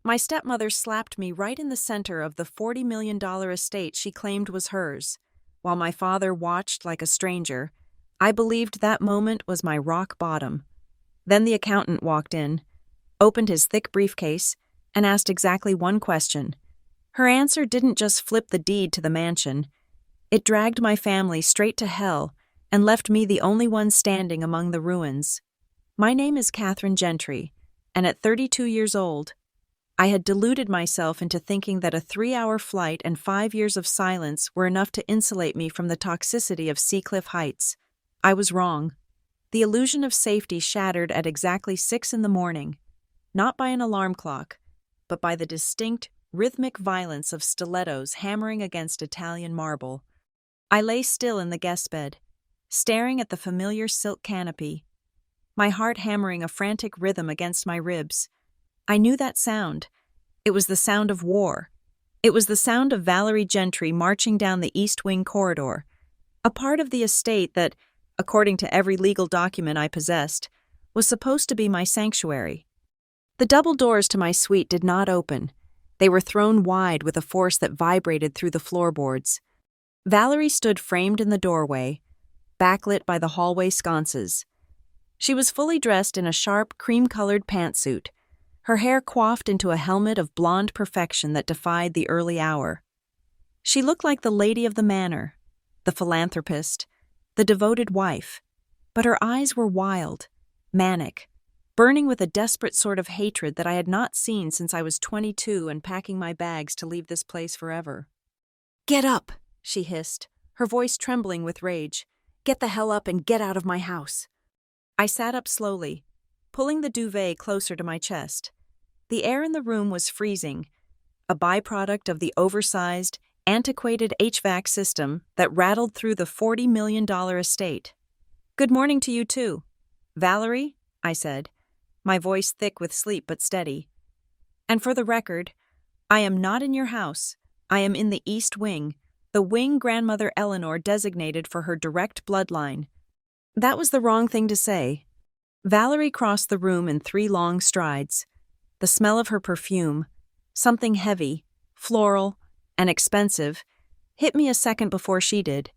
My stepmother slapped me right in the center of the $40 million estate she claimed was hers. While my father watched like a stranger, I believed that moment was my rock bottom. Then the accountant walked in, opened his thick briefcase, and asked exactly one question. Her answer didn't just flip the deed to the mansion. It dragged my family straight to hell and left me the only one standing among the ruins. My name is Catherine Gentry, and at 32 years old, I had deluded myself into thinking that a 3-hour flight and 5 years of silence were enough to insulate me from the toxicity of Seacliff Heights. I was wrong. The illusion of safety shattered at exactly 6 in the morning, not by an alarm clock, but by the distinct, rhythmic violence of stilettos hammering against Italian marble. I lay still in the guest bed, staring at the familiar silk canopy, my heart hammering a frantic rhythm against my ribs. I knew that sound. It was the sound of war. It was the sound of Valerie Gentry marching down the East Wing corridor, a part of the estate that, according to every legal document I possessed, was supposed to be my sanctuary. The double doors to my suite did not open. They were thrown wide with a force that vibrated through the floorboards. Valerie stood framed in the doorway, backlit by the hallway sconces. She was fully dressed in a sharp, cream-colored pantsuit, her hair coiffed into a helmet of blonde perfection that defied the early hour. She looked like the lady of the manor, the philanthropist, the devoted wife, but her eyes were wild, manic, burning with a desperate sort of hatred that I had not seen since I was 22 and packing my bags to leave this place forever. "Get up," she hissed, her voice trembling with rage. "Get the hell up and get out of my house." I sat up slowly, pulling the duvet closer to my chest. The air in the room was freezing, a byproduct of the oversized, antiquated HVAC system that rattled through the $40 million estate. "Good morning to you too, Valerie," I said, my voice thick with sleep but steady. "And for the record, I am not in your house. I am in the East Wing, the wing Grandmother Eleanor designated for her direct bloodline." That was the wrong thing to say. Valerie crossed the room in 3 long strides. The smell of her perfume, something heavy, floral, and expensive, hit me a second before she did.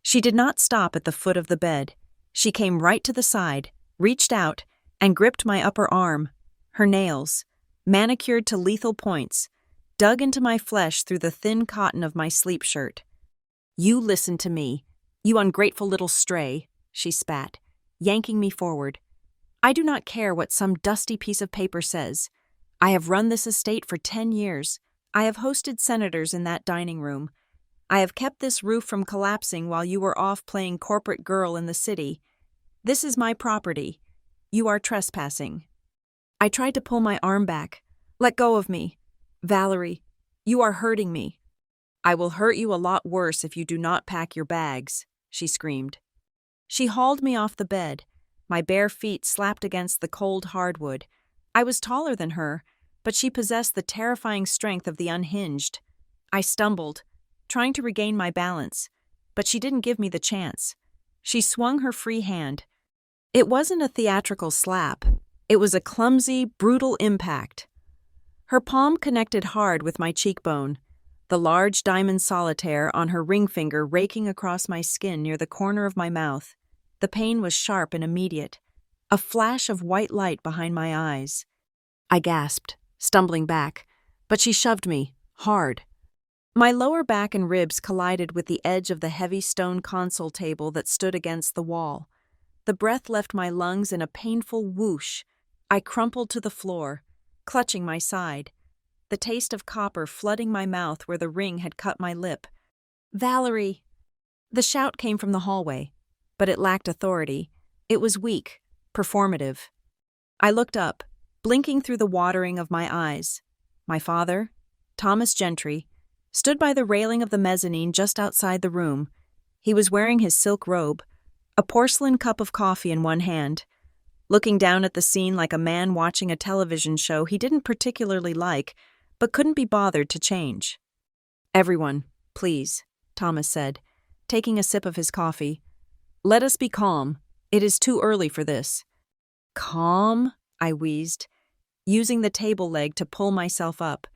She did not stop at the foot of the bed. She came right to the side, reached out, and gripped my upper arm. Her nails, manicured to lethal points, dug into my flesh through the thin cotton of my sleep shirt. "You listen to me, you ungrateful little stray," she spat, yanking me forward. "I do not care what some dusty piece of paper says. I have run this estate for 10 years. I have hosted senators in that dining room. I have kept this roof from collapsing while you were off playing corporate girl in the city. This is my property. You are trespassing." I tried to pull my arm back. "Let go of me. Valerie, you are hurting me." "I will hurt you a lot worse if you do not pack your bags," she screamed. She hauled me off the bed. My bare feet slapped against the cold hardwood. I was taller than her, but she possessed the terrifying strength of the unhinged. I stumbled, trying to regain my balance, but she didn't give me the chance. She swung her free hand. It wasn't a theatrical slap. It was a clumsy, brutal impact. Her palm connected hard with my cheekbone, the large diamond solitaire on her ring finger raking across my skin near the corner of my mouth. The pain was sharp and immediate, a flash of white light behind my eyes. I gasped, stumbling back, but she shoved me, hard. My lower back and ribs collided with the edge of the heavy stone console table that stood against the wall. The breath left my lungs in a painful whoosh. I crumpled to the floor, clutching my side, the taste of copper flooding my mouth where the ring had cut my lip. "Valerie!" The shout came from the hallway, but it lacked authority. It was weak, performative. I looked up, blinking through the watering of my eyes. My father, Thomas Gentry, stood by the railing of the mezzanine just outside the room. He was wearing his silk robe, a porcelain cup of coffee in one hand, looking down at the scene like a man watching a television show he didn't particularly like, but couldn't be bothered to change. "Everyone, please," Thomas said, taking a sip of his coffee. "Let us be calm. It is too early for this." "Calm?" I wheezed. using the table leg to pull myself up.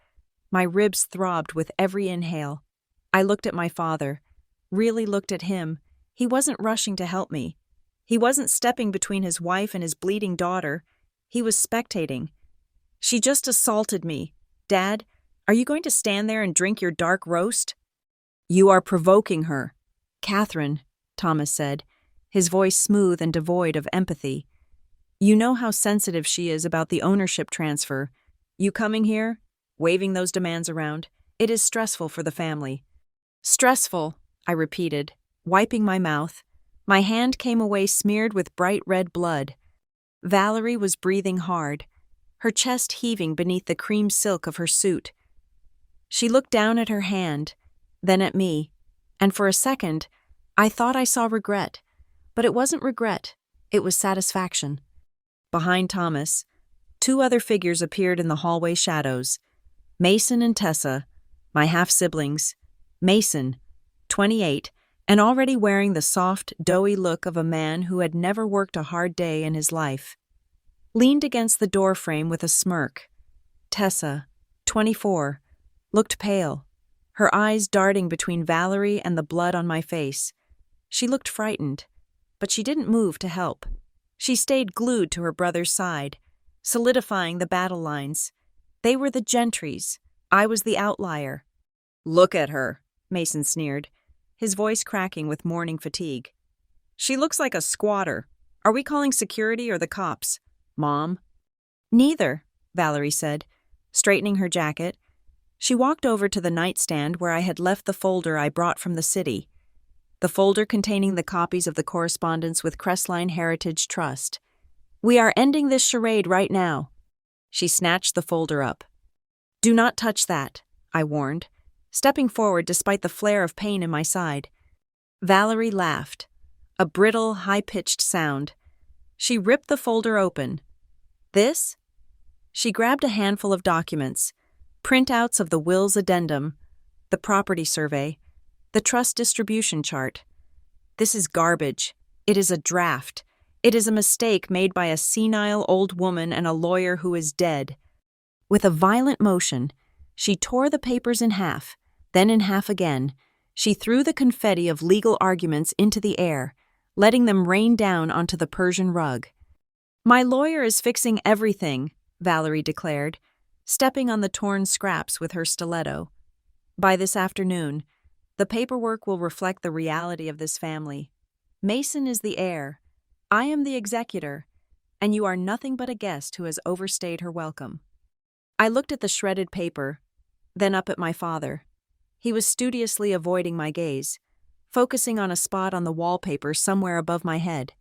My ribs throbbed with every inhale. I looked at my father, really looked at him. He wasn't rushing to help me. He wasn't stepping between his wife and his bleeding daughter. He was spectating. She just assaulted me. Dad, are you going to stand there and drink your dark roast? You are provoking her. Catherine, Thomas said, his voice smooth and devoid of empathy. You know how sensitive she is about the ownership transfer. You coming here, waving those demands around, it is stressful for the family. Stressful, I repeated, wiping my mouth. My hand came away smeared with bright red blood. Valerie was breathing hard, her chest heaving beneath the cream silk of her suit. She looked down at her hand, then at me, and for a second, I thought I saw regret. But it wasn't regret, it was satisfaction. Behind Thomas, two other figures appeared in the hallway shadows. Mason and Tessa, my half-siblings. Mason, 28, and already wearing the soft, doughy look of a man who had never worked a hard day in his life. Leaned against the doorframe with a smirk. Tessa, 24, looked pale, her eyes darting between Valerie and the blood on my face. She looked frightened, but she didn't move to help. She stayed glued to her brother's side, solidifying the battle lines. They were the Gentrys. I was the outlier. Look at her, Mason sneered, his voice cracking with morning fatigue. She looks like a squatter. Are we calling security or the cops? Mom? Neither, Valerie said, straightening her jacket. She walked over to the nightstand where I had left the folder I brought from the city. The folder containing the copies of the correspondence with Crestline Heritage Trust. We are ending this charade right now. She snatched the folder up. Do not touch that, I warned, stepping forward despite the flare of pain in my side. Valerie laughed, a brittle, high-pitched sound. She ripped the folder open. This? She grabbed a handful of documents, printouts of the will's addendum, the property survey, the trust distribution chart. This is garbage. It is a draft. It is a mistake made by a senile old woman and a lawyer who is dead. With a violent motion, she tore the papers in half, then in half again. She threw the confetti of legal arguments into the air, letting them rain down onto the Persian rug. My lawyer is fixing everything, Valerie declared, stepping on the torn scraps with her stiletto. By this afternoon, the paperwork will reflect the reality of this family. Mason is the heir. I am the executor, and you are nothing but a guest who has overstayed her welcome. I looked at the shredded paper, then up at my father. He was studiously avoiding my gaze, focusing on a spot on the wallpaper somewhere above my head.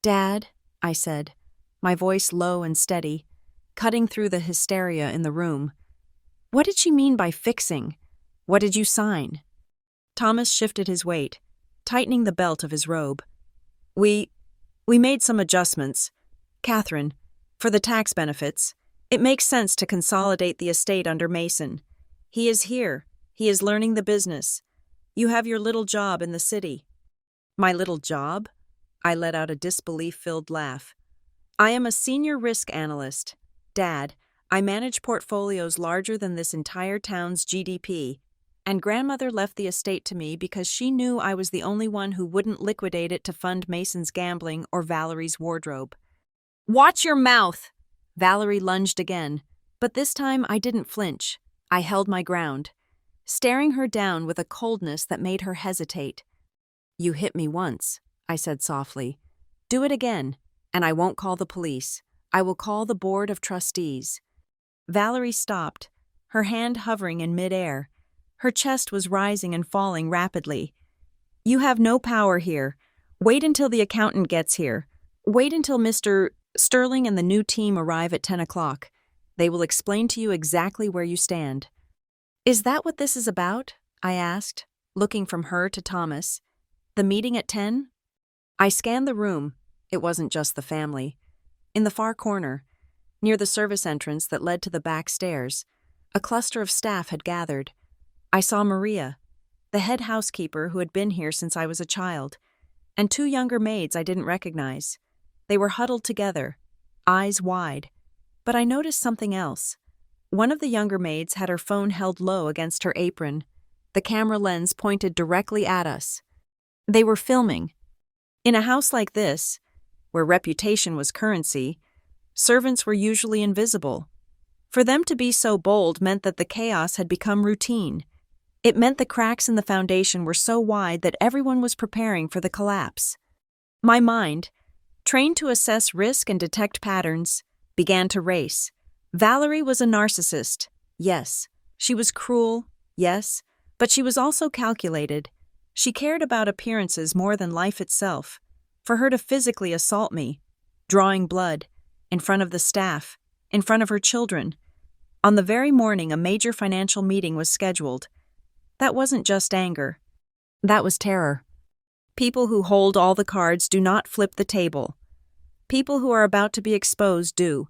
Dad, I said, my voice low and steady, cutting through the hysteria in the room. What did she mean by fixing? What did you sign? Thomas shifted his weight, tightening the belt of his robe. We made some adjustments. Catherine, for the tax benefits, it makes sense to consolidate the estate under Mason. He is here. He is learning the business. You have your little job in the city. My little job? I let out a disbelief-filled laugh. I am a senior risk analyst. Dad, I manage portfolios larger than this entire town's GDP, and grandmother left the estate to me because she knew I was the only one who wouldn't liquidate it to fund Mason's gambling or Valerie's wardrobe. Watch your mouth! Valerie lunged again, but this time I didn't flinch. I held my ground, staring her down with a coldness that made her hesitate. You hit me once, I said softly. Do it again, and I won't call the police. I will call the Board of Trustees. Valerie stopped, her hand hovering in midair. Her chest was rising and falling rapidly. You have no power here. Wait until the accountant gets here. Wait until Mr. Sterling and the new team arrive at 10 o'clock. They will explain to you exactly where you stand. Is that what this is about? I asked, looking from her to Thomas. The meeting at 10? I scanned the room. It wasn't just the family. In the far corner, near the service entrance that led to the back stairs, a cluster of staff had gathered. I saw Maria, the head housekeeper who had been here since I was a child, and two younger maids I didn't recognize. They were huddled together, eyes wide. But I noticed something else. One of the younger maids had her phone held low against her apron, the camera lens pointed directly at us. They were filming. In a house like this, where reputation was currency, servants were usually invisible. For them to be so bold meant that the chaos had become routine. It meant the cracks in the foundation were so wide that everyone was preparing for the collapse. My mind, trained to assess risk and detect patterns, began to race. Valerie was a narcissist, yes. She was cruel, yes, but she was also calculated. She cared about appearances more than life itself. For her to physically assault me, drawing blood, in front of the staff, in front of her children, on the very morning a major financial meeting was scheduled, that wasn't just anger. That was terror. People who hold all the cards do not flip the table. People who are about to be exposed do.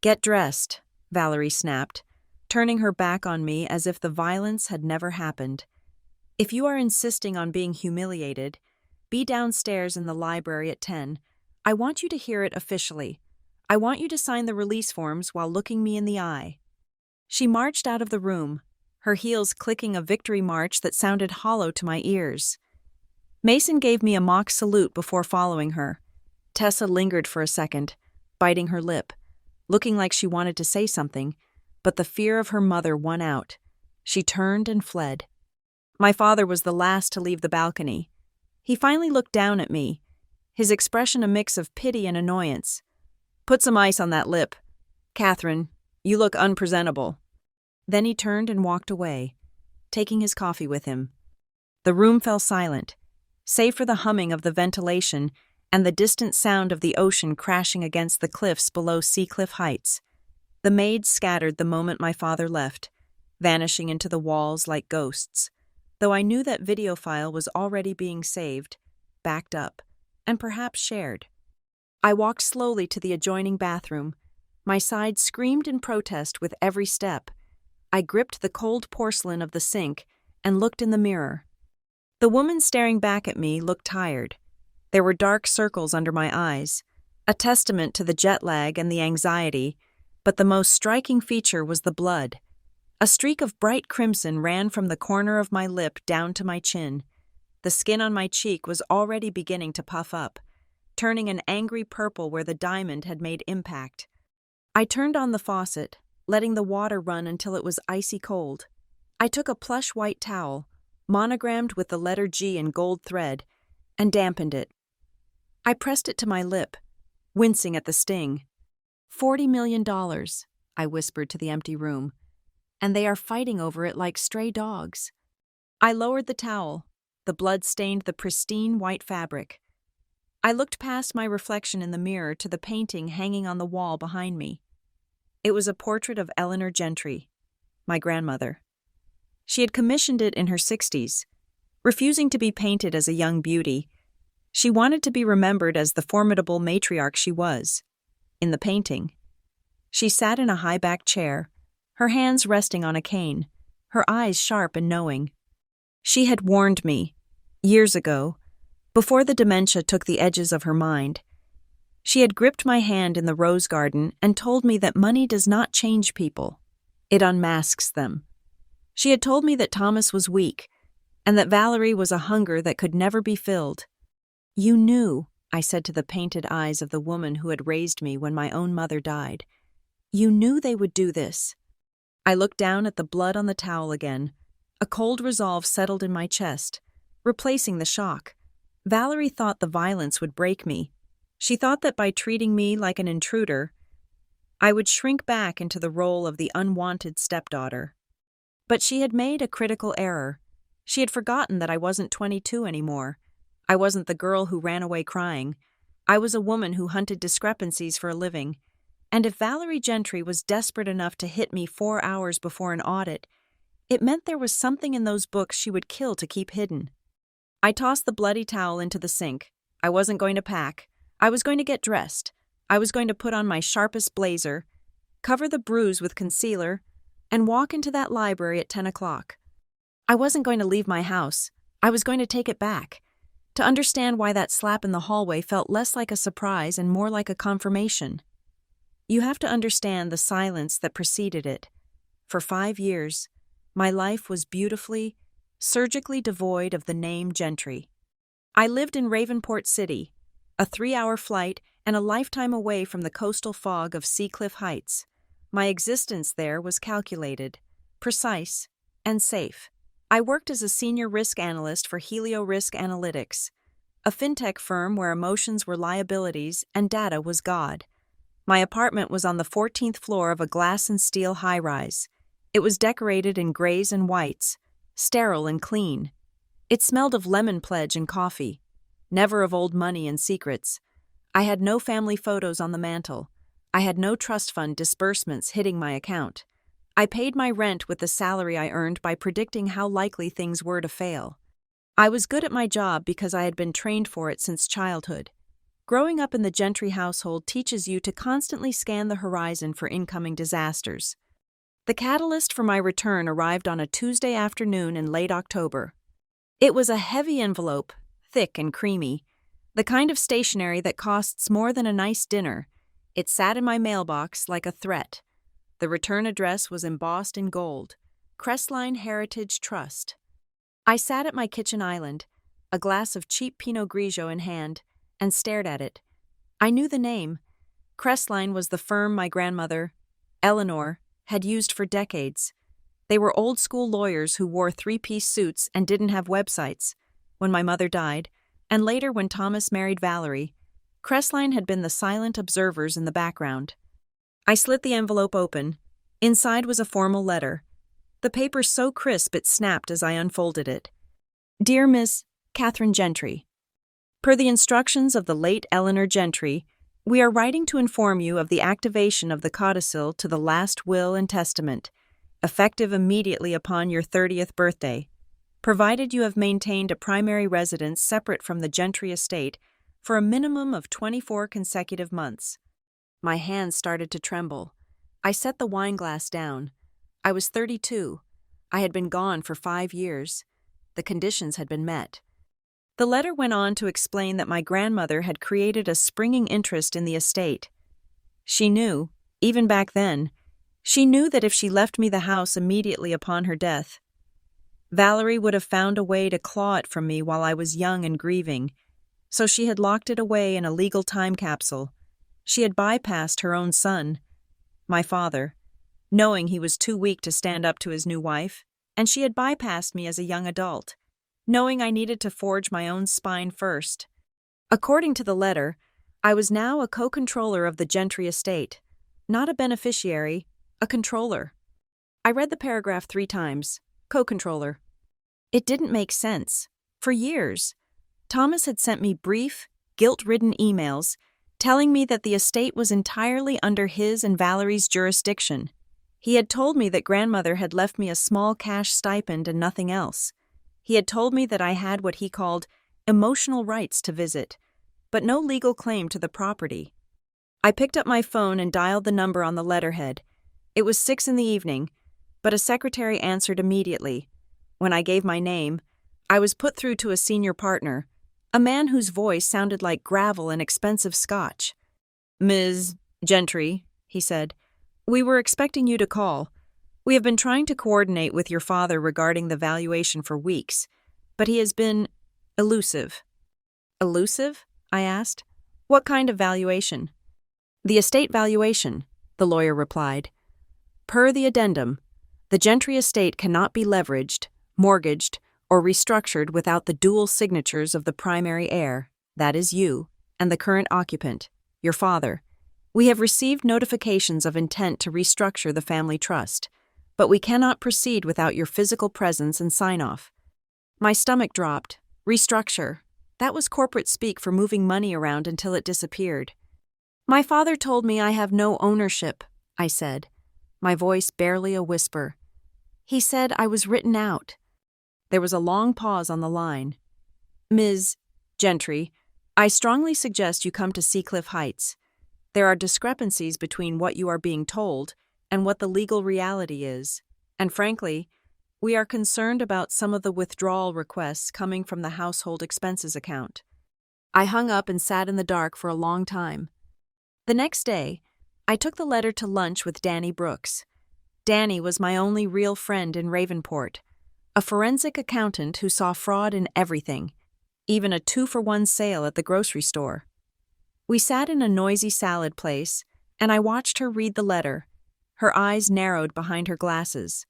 "Get dressed," Valerie snapped, turning her back on me as if the violence had never happened. "If you are insisting on being humiliated, be downstairs in the library at 10. I want you to hear it officially. I want you to sign the release forms while looking me in the eye." She marched out of the room, her heels clicking a victory march that sounded hollow to my ears. Mason gave me a mock salute before following her. Tessa lingered for a second, biting her lip, looking like she wanted to say something, but the fear of her mother won out. She turned and fled. My father was the last to leave the balcony. He finally looked down at me, his expression a mix of pity and annoyance. "Put some ice on that lip. Catherine, you look unpresentable." Then he turned and walked away, taking his coffee with him. The room fell silent, save for the humming of the ventilation and the distant sound of the ocean crashing against the cliffs below Seacliff Heights. The maids scattered the moment my father left, vanishing into the walls like ghosts, though I knew that video file was already being saved, backed up, and perhaps shared. I walked slowly to the adjoining bathroom. My side screamed in protest with every step. I gripped the cold porcelain of the sink and looked in the mirror. The woman staring back at me looked tired. There were dark circles under my eyes, a testament to the jet lag and the anxiety, but the most striking feature was the blood. A streak of bright crimson ran from the corner of my lip down to my chin. The skin on my cheek was already beginning to puff up, turning an angry purple where the diamond had made impact. I turned on the faucet, letting the water run until it was icy cold. I took a plush white towel, monogrammed with the letter G in gold thread, and dampened it. I pressed it to my lip, wincing at the sting. $40 million, I whispered to the empty room, and they are fighting over it like stray dogs. I lowered the towel. The blood stained the pristine white fabric. I looked past my reflection in the mirror to the painting hanging on the wall behind me. It was a portrait of Eleanor Gentry, my grandmother. She had commissioned it in her 60s, refusing to be painted as a young beauty. She wanted to be remembered as the formidable matriarch she was. In the painting, she sat in a high-backed chair, her hands resting on a cane, her eyes sharp and knowing. She had warned me, years ago, before the dementia took the edges of her mind. She had gripped my hand in the rose garden and told me that money does not change people. It unmasks them. She had told me that Thomas was weak, and that Valerie was a hunger that could never be filled. "You knew," I said to the painted eyes of the woman who had raised me when my own mother died. "You knew they would do this." I looked down at the blood on the towel again. A cold resolve settled in my chest, replacing the shock. Valerie thought the violence would break me. She thought that by treating me like an intruder, I would shrink back into the role of the unwanted stepdaughter. But she had made a critical error. She had forgotten that I wasn't 22 anymore. I wasn't the girl who ran away crying. I was a woman who hunted discrepancies for a living. And if Valerie Gentry was desperate enough to hit me 4 hours before an audit, it meant there was something in those books she would kill to keep hidden. I tossed the bloody towel into the sink. I wasn't going to pack. I was going to get dressed. I was going to put on my sharpest blazer, cover the bruise with concealer, and walk into that library at 10 o'clock. I wasn't going to leave my house. I was going to take it back, to understand why that slap in the hallway felt less like a surprise and more like a confirmation. You have to understand the silence that preceded it. For 5 years, my life was beautifully, surgically devoid of the name Gentry. I lived in Ravenport City, a 3-hour flight and a lifetime away from the coastal fog of Seacliff Heights. My existence there was calculated, precise, and safe. I worked as a senior risk analyst for Helio Risk Analytics, a fintech firm where emotions were liabilities and data was God. My apartment was on the 14th floor of a glass and steel high-rise. It was decorated in grays and whites, sterile and clean. It smelled of lemon pledge and coffee, never of old money and secrets. I had no family photos on the mantel. I had no trust fund disbursements hitting my account. I paid my rent with the salary I earned by predicting how likely things were to fail. I was good at my job because I had been trained for it since childhood. Growing up in the Gentry household teaches you to constantly scan the horizon for incoming disasters. The catalyst for my return arrived on a Tuesday afternoon in late October. It was a heavy envelope, thick and creamy, the kind of stationery that costs more than a nice dinner. It sat in my mailbox like a threat. The return address was embossed in gold, Crestline Heritage Trust. I sat at my kitchen island, a glass of cheap Pinot Grigio in hand, and stared at it. I knew the name. Crestline was the firm my grandmother, Eleanor, had used for decades. They were old-school lawyers who wore 3-piece suits and didn't have websites. When my mother died, and later when Thomas married Valerie, Crestline had been the silent observers in the background. I slit the envelope open. Inside was a formal letter. The paper so crisp it snapped as I unfolded it. Dear Miss Catherine Gentry, per the instructions of the late Eleanor Gentry, we are writing to inform you of the activation of the codicil to the last will and testament, effective immediately upon your 30th birthday, provided you have maintained a primary residence separate from the Gentry estate for a minimum of 24 consecutive months. My hands started to tremble. I set the wineglass down. I was 32. I had been gone for 5 years. The conditions had been met. The letter went on to explain that my grandmother had created a springing interest in the estate. She knew, even back then, she knew that if she left me the house immediately upon her death, Valerie would have found a way to claw it from me while I was young and grieving, so she had locked it away in a legal time capsule. She had bypassed her own son, my father, knowing he was too weak to stand up to his new wife, and she had bypassed me as a young adult, knowing I needed to forge my own spine first. According to the letter, I was now a co-controller of the Gentry estate, not a beneficiary, a controller. I read the paragraph 3 times. Co-controller. It didn't make sense. For years, Thomas had sent me brief, guilt-ridden emails telling me that the estate was entirely under his and Valerie's jurisdiction. He had told me that grandmother had left me a small cash stipend and nothing else. He had told me that I had what he called emotional rights to visit, but no legal claim to the property. I picked up my phone and dialed the number on the letterhead. It was 6 in the evening, but a secretary answered immediately. When I gave my name, I was put through to a senior partner, a man whose voice sounded like gravel and expensive scotch. Ms. Gentry, he said, we were expecting you to call. We have been trying to coordinate with your father regarding the valuation for weeks, but he has been elusive. Elusive? I asked. What kind of valuation? The estate valuation, the lawyer replied. Per the addendum, the Gentry estate cannot be leveraged, mortgaged, or restructured without the dual signatures of the primary heir, that is you, and the current occupant, your father. We have received notifications of intent to restructure the family trust, but we cannot proceed without your physical presence and sign-off. My stomach dropped. Restructure. That was corporate speak for moving money around until it disappeared. My father told me I have no ownership, I said, my voice barely a whisper. He said I was written out. There was a long pause on the line. Ms. Gentry, I strongly suggest you come to Seacliff Heights. There are discrepancies between what you are being told and what the legal reality is, and frankly, we are concerned about some of the withdrawal requests coming from the household expenses account. I hung up and sat in the dark for a long time. The next day, I took the letter to lunch with Danny Brooks. Danny was my only real friend in Ravenport, a forensic accountant who saw fraud in everything, even a 2-for-1 sale at the grocery store. We sat in a noisy salad place, and I watched her read the letter, her eyes narrowed behind her glasses.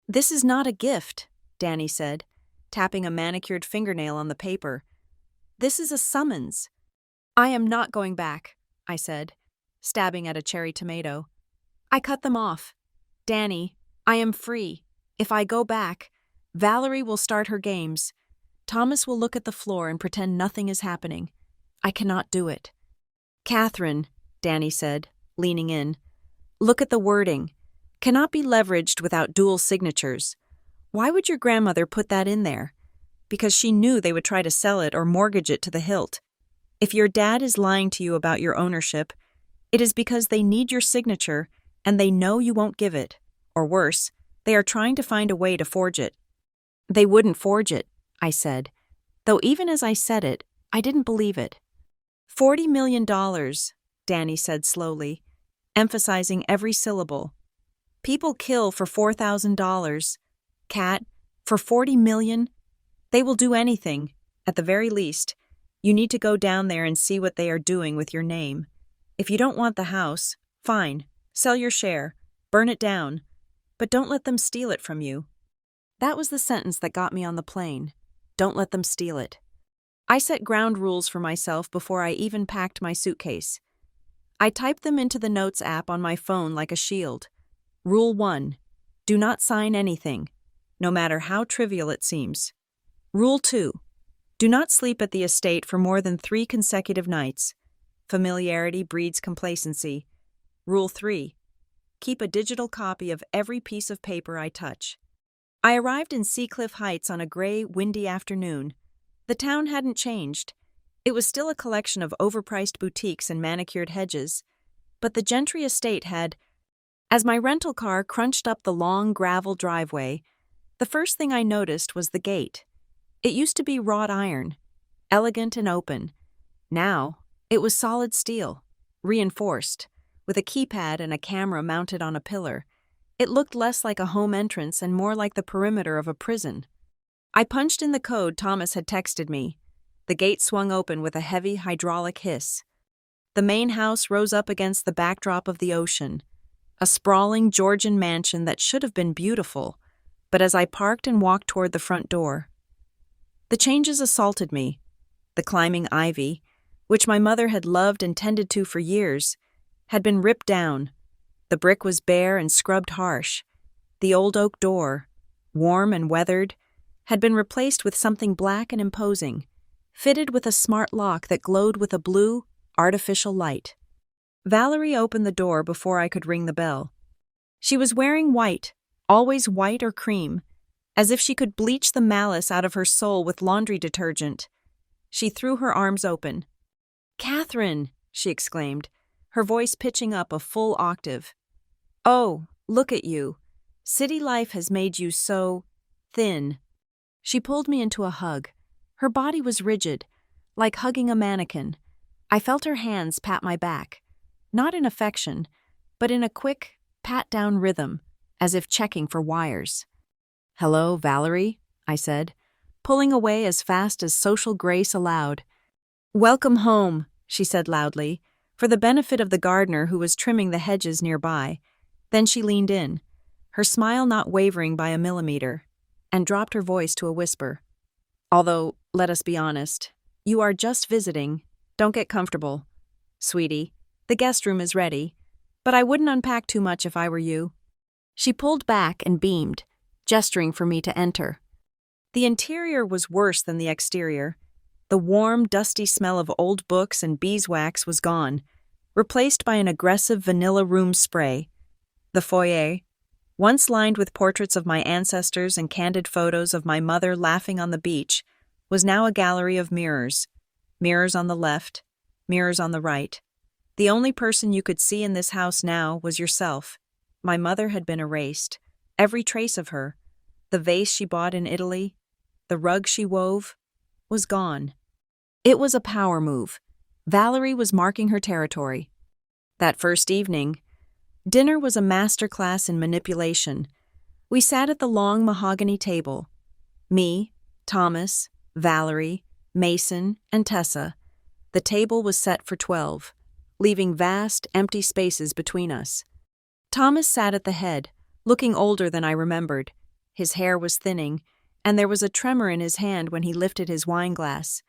"This is not a gift," Danny said, tapping a manicured fingernail on the paper. "This is a summons." "I am not going back," I said, stabbing at a cherry tomato. I cut them off. "Danny, I am free. If I go back, Valerie will start her games. Thomas will look at the floor and pretend nothing is happening. I cannot do it." "Catherine," Danny said, leaning in, "look at the wording. Cannot be leveraged without dual signatures. Why would your grandmother put that in there? Because she knew they would try to sell it or mortgage it to the hilt. If your dad is lying to you about your ownership, it is because they need your signature and they know you won't give it. Or worse, they are trying to find a way to forge it." "They wouldn't forge it," I said, though even as I said it, I didn't believe it. $40 million, Danny said slowly, emphasizing every syllable. "People kill for $4,000. Cat, for $40 million? They will do anything, at the very least. You need to go down there and see what they are doing with your name. If you don't want the house, fine, sell your share, burn it down, but don't let them steal it from you." That was the sentence that got me on the plane. Don't let them steal it. I set ground rules for myself before I even packed my suitcase. I typed them into the Notes app on my phone like a shield. Rule 1. Do not sign anything, no matter how trivial it seems. Rule 2. Do not sleep at the estate for more than 3 consecutive nights. Familiarity breeds complacency. Rule 3. Keep a digital copy of every piece of paper I touch. I arrived in Seacliff Heights on a gray, windy afternoon. The town hadn't changed. It was still a collection of overpriced boutiques and manicured hedges. But the Gentry estate had. As my rental car crunched up the long gravel driveway, the first thing I noticed was the gate. It used to be wrought iron, elegant and open. Now, it was solid steel, reinforced, with a keypad and a camera mounted on a pillar. It looked less like a home entrance and more like the perimeter of a prison. I punched in the code Thomas had texted me. The gate swung open with a heavy hydraulic hiss. The main house rose up against the backdrop of the ocean, a sprawling Georgian mansion that should have been beautiful, but as I parked and walked toward the front door, the changes assaulted me. The climbing ivy, which my mother had loved and tended to for years, had been ripped down. The brick was bare and scrubbed harsh. The old oak door, warm and weathered, had been replaced with something black and imposing, fitted with a smart lock that glowed with a blue, artificial light. Valerie opened the door before I could ring the bell. She was wearing white, always white or cream, as if she could bleach the malice out of her soul with laundry detergent. She threw her arms open. "Catherine!" she exclaimed, her voice pitching up a full octave. "Oh, look at you. City life has made you so thin." She pulled me into a hug. Her body was rigid, like hugging a mannequin. I felt her hands pat my back, not in affection, but in a quick, pat-down rhythm, as if checking for wires. "Hello, Valerie," I said, pulling away as fast as social grace allowed. "Welcome home," she said loudly, for the benefit of the gardener who was trimming the hedges nearby. Then she leaned in, her smile not wavering by a millimeter, and dropped her voice to a whisper. "Although, let us be honest, you are just visiting. Don't get comfortable. Sweetie, the guest room is ready, but I wouldn't unpack too much if I were you." She pulled back and beamed, gesturing for me to enter. The interior was worse than the exterior. The warm, dusty smell of old books and beeswax was gone, replaced by an aggressive vanilla room spray. The foyer, once lined with portraits of my ancestors and candid photos of my mother laughing on the beach, was now a gallery of mirrors. Mirrors on the left, mirrors on the right. The only person you could see in this house now was yourself. My mother had been erased. Every trace of her, the vase she bought in Italy, the rug she wove, was gone. It was a power move. Valerie was marking her territory. That first evening, dinner was a masterclass in manipulation. We sat at the long mahogany table. Me, Thomas, Valerie, Mason, and Tessa. The table was set for 12, leaving vast, empty spaces between us. Thomas sat at the head, looking older than I remembered. His hair was thinning, and there was a tremor in his hand when he lifted his wine glass.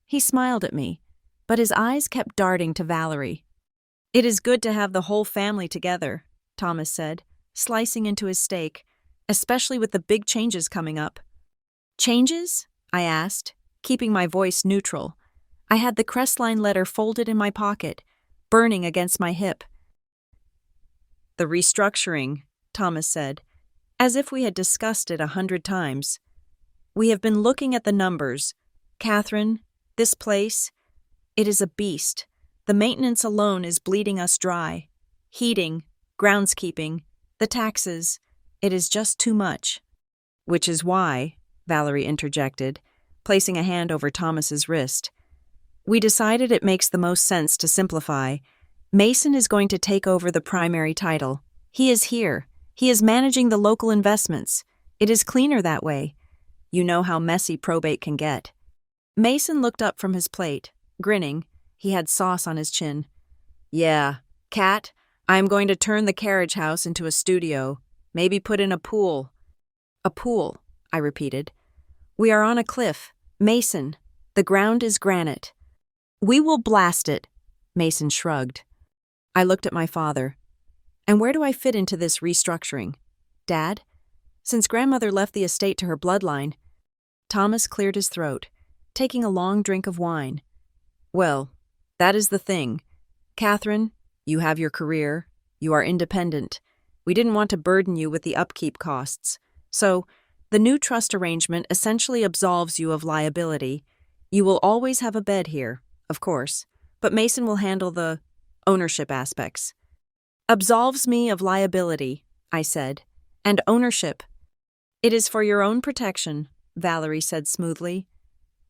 He smiled at me, but his eyes kept darting to Valerie. "It is good to have the whole family together," Thomas said, slicing into his steak, "especially with the big changes coming up." "Changes?" I asked, keeping my voice neutral. I had the Crestline letter folded in my pocket, burning against my hip. "The restructuring," Thomas said, as if we had discussed it 100 times. "We have been looking at the numbers. Catherine, this place, it is a beast. The maintenance alone is bleeding us dry. Heating, groundskeeping, the taxes, it is just too much." "Which is why," Valerie interjected, placing a hand over Thomas's wrist, "we decided it makes the most sense to simplify. Mason is going to take over the primary title. He is here. He is managing the local investments. It is cleaner that way. You know how messy probate can get." Mason looked up from his plate, grinning. He had sauce on his chin. "Yeah, Kat, I am going to turn the carriage house into a studio. Maybe put in a pool." "A pool," I repeated. "We are on a cliff. Mason, the ground is granite." "We will blast it," Mason shrugged. I looked at my father. "And where do I fit into this restructuring? Dad? Since grandmother left the estate to her bloodline." Thomas cleared his throat, taking a long drink of wine. "Well, that is the thing. Catherine, you have your career. You are independent. We didn't want to burden you with the upkeep costs. So, the new trust arrangement essentially absolves you of liability. You will always have a bed here, of course, but Mason will handle the ownership aspects." "Absolves me of liability," I said, "and ownership." "It is for your own protection," Valerie said smoothly.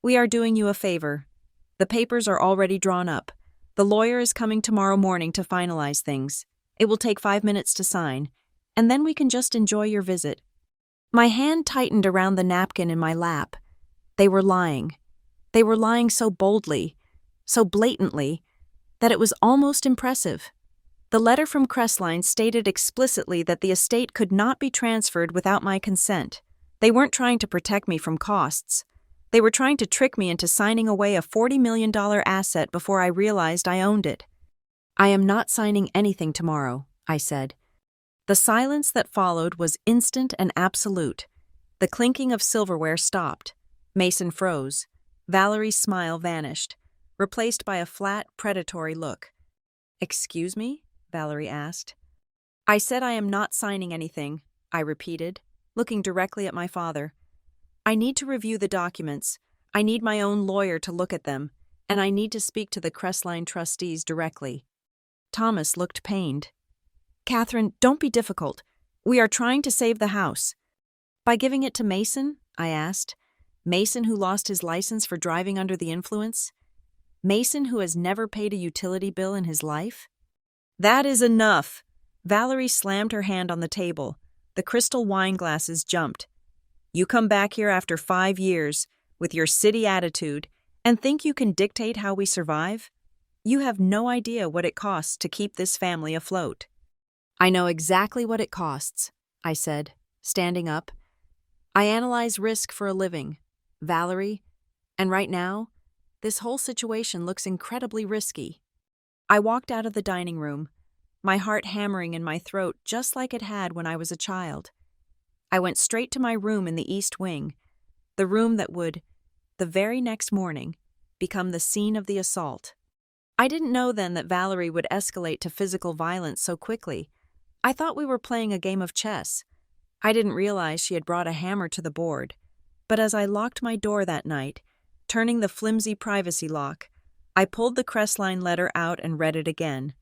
"We are doing you a favor. The papers are already drawn up. The lawyer is coming tomorrow morning to finalize things. It will take 5 minutes to sign, and then we can just enjoy your visit." My hand tightened around the napkin in my lap. They were lying. They were lying so boldly, so blatantly, that it was almost impressive. The letter from Crestline stated explicitly that the estate could not be transferred without my consent. They weren't trying to protect me from costs. They were trying to trick me into signing away a $40 million asset before I realized I owned it. "I am not signing anything tomorrow," I said. The silence that followed was instant and absolute. The clinking of silverware stopped. Mason froze. Valerie's smile vanished, replaced by a flat, predatory look. "Excuse me?" Valerie asked. "I said I am not signing anything," I repeated, looking directly at my father. "I need to review the documents. I need my own lawyer to look at them, and I need to speak to the Crestline trustees directly." Thomas looked pained. "Catherine, don't be difficult. We are trying to save the house." "By giving it to Mason?" I asked. "Mason who lost his license for driving under the influence? Mason who has never paid a utility bill in his life?" "That is enough!" Valerie slammed her hand on the table. The crystal wine glasses jumped. "You come back here after 5 years, with your city attitude, and think you can dictate how we survive? You have no idea what it costs to keep this family afloat." "I know exactly what it costs," I said, standing up. "I analyze risk for a living, Valerie, and right now, this whole situation looks incredibly risky." I walked out of the dining room, my heart hammering in my throat just like it had when I was a child. I went straight to my room in the East Wing, the room that would, the very next morning, become the scene of the assault. I didn't know then that Valerie would escalate to physical violence so quickly. I thought we were playing a game of chess. I didn't realize she had brought a hammer to the board. But as I locked my door that night, turning the flimsy privacy lock, I pulled the Crestline letter out and read it again.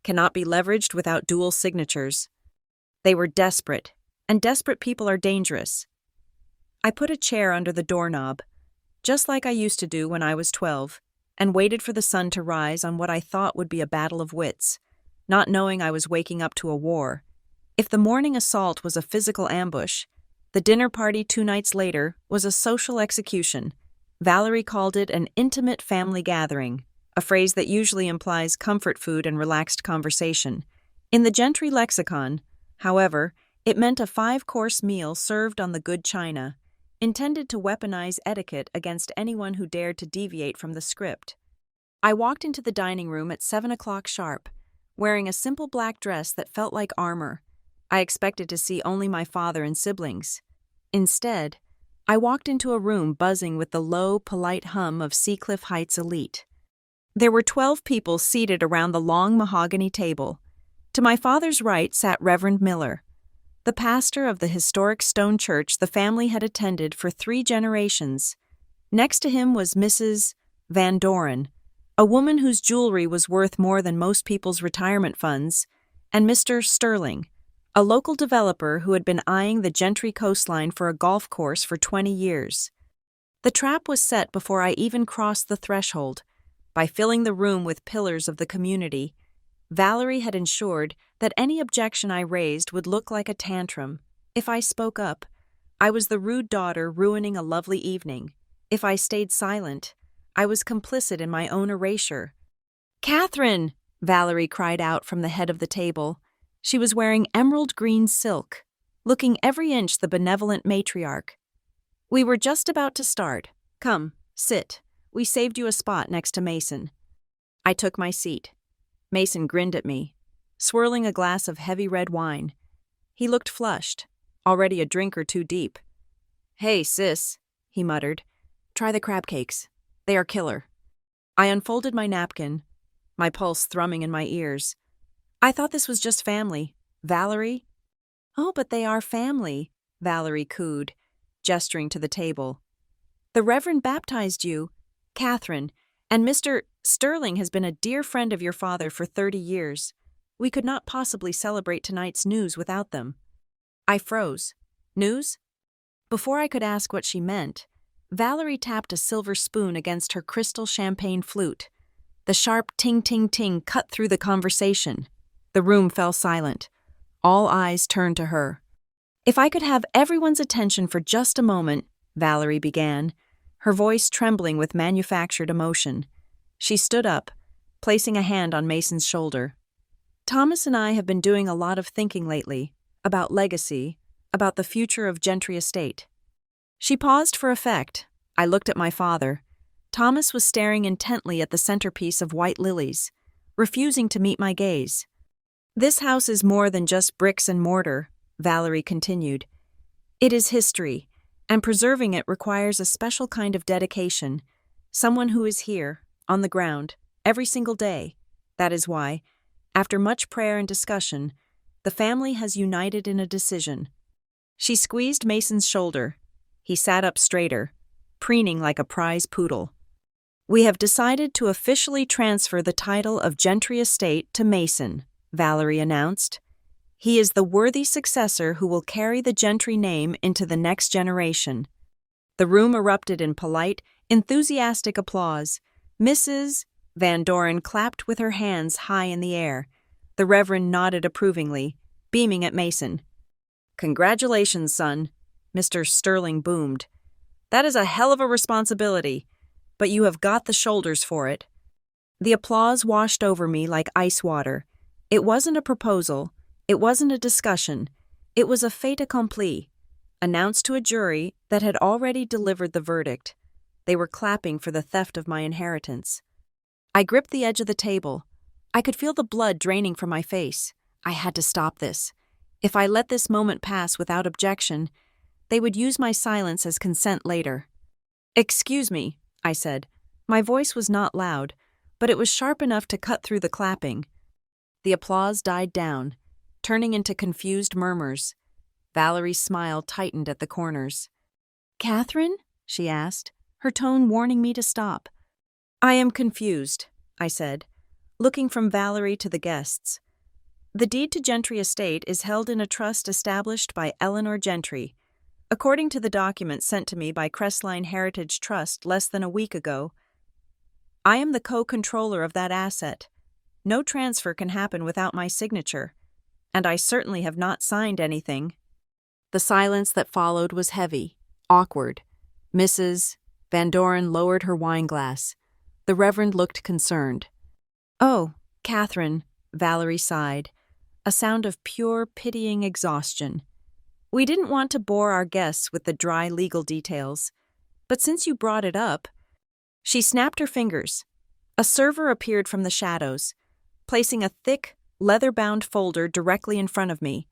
"Cannot be leveraged without dual signatures." They were desperate, and desperate people are dangerous. I put a chair under the doorknob, just like I used to do when I was 12, and waited for the sun to rise on what I thought would be a battle of wits. not knowing I was waking up to a war. If the morning assault was a physical ambush, the dinner party 2 nights later was a social execution. Valerie called it an intimate family gathering, a phrase that usually implies comfort food and relaxed conversation. In the gentry lexicon, however, it meant a 5-course meal served on the good china, intended to weaponize etiquette against anyone who dared to deviate from the script. I walked into the dining room at 7 o'clock sharp, wearing a simple black dress that felt like armor. I expected to see only my father and siblings. Instead, I walked into a room buzzing with the low, polite hum of Seacliff Heights elite. There were 12 people seated around the long mahogany table. To my father's right sat Reverend Miller, the pastor of the historic stone church the family had attended for 3 generations. Next to him was Mrs. Van Doren, a woman whose jewelry was worth more than most people's retirement funds, and Mr. Sterling, a local developer who had been eyeing the Gentry coastline for a golf course for 20 years. The trap was set before I even crossed the threshold. By filling the room with pillars of the community, Valerie had ensured that any objection I raised would look like a tantrum. If I spoke up, I was the rude daughter ruining a lovely evening. If I stayed silent, I was complicit in my own erasure. "Catherine!" Valerie cried out from the head of the table. She was wearing emerald green silk, looking every inch the benevolent matriarch. "We were just about to start. Come, sit. We saved you a spot next to Mason." I took my seat. Mason grinned at me, swirling a glass of heavy red wine. He looked flushed, already a drink or two deep. "Hey, sis," he muttered. "Try the crab cakes. They are killer." I unfolded my napkin, my pulse thrumming in my ears. "I thought this was just family. Valerie?" "Oh, but they are family," Valerie cooed, gesturing to the table. "The Reverend baptized you, Catherine, and Mr. Sterling has been a dear friend of your father for 30 years. We could not possibly celebrate tonight's news without them." I froze. News? Before I could ask what she meant, Valerie tapped a silver spoon against her crystal champagne flute. The sharp ting-ting-ting cut through the conversation. The room fell silent. All eyes turned to her. "If I could have everyone's attention for just a moment," Valerie began, her voice trembling with manufactured emotion. She stood up, placing a hand on Mason's shoulder. "Thomas and I have been doing a lot of thinking lately, about legacy, about the future of Gentry Estate." She paused for effect. I looked at my father. Thomas was staring intently at the centerpiece of white lilies, refusing to meet my gaze. "This house is more than just bricks and mortar," Valerie continued. "It is history, and preserving it requires a special kind of dedication, someone who is here, on the ground, every single day. That is why, after much prayer and discussion, the family has united in a decision." She squeezed Mason's shoulder. He sat up straighter, preening like a prize poodle. "We have decided to officially transfer the title of Gentry Estate to Mason," Valerie announced. "He is the worthy successor who will carry the Gentry name into the next generation." The room erupted in polite, enthusiastic applause. Mrs. Van Doren clapped with her hands high in the air. The Reverend nodded approvingly, beaming at Mason. "Congratulations, son," Mr. Sterling boomed. "That is a hell of a responsibility, but you have got the shoulders for it." The applause washed over me like ice water. It wasn't a proposal. It wasn't a discussion. It was a fait accompli, announced to a jury that had already delivered the verdict. They were clapping for the theft of my inheritance. I gripped the edge of the table. I could feel the blood draining from my face. I had to stop this. If I let this moment pass without objection, they would use my silence as consent later. "Excuse me," I said. My voice was not loud, but it was sharp enough to cut through the clapping. The applause died down, turning into confused murmurs. Valerie's smile tightened at the corners. "Catherine?" she asked, her tone warning me to stop. "I am confused," I said, looking from Valerie to the guests. "The deed to Gentry Estate is held in a trust established by Eleanor Gentry. According to the document sent to me by Crestline Heritage Trust less than a week ago, I am the co-controller of that asset. No transfer can happen without my signature, and I certainly have not signed anything. The silence that followed was heavy, awkward. Mrs. Van Doren lowered her wineglass. The Reverend looked concerned. "Oh, Catherine," Valerie sighed, a sound of pure, pitying exhaustion. "We didn't want to bore our guests with the dry legal details, but since you brought it up—" She snapped her fingers. A server appeared from the shadows, placing a thick, leather-bound folder directly in front of me.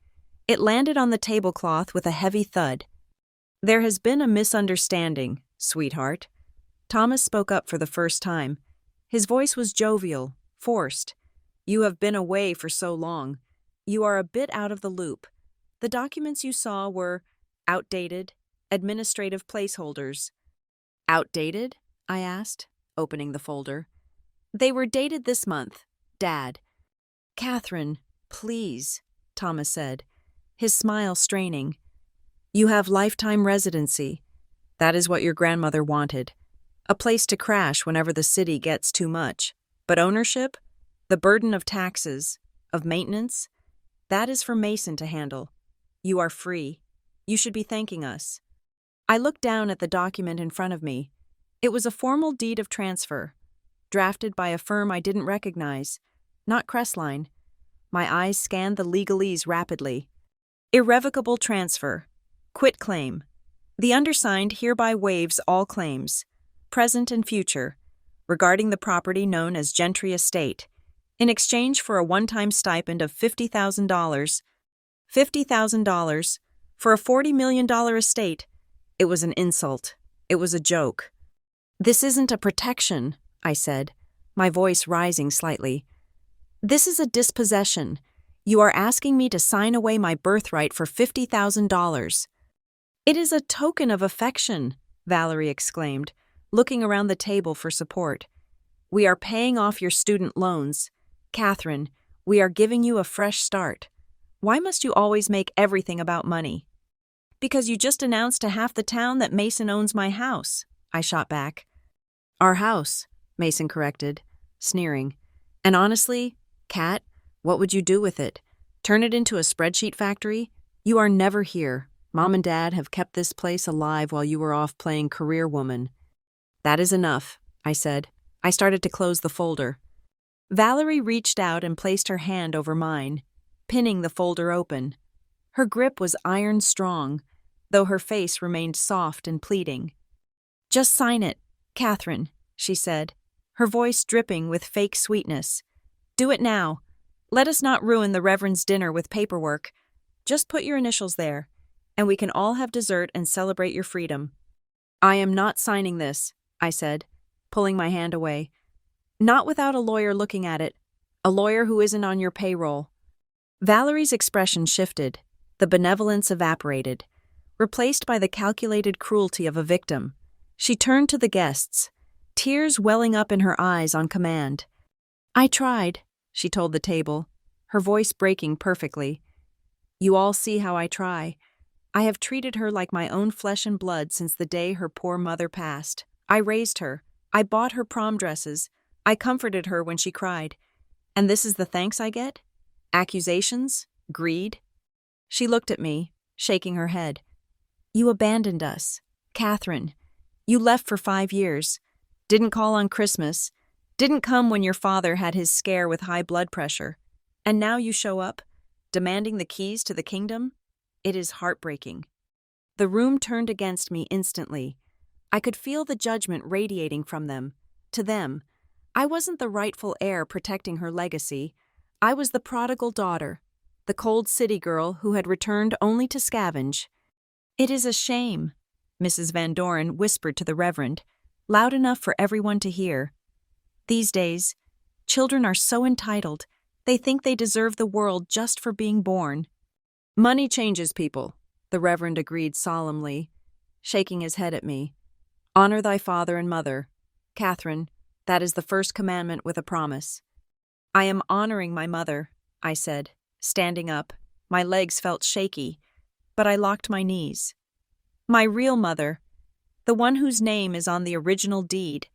It landed on the tablecloth with a heavy thud. "There has been a misunderstanding, sweetheart." Thomas spoke up for the first time. His voice was jovial, forced. "You have been away for so long. You are a bit out of the loop. The documents you saw were outdated, administrative placeholders." "Outdated?" I asked, opening the folder. "They were dated this month, Dad." "Catherine, please," Thomas said, his smile straining. "You have lifetime residency. That is what your grandmother wanted. A place to crash whenever the city gets too much. But ownership? The burden of taxes, of maintenance? That is for Mason to handle. You are free. You should be thanking us." I looked down at the document in front of me. It was a formal deed of transfer, drafted by a firm I didn't recognize, not Crestline. My eyes scanned the legalese rapidly. Irrevocable transfer. Quitclaim. The undersigned hereby waives all claims, present and future, regarding the property known as Gentry Estate, in exchange for a one-time stipend of $50,000. $50,000 for a $40 million estate. It was an insult. It was a joke. "This isn't a protection," I said, my voice rising slightly. "This is a dispossession. You are asking me to sign away my birthright for $50,000. "It is a token of affection," Valerie exclaimed, looking around the table for support. "We are paying off your student loans. Catherine, we are giving you a fresh start. Why must you always make everything about money?" "Because you just announced to half the town that Mason owns my house," I shot back. "Our house," Mason corrected, sneering. "And honestly, Kat, what would you do with it? Turn it into a spreadsheet factory? You are never here. Mom and Dad have kept this place alive while you were off playing career woman." "That is enough," I said. I started to close the folder. Valerie reached out and placed her hand over mine, pinning the folder open. Her grip was iron strong, though her face remained soft and pleading. "Just sign it, Catherine," she said, her voice dripping with fake sweetness. "Do it now. Let us not ruin the Reverend's dinner with paperwork. Just put your initials there, and we can all have dessert and celebrate your freedom." "I am not signing this," I said, pulling my hand away. "Not without a lawyer looking at it, a lawyer who isn't on your payroll." Valerie's expression shifted, the benevolence evaporated, replaced by the calculated cruelty of a victim. She turned to the guests, tears welling up in her eyes on command. "I tried," she told the table, her voice breaking perfectly. "You all see how I try. I have treated her like my own flesh and blood since the day her poor mother passed. I raised her. I bought her prom dresses. I comforted her when she cried. And this is the thanks I get? Accusations? Greed?" She looked at me, shaking her head. "You abandoned us, Catherine. You left for 5 years. Didn't call on Christmas. Didn't come when your father had his scare with high blood pressure. And now you show up, demanding the keys to the kingdom? It is heartbreaking." The room turned against me instantly. I could feel the judgment radiating from them. To them, I wasn't the rightful heir protecting her legacy. I was the prodigal daughter, the cold city girl who had returned only to scavenge. "It is a shame," Mrs. Van Doren whispered to the Reverend, loud enough for everyone to hear. "These days, children are so entitled, they think they deserve the world just for being born." "Money changes people," the Reverend agreed solemnly, shaking his head at me. "Honor thy father and mother. Catherine, that is the first commandment with a promise." "I am honoring my mother," I said, standing up. My legs felt shaky, but I locked my knees. "My real mother, the one whose name is on the original deed,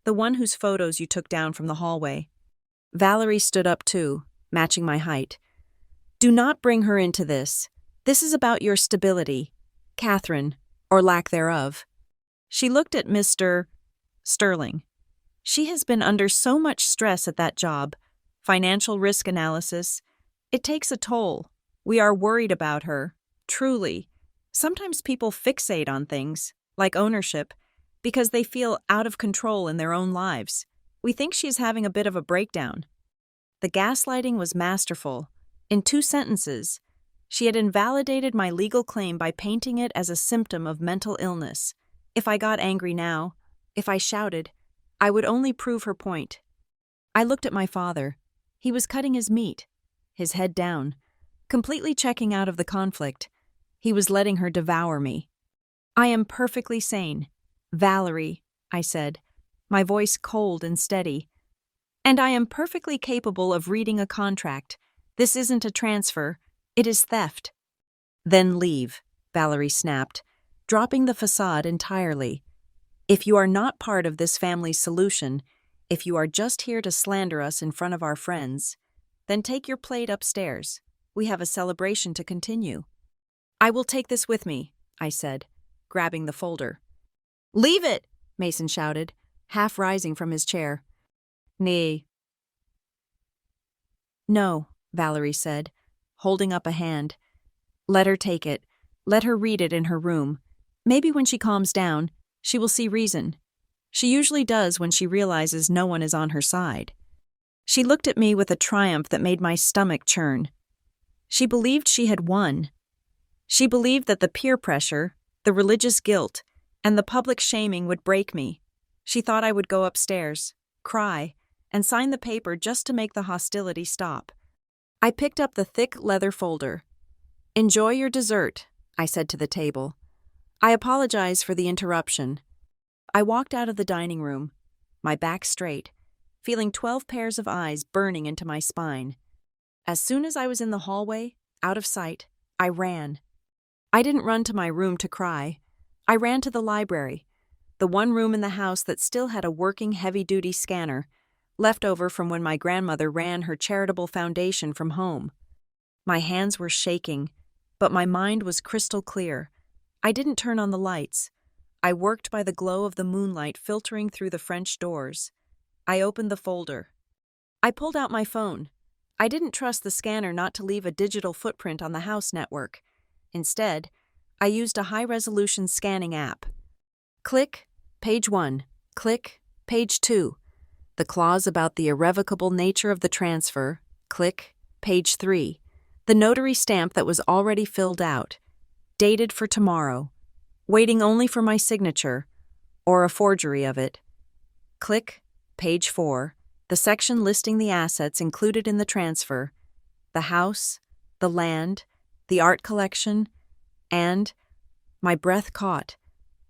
the one whose photos you took down from the hallway." Valerie stood up too, matching my height. Do not bring her into this. This is about your stability, Catherine, or lack thereof. She looked at Mr. Sterling. She has been under so much stress at that job, financial risk analysis. It takes a toll. We are worried about her, truly. Sometimes people fixate on things, like ownership, because they feel out of control in their own lives. We think she's having a bit of a breakdown. The gaslighting was masterful. In 2 sentences, she had invalidated my legal claim by painting it as a symptom of mental illness. If I got angry now, if I shouted, I would only prove her point. I looked at my father. He was cutting his meat, his head down, completely checking out of the conflict. He was letting her devour me. I am perfectly sane. Valerie, I said, my voice cold and steady. And I am perfectly capable of reading a contract. This isn't a transfer. It is theft. Then leave, Valerie snapped, dropping the facade entirely. If you are not part of this family's solution, if you are just here to slander us in front of our friends, then take your plate upstairs. We have a celebration to continue. I will take this with me, I said, grabbing the folder. Leave it, Mason shouted, half rising from his chair. Nay. No, Valerie said, holding up a hand. Let her take it. Let her read it in her room. Maybe when she calms down, she will see reason. She usually does when she realizes no one is on her side. She looked at me with a triumph that made my stomach churn. She believed she had won. She believed that the peer pressure, the religious guilt, and the public shaming would break me. She thought I would go upstairs, cry, and sign the paper just to make the hostility stop. I picked up the thick leather folder. Enjoy your dessert, I said to the table. I apologize for the interruption. I walked out of the dining room, my back straight, feeling 12 pairs of eyes burning into my spine. As soon as I was in the hallway, out of sight, I ran. I didn't run to my room to cry. I ran to the library, the one room in the house that still had a working heavy-duty scanner, left over from when my grandmother ran her charitable foundation from home. My hands were shaking, but my mind was crystal clear. I didn't turn on the lights. I worked by the glow of the moonlight filtering through the French doors. I opened the folder. I pulled out my phone. I didn't trust the scanner not to leave a digital footprint on the house network. Instead, I used a high-resolution scanning app. Click, page 1. Click, page 2. The clause about the irrevocable nature of the transfer. Click, page 3. The notary stamp that was already filled out. Dated for tomorrow. Waiting only for my signature, or a forgery of it. Click, page 4. The section listing the assets included in the transfer. The house, the land, the art collection, and, my breath caught,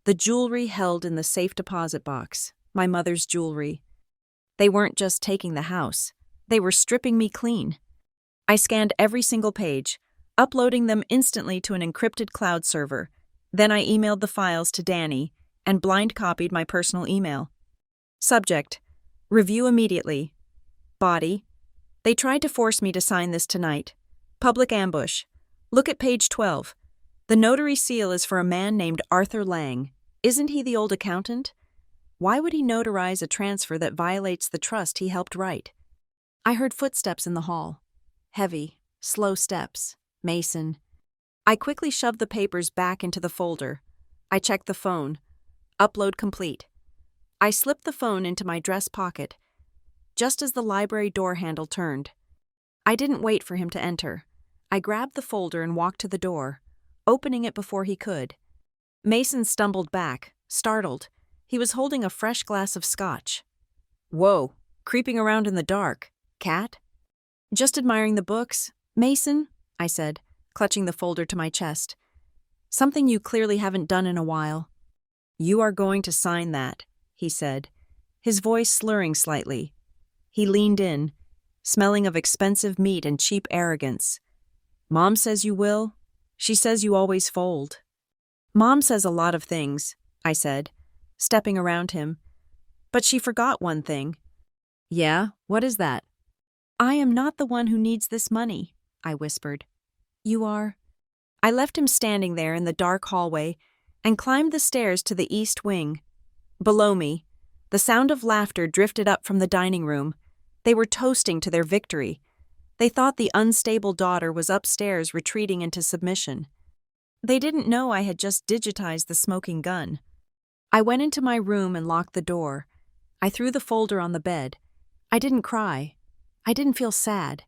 the jewelry held in the safe deposit box, my mother's jewelry. They weren't just taking the house. They were stripping me clean. I scanned every single page, uploading them instantly to an encrypted cloud server. Then I emailed the files to Danny and blind copied my personal email. Subject: review immediately. Body: they tried to force me to sign this tonight. Public ambush. Look at page 12. The notary seal is for a man named Arthur Lang. Isn't he the old accountant? Why would he notarize a transfer that violates the trust he helped write? I heard footsteps in the hall. Heavy, slow steps. Mason. I quickly shoved the papers back into the folder. I checked the phone. Upload complete. I slipped the phone into my dress pocket, just as the library door handle turned. I didn't wait for him to enter. I grabbed the folder and walked to the door, opening it before he could. Mason stumbled back, startled. He was holding a fresh glass of scotch. Whoa, creeping around in the dark. Cat? Just admiring the books. Mason, I said, clutching the folder to my chest. Something you clearly haven't done in a while. You are going to sign that, he said, his voice slurring slightly. He leaned in, smelling of expensive meat and cheap arrogance. Mom says you will. She says you always fold. Mom says a lot of things, I said, stepping around him. But she forgot one thing. Yeah, what is that? I am not the one who needs this money, I whispered. You are. I left him standing there in the dark hallway and climbed the stairs to the east wing. Below me, the sound of laughter drifted up from the dining room. They were toasting to their victory. They thought the unstable daughter was upstairs retreating into submission. They didn't know I had just digitized the smoking gun. I went into my room and locked the door. I threw the folder on the bed. I didn't cry. I didn't feel sad.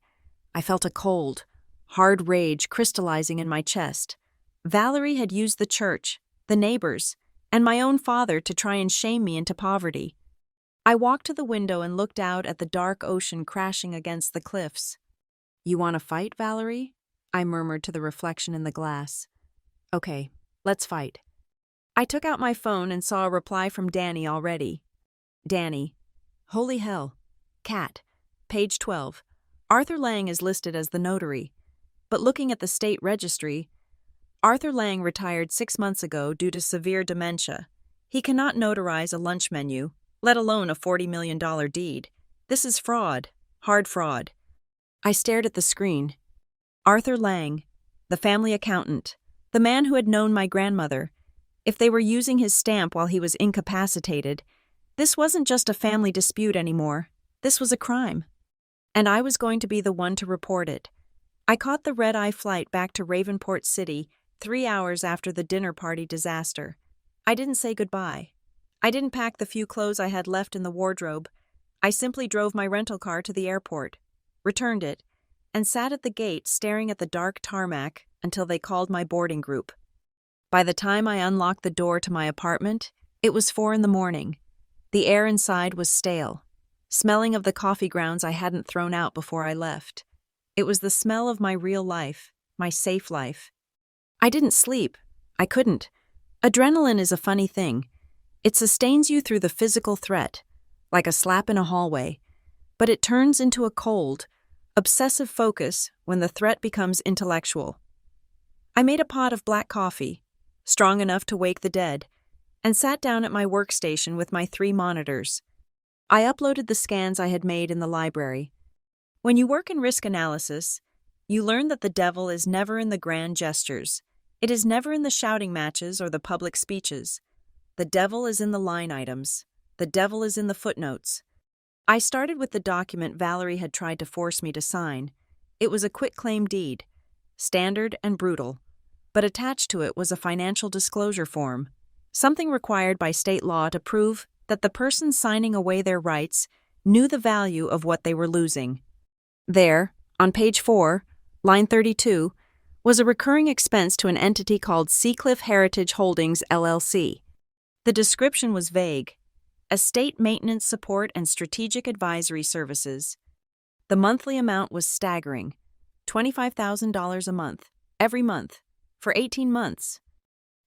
I felt a cold, hard rage crystallizing in my chest. Valerie had used the church, the neighbors, and my own father to try and shame me into poverty. I walked to the window and looked out at the dark ocean crashing against the cliffs. You want to fight, Valerie? I murmured to the reflection in the glass. Okay, let's fight. I took out my phone and saw a reply from Danny already. Danny. Holy hell. Cat. Page 12. Arthur Lang is listed as the notary. But looking at the state registry, Arthur Lang retired 6 months ago due to severe dementia. He cannot notarize a lunch menu, let alone a $40 million deed. This is fraud. Hard fraud. I stared at the screen. Arthur Lang, the family accountant, the man who had known my grandmother. If they were using his stamp while he was incapacitated, this wasn't just a family dispute anymore. This was a crime. And I was going to be the one to report it. I caught the red-eye flight back to Ravenport City 3 hours after the dinner party disaster. I didn't say goodbye. I didn't pack the few clothes I had left in the wardrobe. I simply drove my rental car to the airport, returned it, and sat at the gate staring at the dark tarmac until they called my boarding group. By the time I unlocked the door to my apartment, it was 4 a.m. The air inside was stale, smelling of the coffee grounds I hadn't thrown out before I left. It was the smell of my real life, my safe life. I didn't sleep. I couldn't. Adrenaline is a funny thing. It sustains you through the physical threat, like a slap in a hallway, but it turns into a cold, obsessive focus when the threat becomes intellectual. I made a pot of black coffee, strong enough to wake the dead, and sat down at my workstation with my 3 monitors. I uploaded the scans I had made in the library. When you work in risk analysis, you learn that the devil is never in the grand gestures. It is never in the shouting matches or the public speeches. The devil is in the line items. The devil is in the footnotes. I started with the document Valerie had tried to force me to sign. It was a quitclaim deed, standard and brutal, but attached to it was a financial disclosure form, something required by state law to prove that the person signing away their rights knew the value of what they were losing. There, on page 4, line 32, was a recurring expense to an entity called Seacliff Heritage Holdings, LLC. The description was vague: estate maintenance support and strategic advisory services. The monthly amount was staggering: $25,000 a month, every month, for 18 months.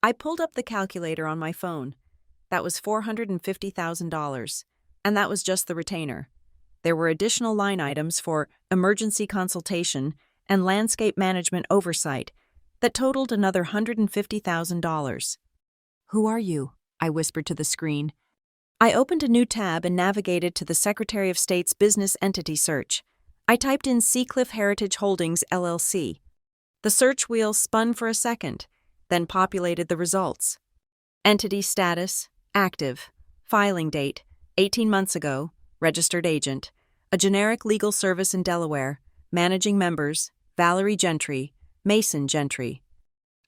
I pulled up the calculator on my phone. That was $450,000, and that was just the retainer. There were additional line items for emergency consultation and landscape management oversight that totaled another $150,000. Who are you? I whispered to the screen. I opened a new tab and navigated to the Secretary of State's business entity search. I typed in Seacliff Heritage Holdings, LLC. The search wheel spun for a second, then populated the results. Entity status: active. Filing date: 18 months ago. Registered agent. A generic legal service in Delaware. Managing members: Valerie Gentry, Mason Gentry.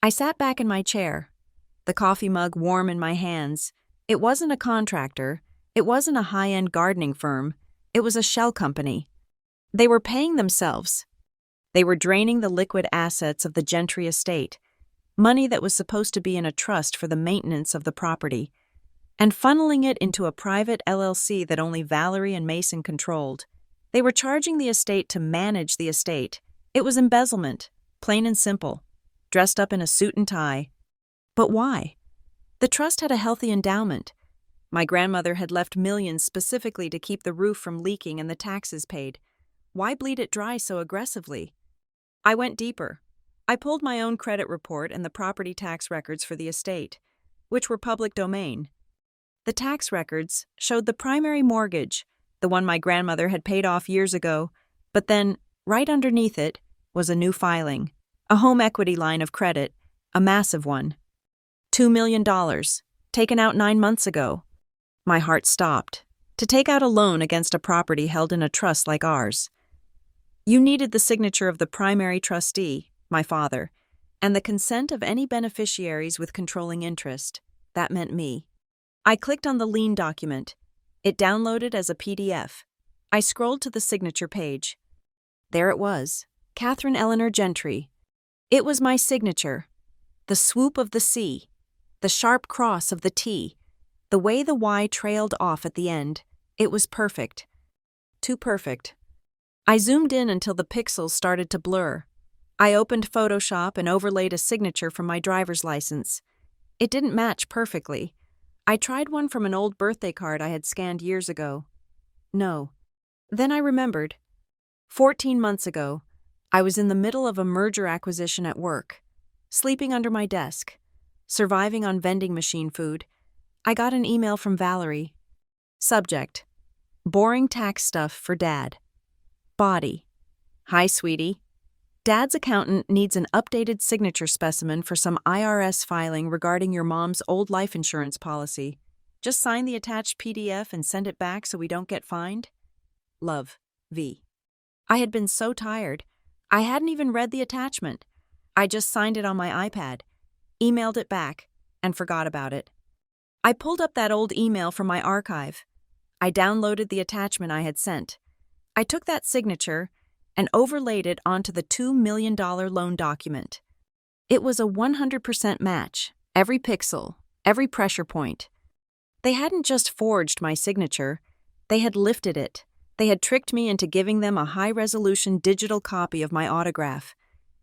I sat back in my chair, the coffee mug warm in my hands. It wasn't a contractor. It wasn't a high-end gardening firm. It was a shell company. They were paying themselves. They were draining the liquid assets of the Gentry estate, money that was supposed to be in a trust for the maintenance of the property, and funneling it into a private LLC that only Valerie and Mason controlled. They were charging the estate to manage the estate. It was embezzlement, plain and simple, dressed up in a suit and tie. But why? The trust had a healthy endowment. My grandmother had left millions specifically to keep the roof from leaking and the taxes paid. Why bleed it dry so aggressively? I went deeper. I pulled my own credit report and the property tax records for the estate, which were public domain. The tax records showed the primary mortgage, the one my grandmother had paid off years ago, But then, right underneath it, was a new filing. A home equity line of credit, a massive one. $2 million, taken out 9 months ago. My heart stopped. To take out a loan against a property held in a trust like ours. You needed the signature of the primary trustee, my father, and the consent of any beneficiaries with controlling interest. That meant me. I clicked on the lien document. It downloaded as a PDF. I scrolled to the signature page. There it was, Catherine Eleanor Gentry. It was my signature. The swoop of the C, the sharp cross of the T, the way the Y trailed off at the end. It was perfect. Too perfect. I zoomed in until the pixels started to blur. I opened Photoshop and overlaid a signature from my driver's license. It didn't match perfectly. I tried one from an old birthday card I had scanned years ago. No. Then I remembered. 14 months ago, I was in the middle of a merger acquisition at work, sleeping under my desk, surviving on vending machine food. I got an email from Valerie. Subject: boring tax stuff for Dad. Body: hi, sweetie. Dad's accountant needs an updated signature specimen for some IRS filing regarding your mom's old life insurance policy. Just sign the attached PDF and send it back so we don't get fined. Love, V. I had been so tired. I hadn't even read the attachment. I just signed it on my iPad, emailed it back, and forgot about it. I pulled up that old email from my archive. I downloaded the attachment I had sent. I took that signature and overlaid it onto the $2 million loan document. It was a 100% match, every pixel, every pressure point. They hadn't just forged my signature, they had lifted it. They had tricked me into giving them a high-resolution digital copy of my autograph,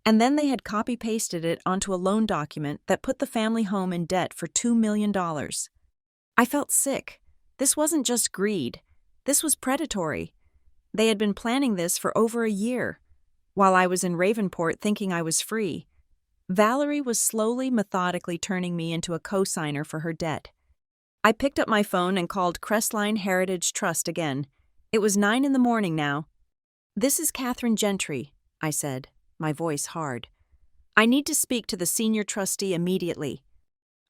and then they had copy-pasted it onto a loan document that put the family home in debt for $2 million. I felt sick. This wasn't just greed. This was predatory. They had been planning this for over a year. While I was in Ravenport thinking I was free, Valerie was slowly, methodically turning me into a co-signer for her debt. I picked up my phone and called Crestline Heritage Trust again. It was 9 a.m. now. This is Catherine Gentry, I said, my voice hard. I need to speak to the senior trustee immediately.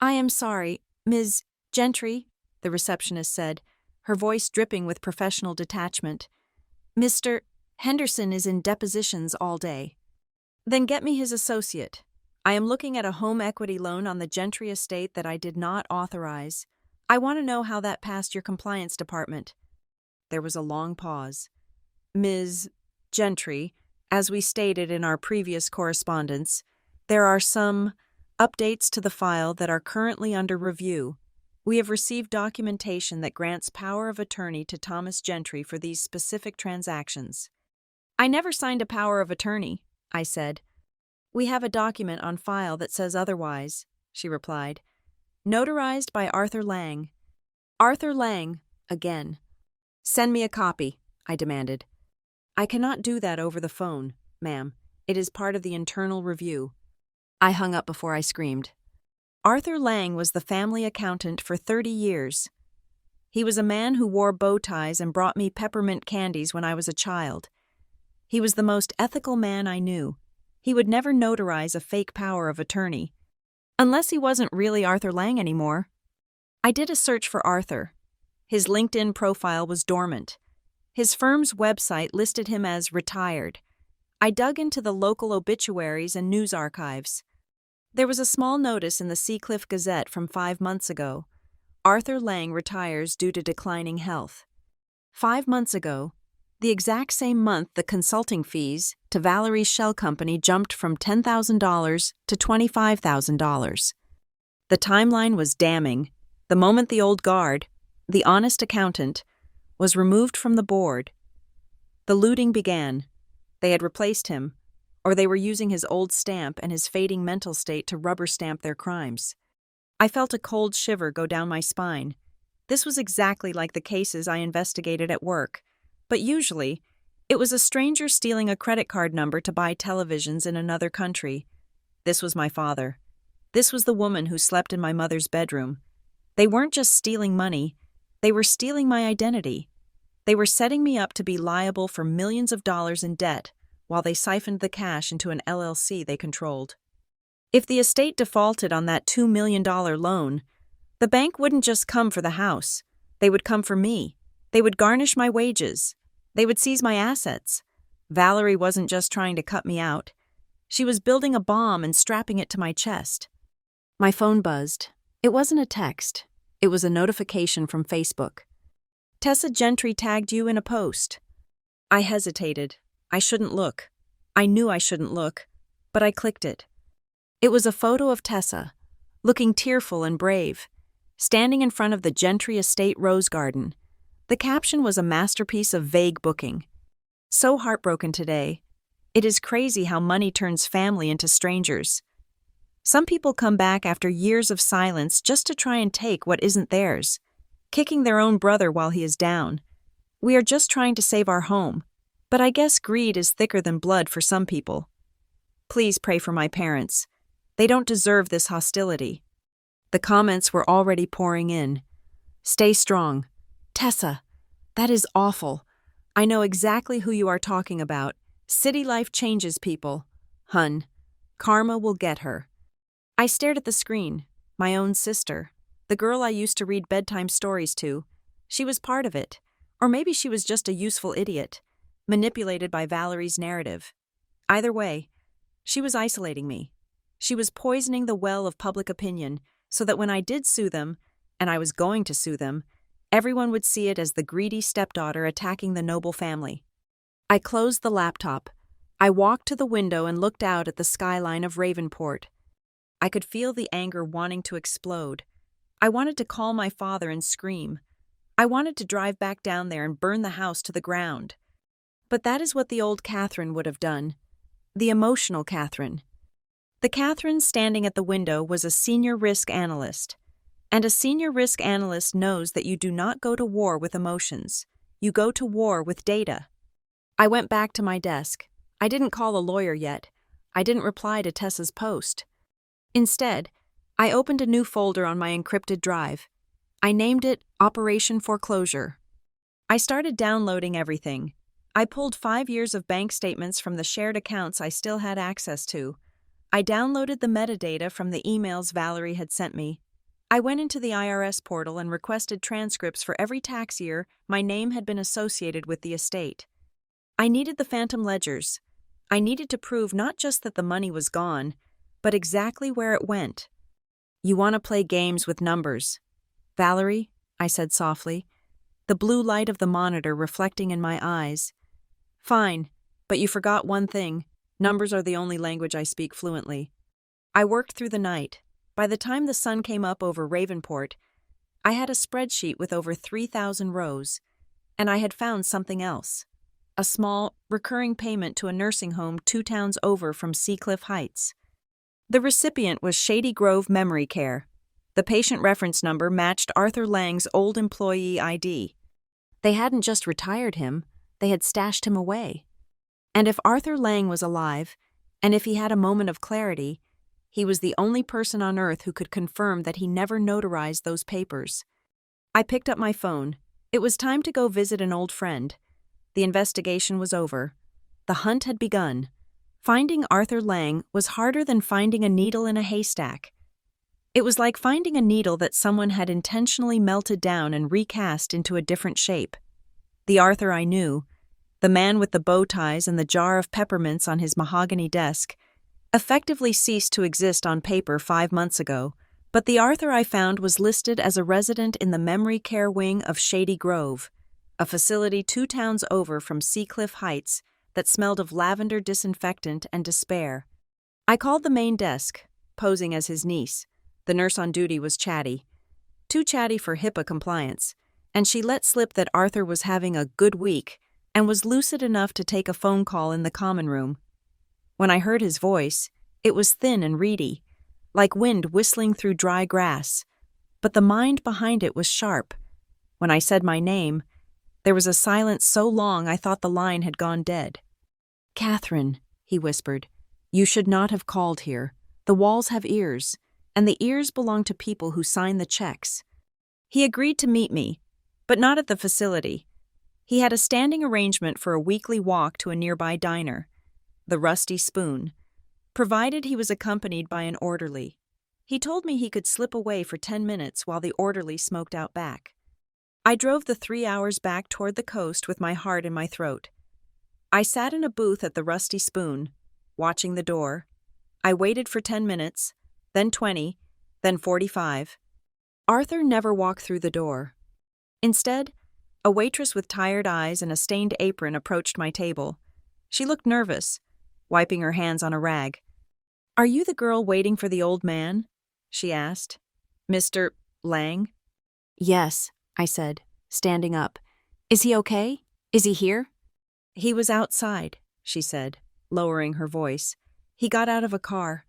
I am sorry, Ms. Gentry, the receptionist said, her voice dripping with professional detachment. Mr. Henderson is in depositions all day. Then get me his associate. I am looking at a home equity loan on the Gentry estate that I did not authorize. I want to know how that passed your compliance department. There was a long pause. Ms. Gentry, as we stated in our previous correspondence, there are some updates to the file that are currently under review. We have received documentation that grants power of attorney to Thomas Gentry for these specific transactions. I never signed a power of attorney, I said. We have a document on file that says otherwise, she replied. Notarized by Arthur Lang. Arthur Lang, again. Send me a copy, I demanded. I cannot do that over the phone, ma'am. It is part of the internal review. I hung up before I screamed. Arthur Lang was the family accountant for 30 years. He was a man who wore bow ties and brought me peppermint candies when I was a child. He was the most ethical man I knew. He would never notarize a fake power of attorney. Unless he wasn't really Arthur Lang anymore. I did a search for Arthur. His LinkedIn profile was dormant. His firm's website listed him as retired. I dug into the local obituaries and news archives. There was a small notice in the Seacliff Gazette from 5 months ago. Arthur Lang retires due to declining health. 5 months ago, the exact same month the consulting fees to Valerie's shell company jumped from $10,000 to $25,000. The timeline was damning. The moment the old guard, the honest accountant, was removed from the board, the looting began. They had replaced him, or they were using his old stamp and his fading mental state to rubber stamp their crimes. I felt a cold shiver go down my spine. This was exactly like the cases I investigated at work, but usually, it was a stranger stealing a credit card number to buy televisions in another country. This was my father. This was the woman who slept in my mother's bedroom. They weren't just stealing money, they were stealing my identity. They were setting me up to be liable for millions of dollars in debt while they siphoned the cash into an LLC they controlled. If the estate defaulted on that $2 million loan, the bank wouldn't just come for the house. They would come for me. They would garnish my wages. They would seize my assets. Valerie wasn't just trying to cut me out. She was building a bomb and strapping it to my chest. My phone buzzed. It wasn't a text. It was a notification from Facebook. Tessa Gentry tagged you in a post. I hesitated. I shouldn't look. I knew I shouldn't look, but I clicked it. It was a photo of Tessa, looking tearful and brave, standing in front of the Gentry Estate rose garden. The caption was a masterpiece of vague booking. So heartbroken today. It is crazy how money turns family into strangers. Some people come back after years of silence just to try and take what isn't theirs, kicking their own brother while he is down. We are just trying to save our home, but I guess greed is thicker than blood for some people. Please pray for my parents. They don't deserve this hostility. The comments were already pouring in. Stay strong. Tessa, that is awful. I know exactly who you are talking about. City life changes people. Hun, karma will get her. I stared at the screen. My own sister. The girl I used to read bedtime stories to. She was part of it. Or maybe she was just a useful idiot, manipulated by Valerie's narrative. Either way, she was isolating me. She was poisoning the well of public opinion so that when I did sue them, and I was going to sue them, everyone would see it as the greedy stepdaughter attacking the noble family. I closed the laptop. I walked to the window and looked out at the skyline of Ravenport. I could feel the anger wanting to explode. I wanted to call my father and scream. I wanted to drive back down there and burn the house to the ground. But that is what the old Catherine would have done. The emotional Catherine. The Catherine standing at the window was a senior risk analyst. And a senior risk analyst knows that you do not go to war with emotions. You go to war with data. I went back to my desk. I didn't call a lawyer yet. I didn't reply to Tessa's post. Instead, I opened a new folder on my encrypted drive. I named it Operation Foreclosure. I started downloading everything. I pulled 5 years of bank statements from the shared accounts I still had access to. I downloaded the metadata from the emails Valerie had sent me. I went into the IRS portal and requested transcripts for every tax year my name had been associated with the estate. I needed the phantom ledgers. I needed to prove not just that the money was gone, but exactly where it went. You want to play games with numbers. Valerie, I said softly, the blue light of the monitor reflecting in my eyes. Fine, but you forgot one thing. Numbers are the only language I speak fluently. I worked through the night. By the time the sun came up over Ravenport, I had a spreadsheet with over 3,000 rows, and I had found something else. A small, recurring payment to a nursing home 2 towns over from Seacliff Heights. The recipient was Shady Grove Memory Care. The patient reference number matched Arthur Lang's old employee ID. They hadn't just retired him, they had stashed him away. And if Arthur Lang was alive, and if he had a moment of clarity, he was the only person on earth who could confirm that he never notarized those papers. I picked up my phone. It was time to go visit an old friend. The investigation was over. The hunt had begun. Finding Arthur Lang was harder than finding a needle in a haystack. It was like finding a needle that someone had intentionally melted down and recast into a different shape. The Arthur I knew, the man with the bow ties and the jar of peppermints on his mahogany desk, effectively ceased to exist on paper 5 months ago, but the Arthur I found was listed as a resident in the memory care wing of Shady Grove, a facility 2 towns over from Seacliff Heights that smelled of lavender disinfectant and despair. I called the main desk, posing as his niece. The nurse on duty was chatty. Too chatty for HIPAA compliance, and she let slip that Arthur was having a good week and was lucid enough to take a phone call in the common room. When I heard his voice, it was thin and reedy, like wind whistling through dry grass, but the mind behind it was sharp. When I said my name, there was a silence so long I thought the line had gone dead. "Catherine," he whispered, "you should not have called here. The walls have ears, and the ears belong to people who sign the checks." He agreed to meet me, but not at the facility. He had a standing arrangement for a weekly walk to a nearby diner, the Rusty Spoon, provided he was accompanied by an orderly. He told me he could slip away for 10 minutes while the orderly smoked out back. I drove the 3 hours back toward the coast with my heart in my throat. I sat in a booth at the Rusty Spoon, watching the door. I waited for 10 minutes, then 20, then 45. Arthur never walked through the door. Instead, a waitress with tired eyes and a stained apron approached my table. She looked nervous, wiping her hands on a rag. "Are you the girl waiting for the old man?" she asked. "Mr. Lang?" "Yes," I said, standing up. "Is he okay? Is he here?" "He was outside," she said, lowering her voice. "He got out of a car.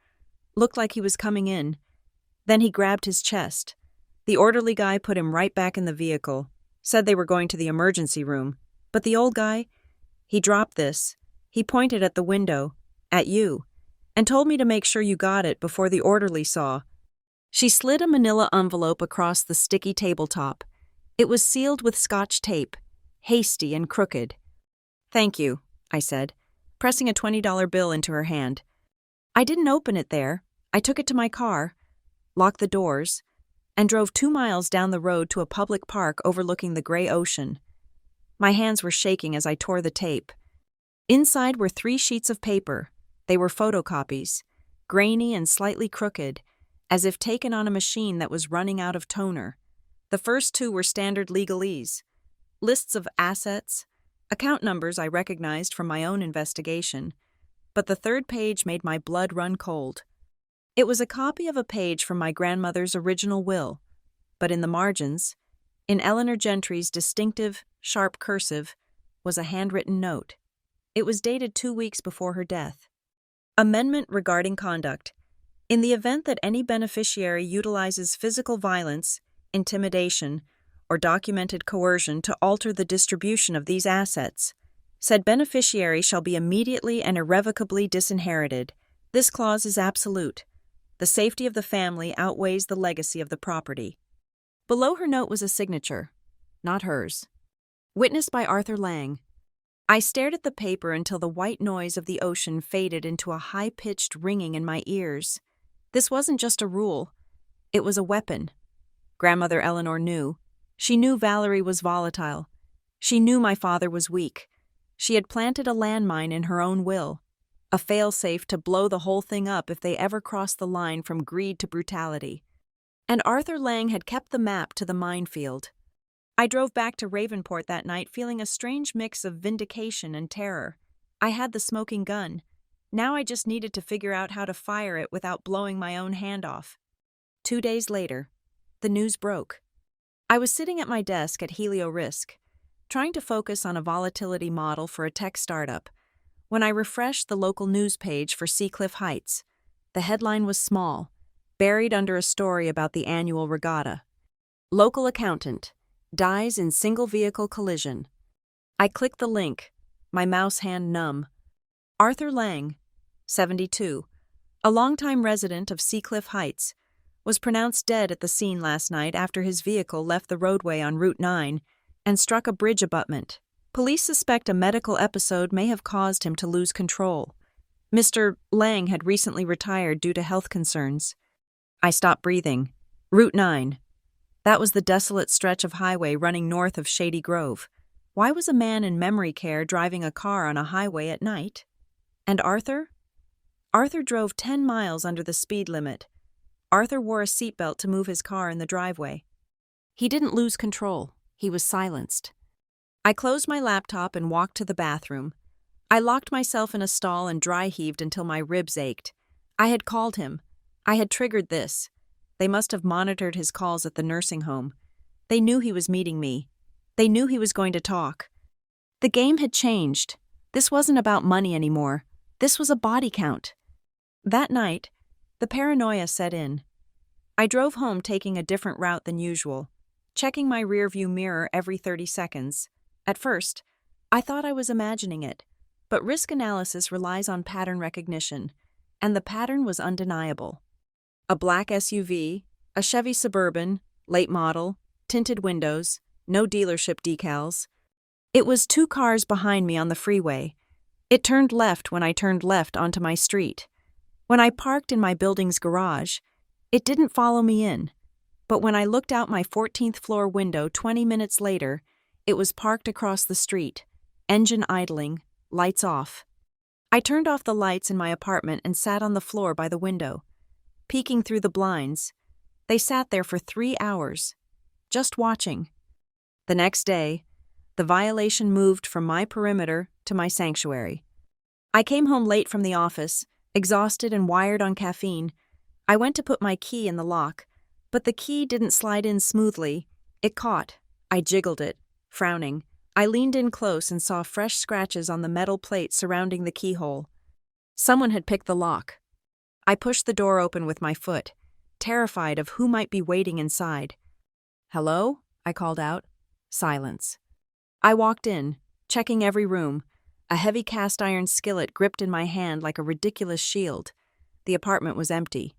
Looked like he was coming in. Then he grabbed his chest. The orderly guy put him right back in the vehicle, said they were going to the emergency room. But the old guy, he dropped this. He pointed at the window, at you, and told me to make sure you got it before the orderly saw." She slid a manila envelope across the sticky tabletop. It was sealed with Scotch tape, hasty and crooked. "Thank you," I said, pressing a $20 bill into her hand. I didn't open it there. I took it to my car, locked the doors, and drove 2 miles down the road to a public park overlooking the gray ocean. My hands were shaking as I tore the tape. Inside were 3 sheets of paper. They were photocopies, grainy and slightly crooked, as if taken on a machine that was running out of toner. The first 2 were standard legalese, lists of assets, account numbers I recognized from my own investigation, but the 3rd page made my blood run cold. It was a copy of a page from my grandmother's original will, but in the margins, in Eleanor Gentry's distinctive, sharp cursive, was a handwritten note. It was dated 2 weeks before her death. Amendment regarding conduct. In the event that any beneficiary utilizes physical violence, intimidation, or documented coercion to alter the distribution of these assets, said beneficiary shall be immediately and irrevocably disinherited. This clause is absolute. The safety of the family outweighs the legacy of the property. Below her note was a signature, not hers. Witnessed by Arthur Lang. I stared at the paper until the white noise of the ocean faded into a high-pitched ringing in my ears. This wasn't just a rule. It was a weapon. Grandmother Eleanor knew. She knew Valerie was volatile. She knew my father was weak. She had planted a landmine in her own will, a failsafe to blow the whole thing up if they ever crossed the line from greed to brutality. And Arthur Lang had kept the map to the minefield. I drove back to Ravenport that night feeling a strange mix of vindication and terror. I had the smoking gun. Now I just needed to figure out how to fire it without blowing my own hand off. 2 days later, the news broke. I was sitting at my desk at Helio Risk, trying to focus on a volatility model for a tech startup, when I refreshed the local news page for Seacliff Heights. The headline was small, buried under a story about the annual regatta. Local accountant dies in single-vehicle collision. I clicked the link, my mouse hand numb. Arthur Lang, 72, a longtime resident of Seacliff Heights, was pronounced dead at the scene last night after his vehicle left the roadway on Route 9 and struck a bridge abutment. Police suspect a medical episode may have caused him to lose control. Mr. Lang had recently retired due to health concerns. I stopped breathing. Route 9. That was the desolate stretch of highway running north of Shady Grove. Why was a man in memory care driving a car on a highway at night? And Arthur? Arthur drove 10 miles under the speed limit. Arthur wore a seatbelt to move his car in the driveway. He didn't lose control. He was silenced. I closed my laptop and walked to the bathroom. I locked myself in a stall and dry-heaved until my ribs ached. I had called him. I had triggered this. They must have monitored his calls at the nursing home. They knew he was meeting me. They knew he was going to talk. The game had changed. This wasn't about money anymore. This was a body count. That night, the paranoia set in. I drove home taking a different route than usual, checking my rearview mirror every 30 seconds. At first, I thought I was imagining it, but risk analysis relies on pattern recognition, and the pattern was undeniable. A black SUV, a Chevy Suburban, late model, tinted windows, no dealership decals. It was 2 cars behind me on the freeway. It turned left when I turned left onto my street. When I parked in my building's garage, it didn't follow me in. But when I looked out my 14th floor window 20 minutes later, it was parked across the street, engine idling, lights off. I turned off the lights in my apartment and sat on the floor by the window, peeking through the blinds. They sat there for 3 hours, just watching. The next day, the violation moved from my perimeter to my sanctuary. I came home late from the office, exhausted and wired on caffeine. I went to put my key in the lock, but the key didn't slide in smoothly. It caught. I jiggled it, frowning. I leaned in close and saw fresh scratches on the metal plate surrounding the keyhole. Someone had picked the lock. I pushed the door open with my foot, terrified of who might be waiting inside. "Hello?" I called out. Silence. I walked in, checking every room, a heavy cast-iron skillet gripped in my hand like a ridiculous shield. The apartment was empty.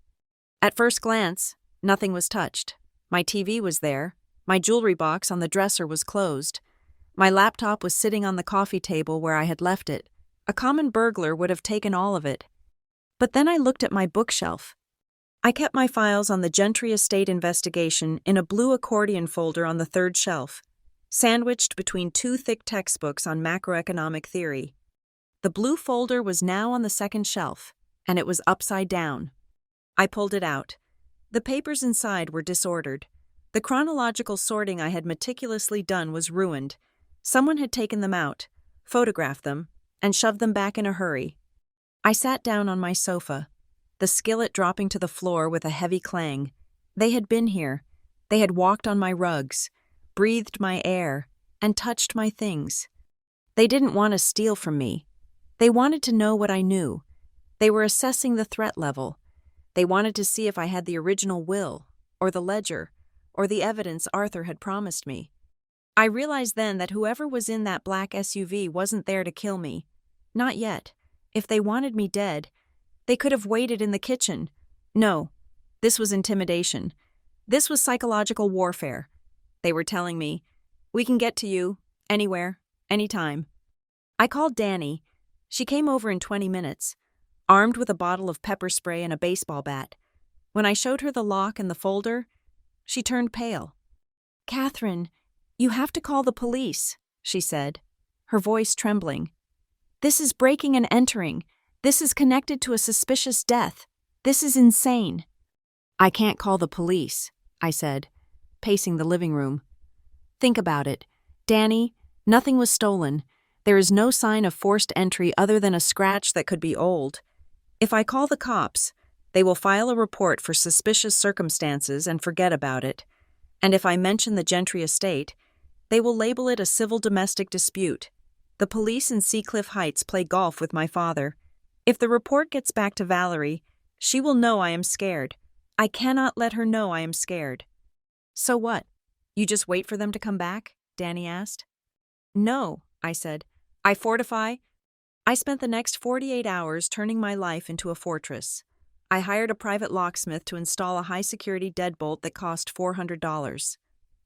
At first glance, nothing was touched. My TV was there. My jewelry box on the dresser was closed. My laptop was sitting on the coffee table where I had left it. A common burglar would have taken all of it. But then I looked at my bookshelf. I kept my files on the Gentry Estate investigation in a blue accordion folder on the 3rd shelf, sandwiched between 2 thick textbooks on macroeconomic theory. The blue folder was now on the 2nd shelf, and it was upside down. I pulled it out. The papers inside were disordered. The chronological sorting I had meticulously done was ruined. Someone had taken them out, photographed them, and shoved them back in a hurry. I sat down on my sofa, the skillet dropping to the floor with a heavy clang. They had been here. They had walked on my rugs, breathed my air, and touched my things. They didn't want to steal from me. They wanted to know what I knew. They were assessing the threat level. They wanted to see if I had the original will, or the ledger, or the evidence Arthur had promised me. I realized then that whoever was in that black SUV wasn't there to kill me. Not yet. If they wanted me dead, they could have waited in the kitchen. No, this was intimidation. This was psychological warfare. They were telling me, "We can get to you, anywhere, anytime." I called Danny. She came over in 20 minutes, armed with a bottle of pepper spray and a baseball bat. When I showed her the lock and the folder, she turned pale. "Catherine, you have to call the police," she said, her voice trembling. "This is breaking and entering. This is connected to a suspicious death. This is insane." "I can't call the police," I said, pacing the living room. "Think about it. Danny, nothing was stolen. There is no sign of forced entry other than a scratch that could be old. If I call the cops, they will file a report for suspicious circumstances and forget about it. And if I mention the Gentry estate, they will label it a civil domestic dispute. The police in Seacliff Heights play golf with my father. If the report gets back to Valerie, she will know I am scared. I cannot let her know I am scared." "So what? You just wait for them to come back?" Danny asked. "No," I said. "I fortify." I spent the next 48 hours turning my life into a fortress. I hired a private locksmith to install a high-security deadbolt that cost $400.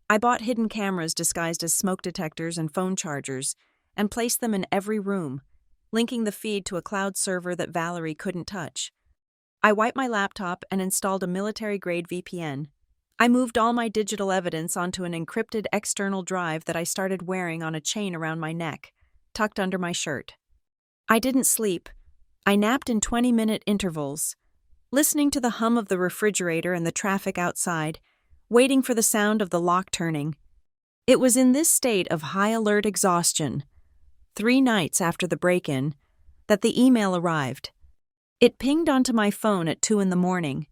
I bought hidden cameras disguised as smoke detectors and phone chargers, and placed them in every room, linking the feed to a cloud server that Valerie couldn't touch. I wiped my laptop and installed a military-grade VPN. I moved all my digital evidence onto an encrypted external drive that I started wearing on a chain around my neck, tucked under my shirt. I didn't sleep. I napped in 20-minute intervals, listening to the hum of the refrigerator and the traffic outside, waiting for the sound of the lock turning. It was in this state of high-alert exhaustion, 3 nights after the break-in, that the email arrived. It pinged onto my phone at 2 a.m.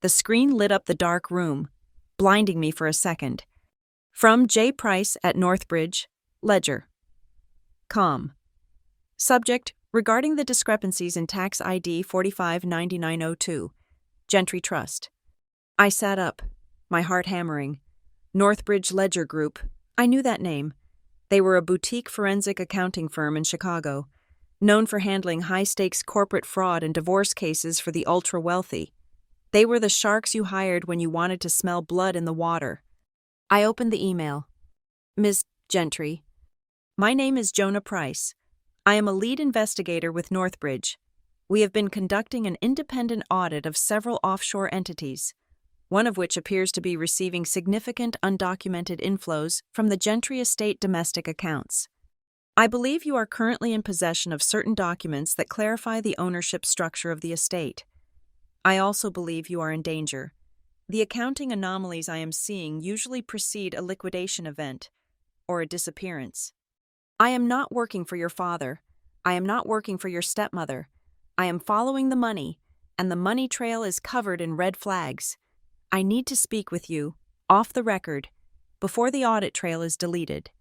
The screen lit up the dark room, blinding me for a second. From J. Price at Northbridge, Ledger. Com. Subject: regarding the discrepancies in tax ID 459902. Gentry Trust. I sat up, my heart hammering. Northbridge Ledger Group. I knew that name. They were a boutique forensic accounting firm in Chicago, known for handling high-stakes corporate fraud and divorce cases for the ultra-wealthy. They were the sharks you hired when you wanted to smell blood in the water. I opened the email. "Ms. Gentry, My name is Jonah Price. I am a lead investigator with Northbridge. We have been conducting an independent audit of several offshore entities, one of which appears to be receiving significant undocumented inflows from the Gentry estate domestic accounts. I believe you are currently in possession of certain documents that clarify the ownership structure of the estate. I also believe you are in danger. The accounting anomalies I am seeing usually precede a liquidation event or a disappearance. I am not working for your father. I am not working for your stepmother. I am following the money, and the money trail is covered in red flags. I need to speak with you, off the record, before the audit trail is deleted.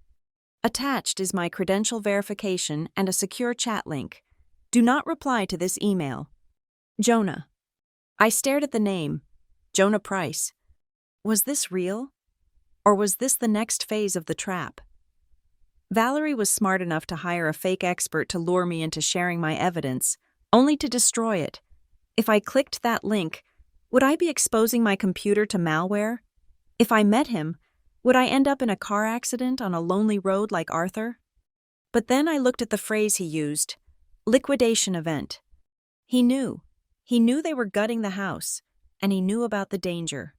Attached is my credential verification and a secure chat link. Do not reply to this email. Jonah. I stared at the name, Jonah Price. Was this real? Or was this the next phase of the trap? Valerie was smart enough to hire a fake expert to lure me into sharing my evidence, only to destroy it. If I clicked that link, would I be exposing my computer to malware? If I met him, would I end up in a car accident on a lonely road like Arthur? But then I looked at the phrase he used, liquidation event. He knew. He knew they were gutting the house, and he knew about the danger.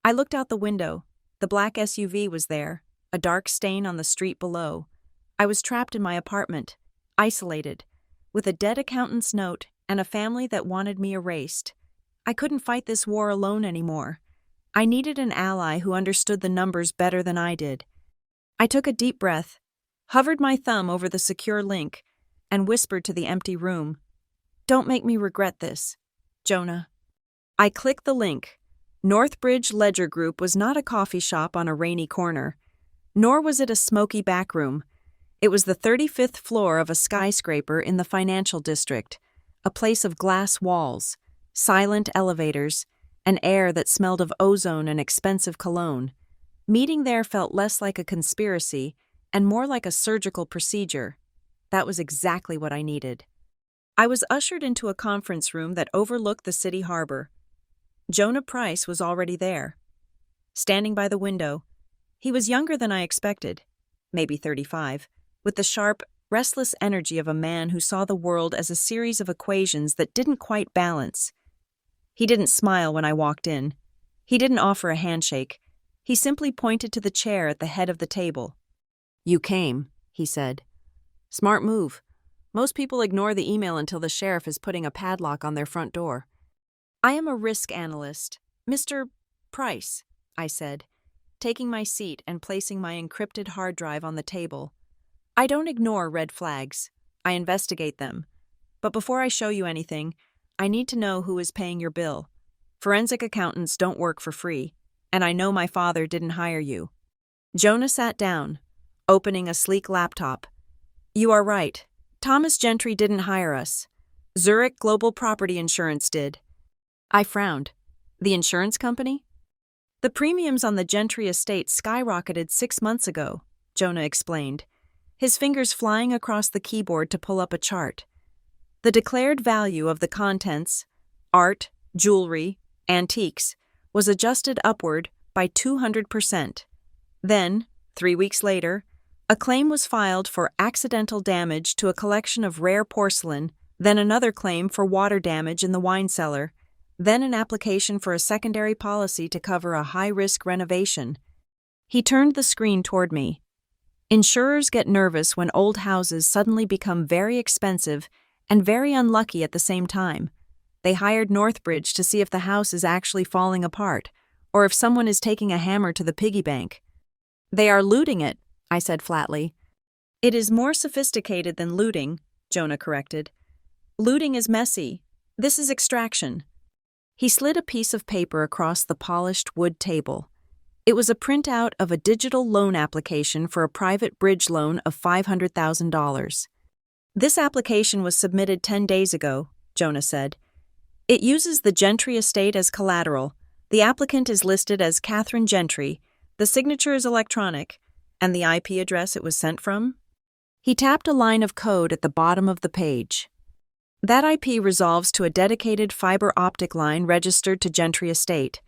I looked out the window. The black SUV was there, a dark stain on the street below. I was trapped in my apartment, isolated, with a dead accountant's note and a family that wanted me erased. I couldn't fight this war alone anymore. I needed an ally who understood the numbers better than I did. I took a deep breath, hovered my thumb over the secure link, and whispered to the empty room, "Don't make me regret this, Jonah." I clicked the link. Northbridge Ledger Group was not a coffee shop on a rainy corner, nor was it a smoky backroom. It was the 35th floor of a skyscraper in the financial district, a place of glass walls, silent elevators, and air that smelled of ozone and expensive cologne. Meeting there felt less like a conspiracy and more like a surgical procedure. That was exactly what I needed. I was ushered into a conference room that overlooked the city harbor. Jonah Price was already there. Standing by the window, he was younger than I expected, maybe 35, with the sharp, restless energy of a man who saw the world as a series of equations that didn't quite balance. He didn't smile when I walked in. He didn't offer a handshake. He simply pointed to the chair at the head of the table. "You came," he said. "Smart move. Most people ignore the email until the sheriff is putting a padlock on their front door." "I am a risk analyst, Mr. Price," I said, taking my seat and placing my encrypted hard drive on the table. "I don't ignore red flags. I investigate them. But before I show you anything, I need to know who is paying your bill. Forensic accountants don't work for free, and I know my father didn't hire you." Jonah sat down, opening a sleek laptop. "You are right. Thomas Gentry didn't hire us. Zurich Global Property Insurance did." I frowned. "The insurance company?" "The premiums on the Gentry estate skyrocketed 6 months ago," Jonah explained, his fingers flying across the keyboard to pull up a chart. "The declared value of the contents, art, jewelry, antiques, was adjusted upward by 200%. Then, 3 weeks later, a claim was filed for accidental damage to a collection of rare porcelain, then another claim for water damage in the wine cellar, then an application for a secondary policy to cover a high-risk renovation." He turned the screen toward me. "Insurers get nervous when old houses suddenly become very expensive and very unlucky at the same time. They hired Northbridge to see if the house is actually falling apart, or if someone is taking a hammer to the piggy bank." "They are looting it," I said flatly. "It is more sophisticated than looting," Jonah corrected. "Looting is messy. This is extraction." He slid a piece of paper across the polished wood table. It was a printout of a digital loan application for a private bridge loan of $500,000. "This application was submitted 10 days ago," Jonah said. "It uses the Gentry estate as collateral. The applicant is listed as Catherine Gentry. The signature is electronic. And the IP address it was sent from?" He tapped a line of code at the bottom of the page. "That IP resolves to a dedicated fiber optic line registered to Gentry estate,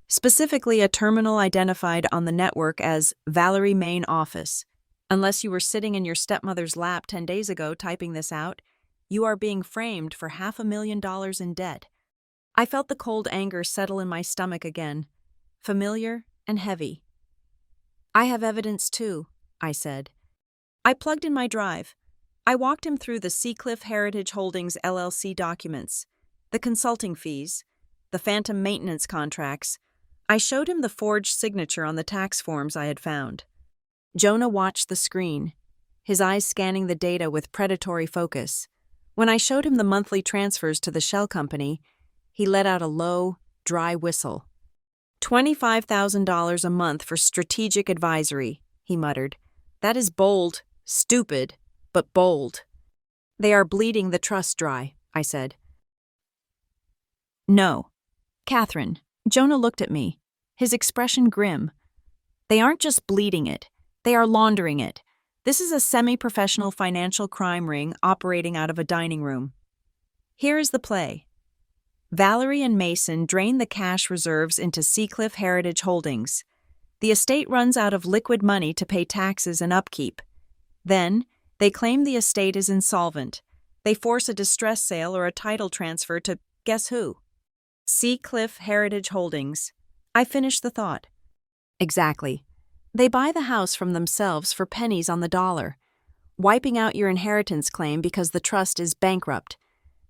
specifically a terminal identified on the network as Valerie Main Office, Unless you were sitting in your stepmother's lap 10 days ago typing this out, you are being framed for $500,000 in debt. I felt the cold anger settle in my stomach again, familiar and heavy. I have evidence too, I said. I plugged in my drive. I walked him through the Seacliff Heritage Holdings LLC documents, the consulting fees, the phantom maintenance contracts. I showed him the forged signature on the tax forms I had found. Jonah watched the screen, his eyes scanning the data with predatory focus. When I showed him the monthly transfers to the shell company, he let out a low, dry whistle. $25,000 a month for strategic advisory, he muttered. That is bold, stupid, but bold. They are bleeding the trust dry, I said. No. Catherine, Jonah looked at me, his expression grim. They aren't just bleeding it, they are laundering it. This is a semi-professional financial crime ring operating out of a dining room. Here is the play. Valerie and Mason drain the cash reserves into Seacliff Heritage Holdings. The estate runs out of liquid money to pay taxes and upkeep. Then, they claim the estate is insolvent. They force a distress sale or a title transfer to, guess who? Seacliff Heritage Holdings. I finished the thought. Exactly. They buy the house from themselves for pennies on the dollar, wiping out your inheritance claim because the trust is bankrupt.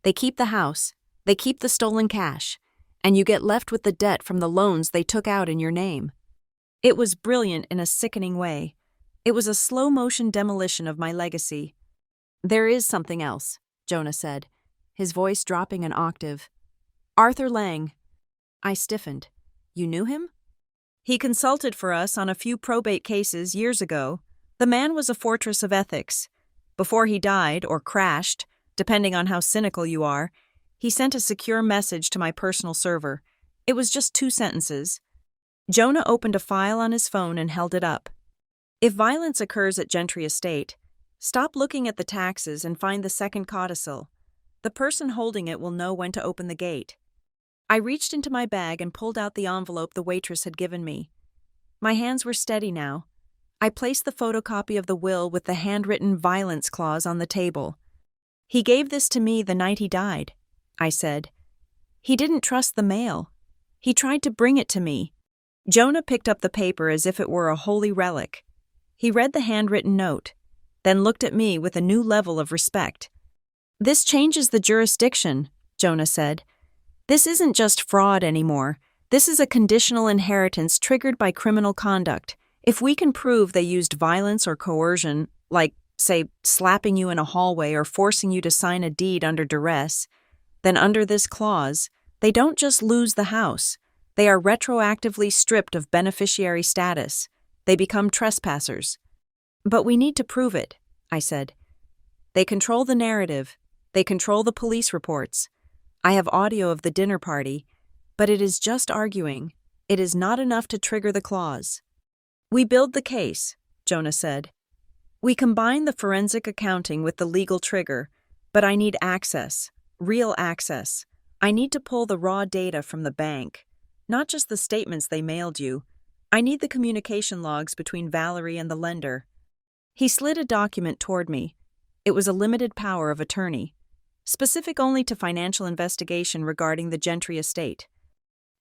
They keep the house, they keep the stolen cash, and you get left with the debt from the loans they took out in your name. It was brilliant in a sickening way. It was a slow-motion demolition of my legacy. There is something else, Jonah said, his voice dropping an octave. Arthur Lang. I stiffened. You knew him? He consulted for us on a few probate cases years ago. The man was a fortress of ethics. Before he died, or crashed, depending on how cynical you are, he sent a secure message to my personal server. It was just 2 sentences. Jonah opened a file on his phone and held it up. If violence occurs at Gentry Estate, stop looking at the taxes and find the second codicil. The person holding it will know when to open the gate. I reached into my bag and pulled out the envelope the waitress had given me. My hands were steady now. I placed the photocopy of the will with the handwritten violence clause on the table. He gave this to me the night he died, I said. He didn't trust the mail. He tried to bring it to me. Jonah picked up the paper as if it were a holy relic. He read the handwritten note, then looked at me with a new level of respect. This changes the jurisdiction, Jonah said. This isn't just fraud anymore. This is a conditional inheritance triggered by criminal conduct. If we can prove they used violence or coercion, like, say, slapping you in a hallway or forcing you to sign a deed under duress, then under this clause, they don't just lose the house. They are retroactively stripped of beneficiary status. They become trespassers. But we need to prove it, I said. They control the narrative. They control the police reports. I have audio of the dinner party, but it is just arguing. It is not enough to trigger the clause. We build the case, Jonah said. We combine the forensic accounting with the legal trigger, but I need access, real access. I need to pull the raw data from the bank, not just the statements they mailed you. I need the communication logs between Valerie and the lender. He slid a document toward me. It was a limited power of attorney, specific only to financial investigation regarding the Gentry estate.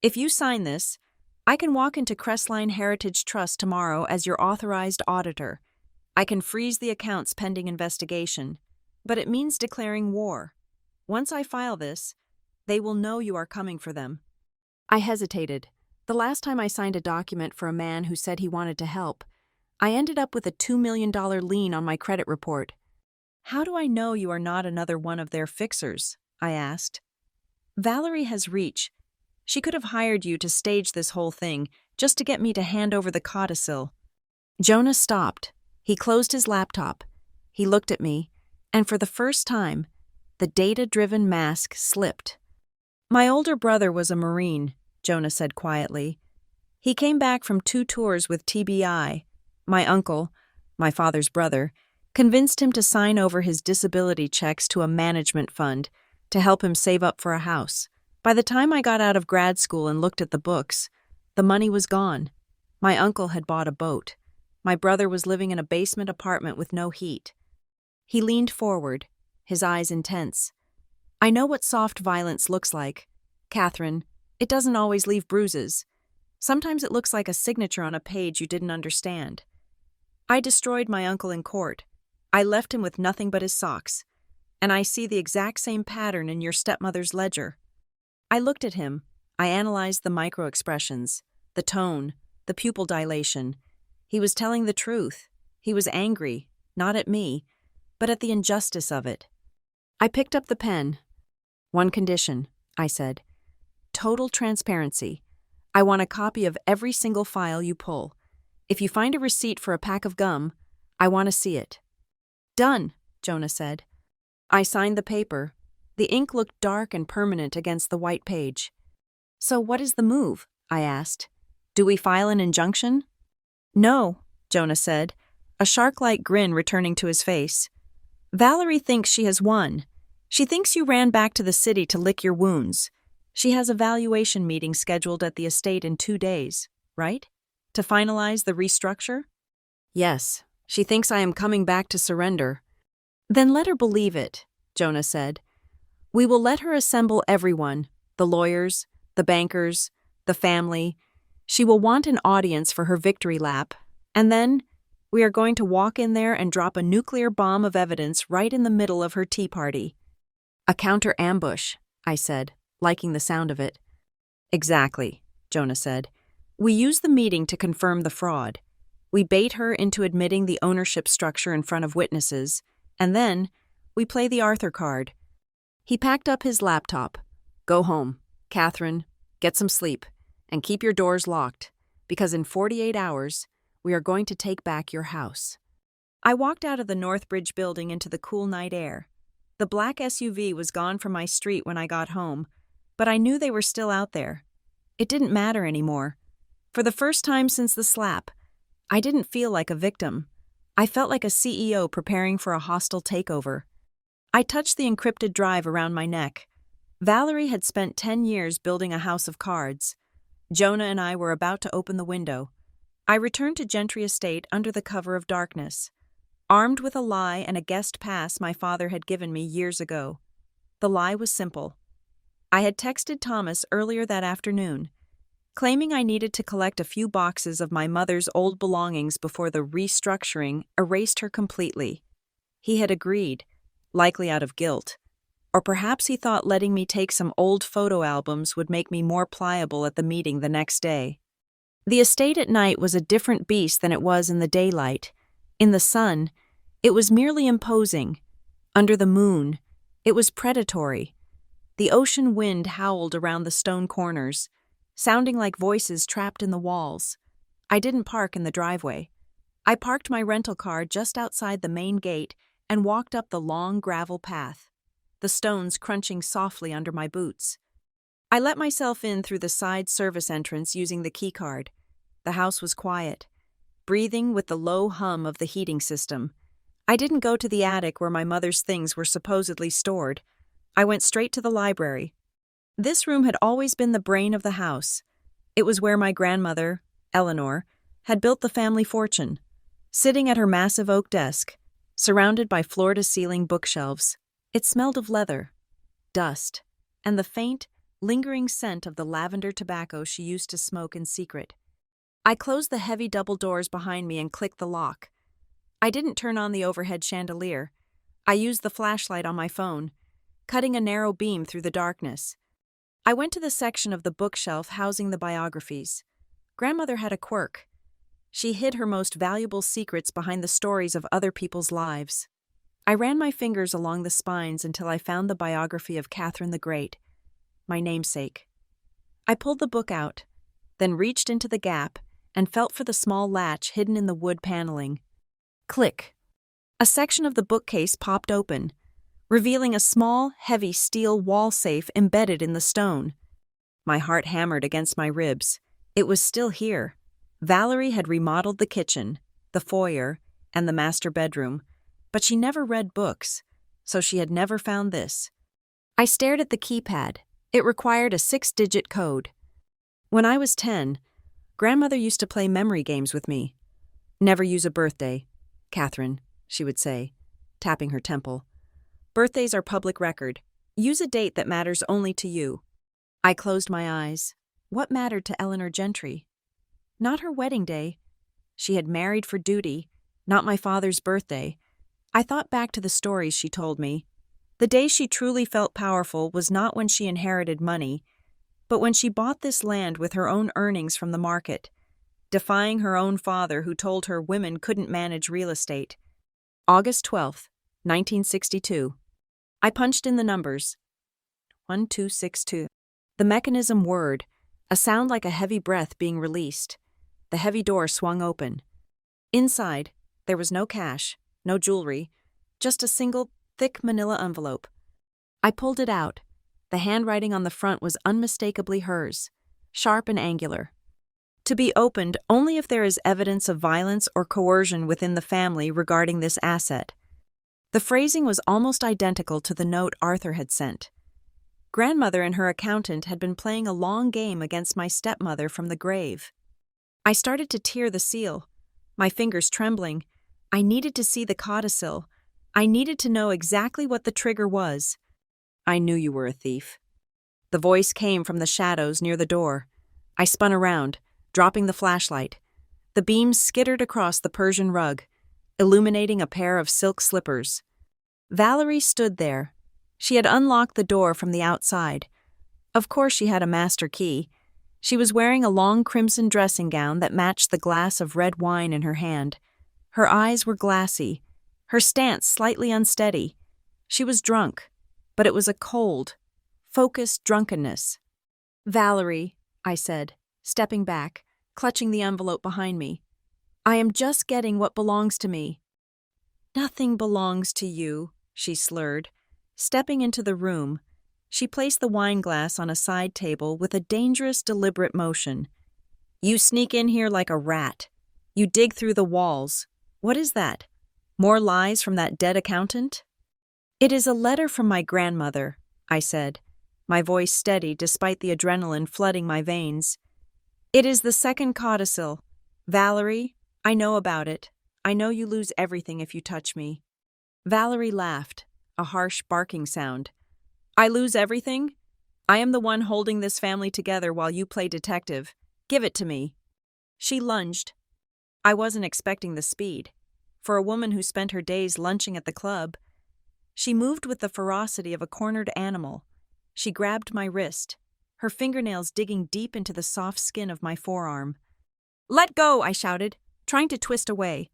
If you sign this, I can walk into Crestline Heritage Trust tomorrow as your authorized auditor. I can freeze the accounts pending investigation, but it means declaring war. Once I file this, they will know you are coming for them. I hesitated. The last time I signed a document for a man who said he wanted to help, I ended up with a $2 million lien on my credit report. How do I know you are not another one of their fixers? I asked. Valerie has reach. She could have hired you to stage this whole thing just to get me to hand over the codicil. Jonah stopped. He closed his laptop. He looked at me, and for the first time, the data-driven mask slipped. My older brother was a Marine, Jonah said quietly. He came back from 2 tours with TBI. My uncle, my father's brother, convinced him to sign over his disability checks to a management fund to help him save up for a house. By the time I got out of grad school and looked at the books, the money was gone. My uncle had bought a boat. My brother was living in a basement apartment with no heat. He leaned forward, his eyes intense. I know what soft violence looks like. Catherine, it doesn't always leave bruises. Sometimes it looks like a signature on a page you didn't understand. I destroyed my uncle in court. I left him with nothing but his socks. And I see the exact same pattern in your stepmother's ledger. I looked at him. I analyzed the micro-expressions, the tone, the pupil dilation. He was telling the truth. He was angry, not at me, but at the injustice of it. I picked up the pen. One condition, I said. Total transparency. I want a copy of every single file you pull. If you find a receipt for a pack of gum, I want to see it. Done, Jonah said. I signed the paper. The ink looked dark and permanent against the white page. So what is the move? I asked. Do we file an injunction? No, Jonah said, a shark-like grin returning to his face. Valerie thinks she has won. She thinks you ran back to the city to lick your wounds. She has a valuation meeting scheduled at the estate in 2 days, right? To finalize the restructure? Yes, she thinks I am coming back to surrender. Then let her believe it, Jonah said. We will let her assemble everyone, the lawyers, the bankers, the family. She will want an audience for her victory lap, and then we are going to walk in there and drop a nuclear bomb of evidence right in the middle of her tea party. A counter-ambush, I said, liking the sound of it. Exactly, Jonah said. We use the meeting to confirm the fraud. We bait her into admitting the ownership structure in front of witnesses, and then we play the Arthur card. He packed up his laptop. Go home, Catherine, get some sleep, and keep your doors locked, because in 48 hours, we are going to take back your house. I walked out of the Northbridge building into the cool night air. The black SUV was gone from my street when I got home, but I knew they were still out there. It didn't matter anymore. For the first time since the slap, I didn't feel like a victim. I felt like a CEO preparing for a hostile takeover. I touched the encrypted drive around my neck. Valerie had spent 10 years building a house of cards. Jonah and I were about to open the window. I returned to Gentry Estate under the cover of darkness, armed with a lie and a guest pass my father had given me years ago. The lie was simple. I had texted Thomas earlier that afternoon, claiming I needed to collect a few boxes of my mother's old belongings before the restructuring erased her completely. He had agreed, likely out of guilt. Or perhaps he thought letting me take some old photo albums would make me more pliable at the meeting the next day. The estate at night was a different beast than it was in the daylight. In the sun, it was merely imposing. Under the moon, it was predatory. The ocean wind howled around the stone corners, sounding like voices trapped in the walls. I didn't park in the driveway. I parked my rental car just outside the main gate and walked up the long gravel path, the stones crunching softly under my boots. I let myself in through the side service entrance using the keycard. The house was quiet, breathing with the low hum of the heating system. I didn't go to the attic where my mother's things were supposedly stored. I went straight to the library. This room had always been the brain of the house. It was where my grandmother, Eleanor, had built the family fortune, sitting at her massive oak desk, surrounded by floor-to-ceiling bookshelves. It smelled of leather, dust, and the faint, lingering scent of the lavender tobacco she used to smoke in secret. I closed the heavy double doors behind me and clicked the lock. I didn't turn on the overhead chandelier. I used the flashlight on my phone, cutting a narrow beam through the darkness. I went to the section of the bookshelf housing the biographies. Grandmother had a quirk. She hid her most valuable secrets behind the stories of other people's lives. I ran my fingers along the spines until I found the biography of Catherine the Great, my namesake. I pulled the book out, then reached into the gap and felt for the small latch hidden in the wood paneling. Click. A section of the bookcase popped open, revealing a small, heavy steel wall safe embedded in the stone. My heart hammered against my ribs. It was still here. Valerie had remodeled the kitchen, the foyer, and the master bedroom, but she never read books, so she had never found this. I stared at the keypad. It required a 6-digit code. When I was 10, Grandmother used to play memory games with me. Never use a birthday, Catherine, she would say, tapping her temple. Birthdays are public record. Use a date that matters only to you. I closed my eyes. What mattered to Eleanor Gentry? Not her wedding day. She had married for duty, not my father's birthday. I thought back to the stories she told me. The day she truly felt powerful was not when she inherited money, but when she bought this land with her own earnings from the market, defying her own father who told her women couldn't manage real estate. August 12th, 1962. I punched in the numbers. 1262. The mechanism whirred, a sound like a heavy breath being released. The heavy door swung open. Inside, there was no cash, no jewelry, just a single, thick manila envelope. I pulled it out. The handwriting on the front was unmistakably hers, sharp and angular. To be opened only if there is evidence of violence or coercion within the family regarding this asset. The phrasing was almost identical to the note Arthur had sent. Grandmother and her accountant had been playing a long game against my stepmother from the grave. I started to tear the seal, my fingers trembling. I needed to see the codicil. I needed to know exactly what the trigger was. I knew you were a thief. The voice came from the shadows near the door. I spun around, dropping the flashlight. The beam skittered across the Persian rug, illuminating a pair of silk slippers. Valerie stood there. She had unlocked the door from the outside. Of course she had a master key. She was wearing a long crimson dressing gown that matched the glass of red wine in her hand. Her eyes were glassy, her stance slightly unsteady. She was drunk, but it was a cold, focused drunkenness. "Valerie," I said, stepping back, clutching the envelope behind me. "I am just getting what belongs to me." "Nothing belongs to you," she slurred. Stepping into the room, she placed the wine glass on a side table with a dangerous, deliberate motion. "You sneak in here like a rat. You dig through the walls. What is that? More lies from that dead accountant?" "It is a letter from my grandmother," I said, my voice steady despite the adrenaline flooding my veins. "It is the second codicil. Valerie, I know about it. I know you lose everything if you touch me." Valerie laughed, a harsh barking sound. "I lose everything? I am the one holding this family together while you play detective. Give it to me." She lunged. I wasn't expecting the speed. For a woman who spent her days lunching at the club, she moved with the ferocity of a cornered animal. She grabbed my wrist, her fingernails digging deep into the soft skin of my forearm. "Let go!" I shouted, trying to twist away.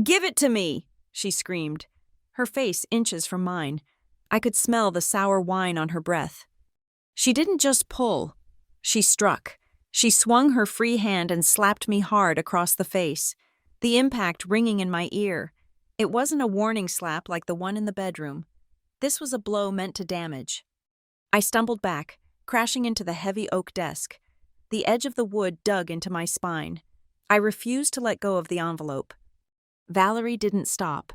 "Give it to me!" she screamed, her face inches from mine. I could smell the sour wine on her breath. She didn't just pull. She struck. She swung her free hand and slapped me hard across the face, the impact ringing in my ear. It wasn't a warning slap like the one in the bedroom. This was a blow meant to damage. I stumbled back, crashing into the heavy oak desk. The edge of the wood dug into my spine. I refused to let go of the envelope. Valerie didn't stop.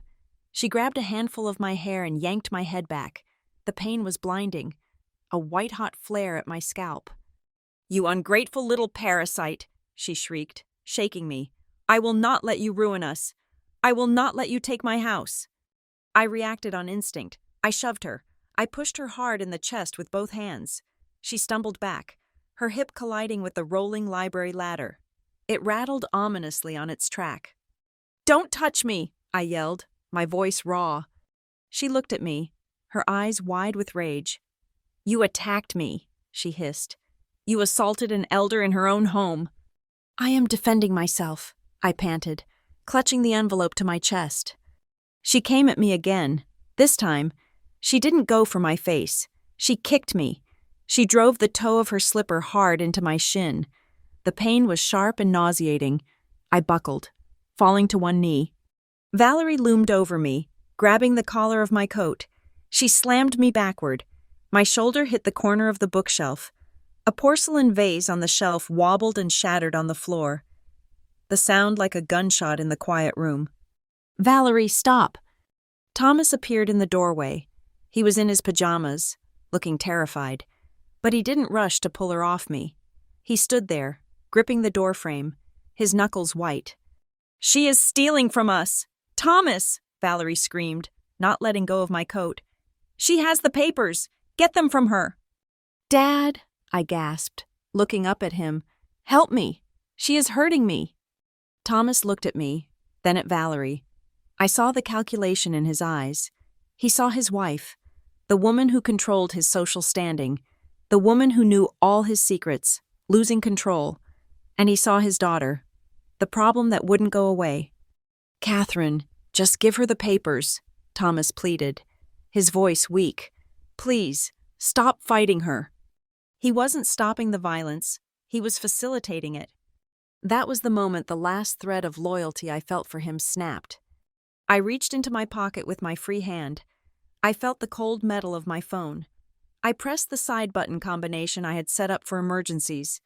She grabbed a handful of my hair and yanked my head back. The pain was blinding, a white-hot flare at my scalp. "You ungrateful little parasite," she shrieked, shaking me. "I will not let you ruin us. I will not let you take my house." I reacted on instinct. I shoved her. I pushed her hard in the chest with both hands. She stumbled back, her hip colliding with the rolling library ladder. It rattled ominously on its track. "Don't touch me!" I yelled, my voice raw. She looked at me, her eyes wide with rage. "You attacked me," she hissed. "You assaulted an elder in her own home." "I am defending myself," I panted, clutching the envelope to my chest. She came at me again. This time, she didn't go for my face. She kicked me. She drove the toe of her slipper hard into my shin. The pain was sharp and nauseating. I buckled, falling to one knee. Valerie loomed over me, grabbing the collar of my coat. She slammed me backward. My shoulder hit the corner of the bookshelf. A porcelain vase on the shelf wobbled and shattered on the floor. The sound like a gunshot in the quiet room. "Valerie, stop!" Thomas appeared in the doorway. He was in his pajamas, looking terrified. But he didn't rush to pull her off me. He stood there, gripping the doorframe, his knuckles white. She is stealing from us. Thomas, Valerie screamed, not letting go of my coat. She has the papers. Get them from her. Dad, I gasped, looking up at him. Help me. She is hurting me. Thomas looked at me, then at Valerie. I saw the calculation in his eyes. He saw his wife, the woman who controlled his social standing, the woman who knew all his secrets, losing control. And he saw his daughter, the problem that wouldn't go away. Catherine, just give her the papers, Thomas pleaded, his voice weak. Please, stop fighting her. He wasn't stopping the violence, he was facilitating it. That was the moment the last thread of loyalty I felt for him snapped. I reached into my pocket with my free hand. I felt the cold metal of my phone. I pressed the side button combination I had set up for emergencies.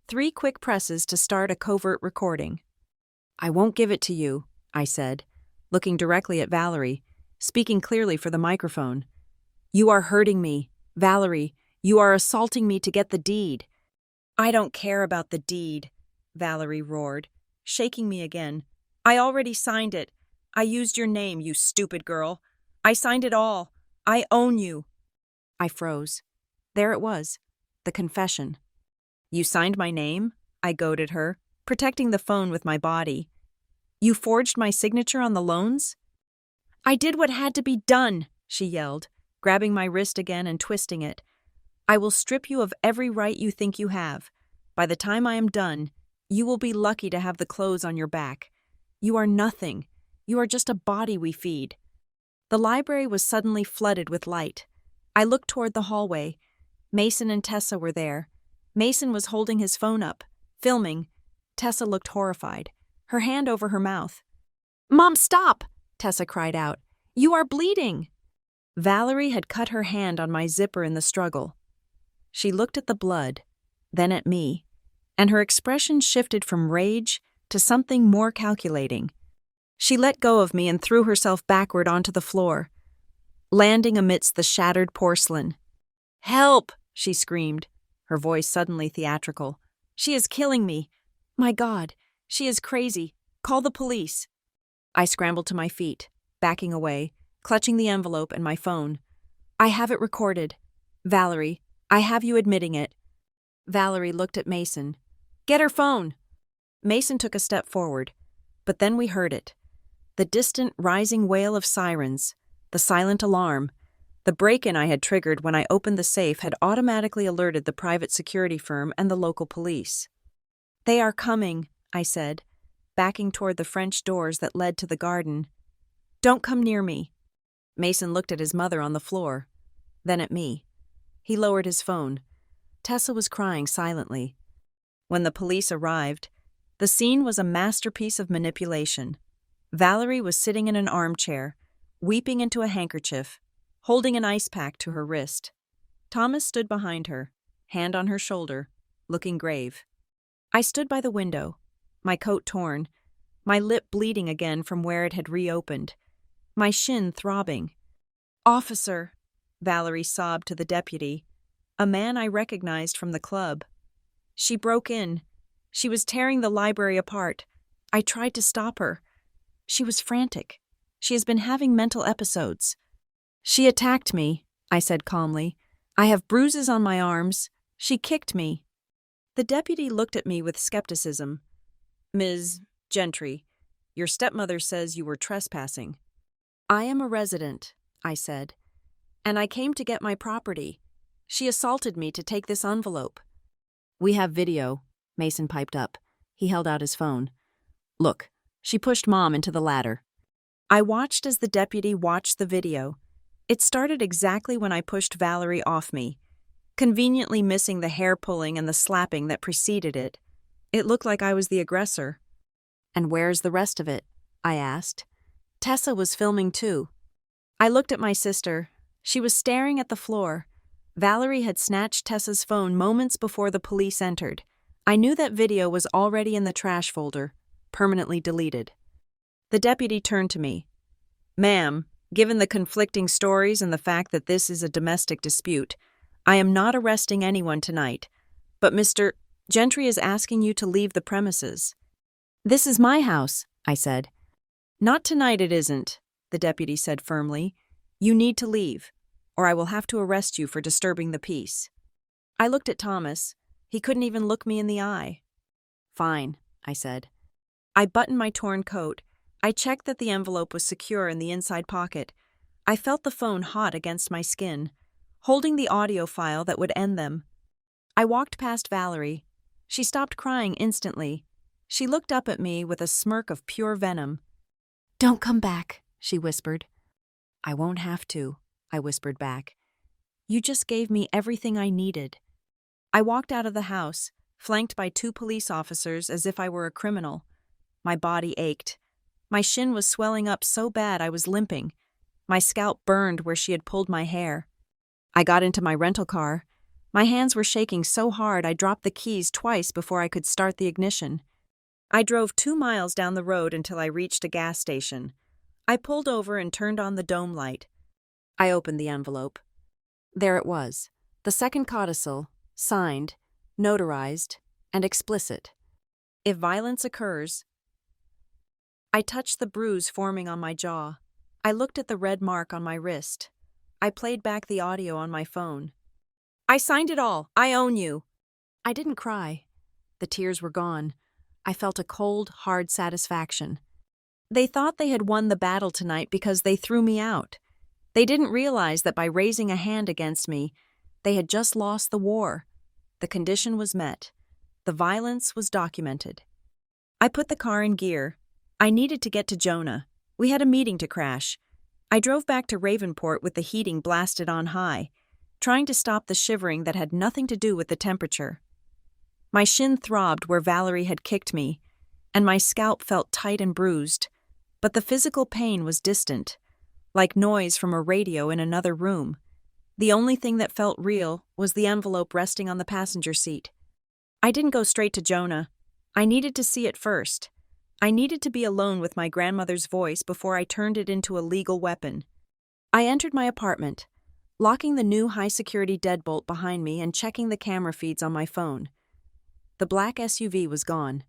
3 quick presses to start a covert recording. I won't give it to you, I said, looking directly at Valerie, speaking clearly for the microphone. You are hurting me, Valerie. You are assaulting me to get the deed. I don't care about the deed, Valerie roared, shaking me again. I already signed it. I used your name, you stupid girl. I signed it all. I own you. I froze. There it was, the confession. You signed my name? I goaded her, protecting the phone with my body. You forged my signature on the loans? I did what had to be done, she yelled, grabbing my wrist again and twisting it. I will strip you of every right you think you have. By the time I am done, you will be lucky to have the clothes on your back. You are nothing. You are just a body we feed. The library was suddenly flooded with light. I looked toward the hallway. Mason and Tessa were there. Mason was holding his phone up, filming. Tessa looked horrified, her hand over her mouth. Mom, stop! Tessa cried out. You are bleeding! Valerie had cut her hand on my zipper in the struggle. She looked at the blood, then at me, and her expression shifted from rage to something more calculating. She let go of me and threw herself backward onto the floor, landing amidst the shattered porcelain. Help! She screamed, her voice suddenly theatrical. She is killing me. My God, she is crazy. Call the police. I scrambled to my feet, backing away, clutching the envelope and my phone. I have it recorded. Valerie, I have you admitting it. Valerie looked at Mason. Get her phone! Mason took a step forward, but then we heard it. The distant, rising wail of sirens, the silent alarm. The break-in I had triggered when I opened the safe had automatically alerted the private security firm and the local police. They are coming, I said, backing toward the French doors that led to the garden. Don't come near me. Mason looked at his mother on the floor, then at me. He lowered his phone. Tessa was crying silently. When the police arrived, the scene was a masterpiece of manipulation. Valerie was sitting in an armchair, weeping into a handkerchief, holding an ice pack to her wrist. Thomas stood behind her, hand on her shoulder, looking grave. I stood by the window, my coat torn, my lip bleeding again from where it had reopened, my shin throbbing. Officer, Valerie sobbed to the deputy, a man I recognized from the club. She broke in. She was tearing the library apart. I tried to stop her. She was frantic. She has been having mental episodes. She attacked me, I said calmly. I have bruises on my arms. She kicked me. The deputy looked at me with skepticism. Ms. Gentry, your stepmother says you were trespassing. I am a resident, I said, and I came to get my property. She assaulted me to take this envelope. We have video, Mason piped up. He held out his phone. Look, she pushed Mom into the ladder. I watched as the deputy watched the video. It started exactly when I pushed Valerie off me, conveniently missing the hair-pulling and the slapping that preceded it. It looked like I was the aggressor. And where's the rest of it? I asked. Tessa was filming too. I looked at my sister. She was staring at the floor. Valerie had snatched Tessa's phone moments before the police entered. I knew that video was already in the trash folder, permanently deleted. The deputy turned to me. Ma'am, given the conflicting stories and the fact that this is a domestic dispute, I am not arresting anyone tonight, but Mr. Gentry is asking you to leave the premises. This is my house, I said. Not tonight it isn't, the deputy said firmly. You need to leave, or I will have to arrest you for disturbing the peace. I looked at Thomas. He couldn't even look me in the eye. Fine, I said. I buttoned my torn coat. I checked that the envelope was secure in the inside pocket. I felt the phone hot against my skin, holding the audio file that would end them. I walked past Valerie. She stopped crying instantly. She looked up at me with a smirk of pure venom. Don't come back, she whispered. I won't have to, I whispered back. You just gave me everything I needed. I walked out of the house, flanked by 2 police officers as if I were a criminal. My body ached. My shin was swelling up so bad I was limping. My scalp burned where she had pulled my hair. I got into my rental car. My hands were shaking so hard I dropped the keys twice before I could start the ignition. I drove 2 miles down the road until I reached a gas station. I pulled over and turned on the dome light. I opened the envelope. There it was, the second codicil, signed, notarized, and explicit. If violence occurs... I touched the bruise forming on my jaw. I looked at the red mark on my wrist. I played back the audio on my phone. I signed it all. I own you. I didn't cry. The tears were gone. I felt a cold, hard satisfaction. They thought they had won the battle tonight because they threw me out. They didn't realize that by raising a hand against me, they had just lost the war. The condition was met. The violence was documented. I put the car in gear. I needed to get to Jonah. We had a meeting to crash. I drove back to Ravenport with the heating blasted on high, trying to stop the shivering that had nothing to do with the temperature. My shin throbbed where Valerie had kicked me, and my scalp felt tight and bruised, but the physical pain was distant, like noise from a radio in another room. The only thing that felt real was the envelope resting on the passenger seat. I didn't go straight to Jonah. I needed to see it first. I needed to be alone with my grandmother's voice before I turned it into a legal weapon. I entered my apartment, locking the new high-security deadbolt behind me and checking the camera feeds on my phone. The black SUV was gone,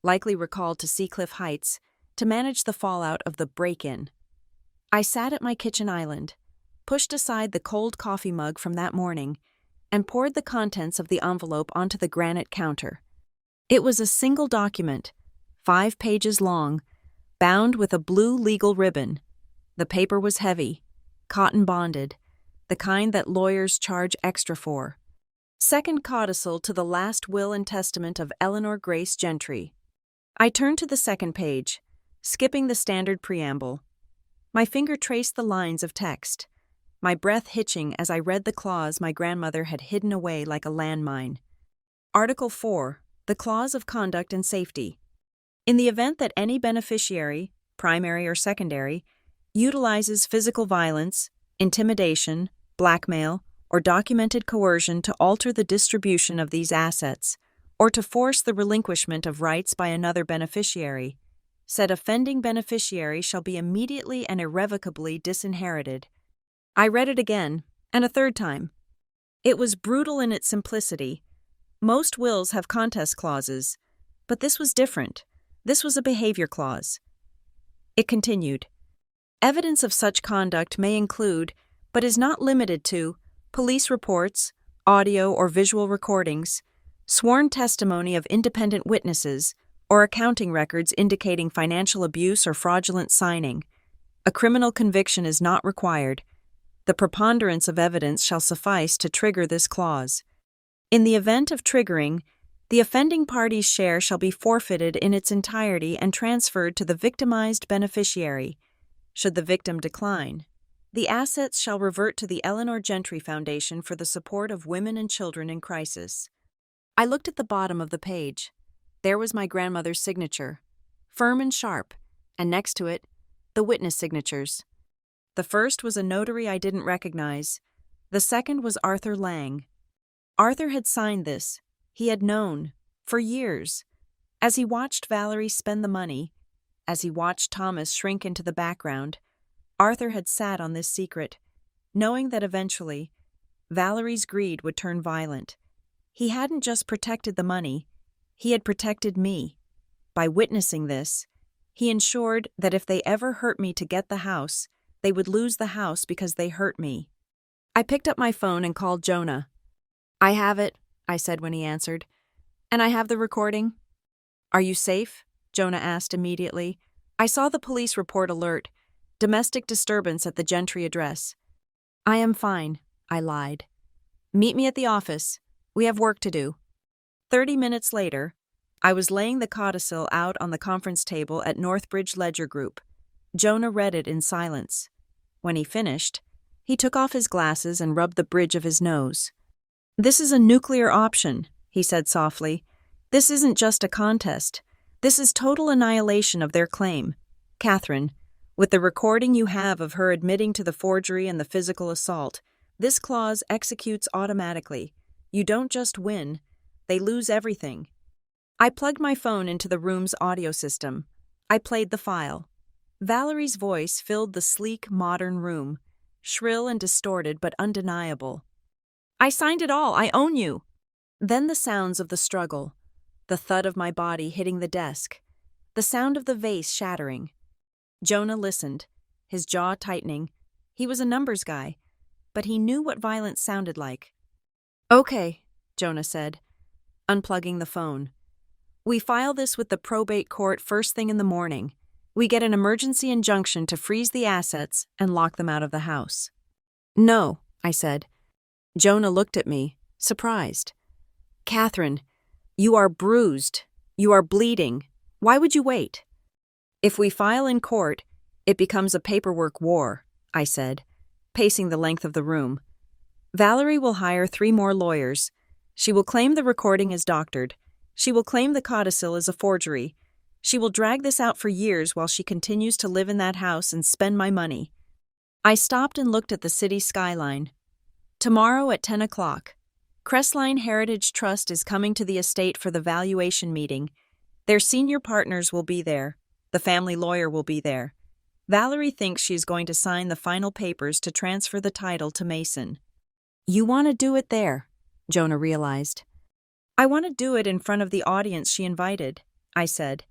likely recalled to Seacliff Heights to manage the fallout of the break-in. I sat at my kitchen island, pushed aside the cold coffee mug from that morning, and poured the contents of the envelope onto the granite counter. It was a single document, 5 pages long, bound with a blue legal ribbon. The paper was heavy, cotton bonded, the kind that lawyers charge extra for. Second codicil to the last will and testament of Eleanor Grace Gentry. I turned to the second page, skipping the standard preamble. My finger traced the lines of text, my breath hitching as I read the clause my grandmother had hidden away like a landmine. Article 4, the clause of conduct and safety. In the event that any beneficiary, primary or secondary, utilizes physical violence, intimidation, blackmail, or documented coercion to alter the distribution of these assets, or to force the relinquishment of rights by another beneficiary, said offending beneficiary shall be immediately and irrevocably disinherited. I read it again, and a third time. It was brutal in its simplicity. Most wills have contest clauses, but this was different. This was a behavior clause. It continued. Evidence of such conduct may include, but is not limited to, police reports, audio or visual recordings, sworn testimony of independent witnesses, or accounting records indicating financial abuse or fraudulent signing. A criminal conviction is not required. The preponderance of evidence shall suffice to trigger this clause. In the event of triggering, the offending party's share shall be forfeited in its entirety and transferred to the victimized beneficiary. Should the victim decline, the assets shall revert to the Eleanor Gentry Foundation for the support of women and children in crisis. I looked at the bottom of the page. There was my grandmother's signature, firm and sharp, and next to it, the witness signatures. The first was a notary I didn't recognize. The second was Arthur Lang. Arthur had signed this. He had known, for years. As he watched Valerie spend the money, as he watched Thomas shrink into the background, Arthur had sat on this secret, knowing that eventually, Valerie's greed would turn violent. He hadn't just protected the money, he had protected me. By witnessing this, He ensured that if they ever hurt me to get the house, they would lose the house because they hurt me. I picked up my phone and called Jonah. "I have it," I said when he answered. "And I have the recording." "Are you safe?" Jonah asked immediately. "I saw the police report alert. Domestic disturbance at the Gentry address." "I am fine," I lied. "Meet me at the office. We have work to do." 30 minutes later, I was laying the codicil out on the conference table at Northbridge Ledger Group. Jonah read it in silence. When he finished, he took off his glasses and rubbed the bridge of his nose. "This is a nuclear option," he said softly. "This isn't just a contest. This is total annihilation of their claim. Catherine, with the recording you have of her admitting to the forgery and the physical assault, this clause executes automatically. You don't just win, they lose everything." I plugged my phone into the room's audio system. I played the file. Valerie's voice filled the sleek, modern room, shrill and distorted but undeniable. "I signed it all. I own you." Then the sounds of the struggle, the thud of my body hitting the desk, the sound of the vase shattering. Jonah listened, his jaw tightening. He was a numbers guy, but he knew what violence sounded like. "Okay," Jonah said, unplugging the phone. "We file this with the probate court first thing in the morning. We get an emergency injunction to freeze the assets and lock them out of the house." "No," I said. Jonah looked at me, surprised. "Catherine, you are bruised. You are bleeding. Why would you wait?" "If we file in court, it becomes a paperwork war," I said, pacing the length of the room. "Valerie will hire 3 more lawyers. She will claim the recording is doctored. She will claim the codicil is a forgery. She will drag this out for years while she continues to live in that house and spend my money." I stopped and looked at the city skyline. "Tomorrow at 10 o'clock. Crestline Heritage Trust is coming to the estate for the valuation meeting. Their senior partners will be there. The family lawyer will be there. Valerie thinks she's going to sign the final papers to transfer the title to Mason." "You want to do it there," Jonah realized. "I want to do it in front of the audience she invited," I said.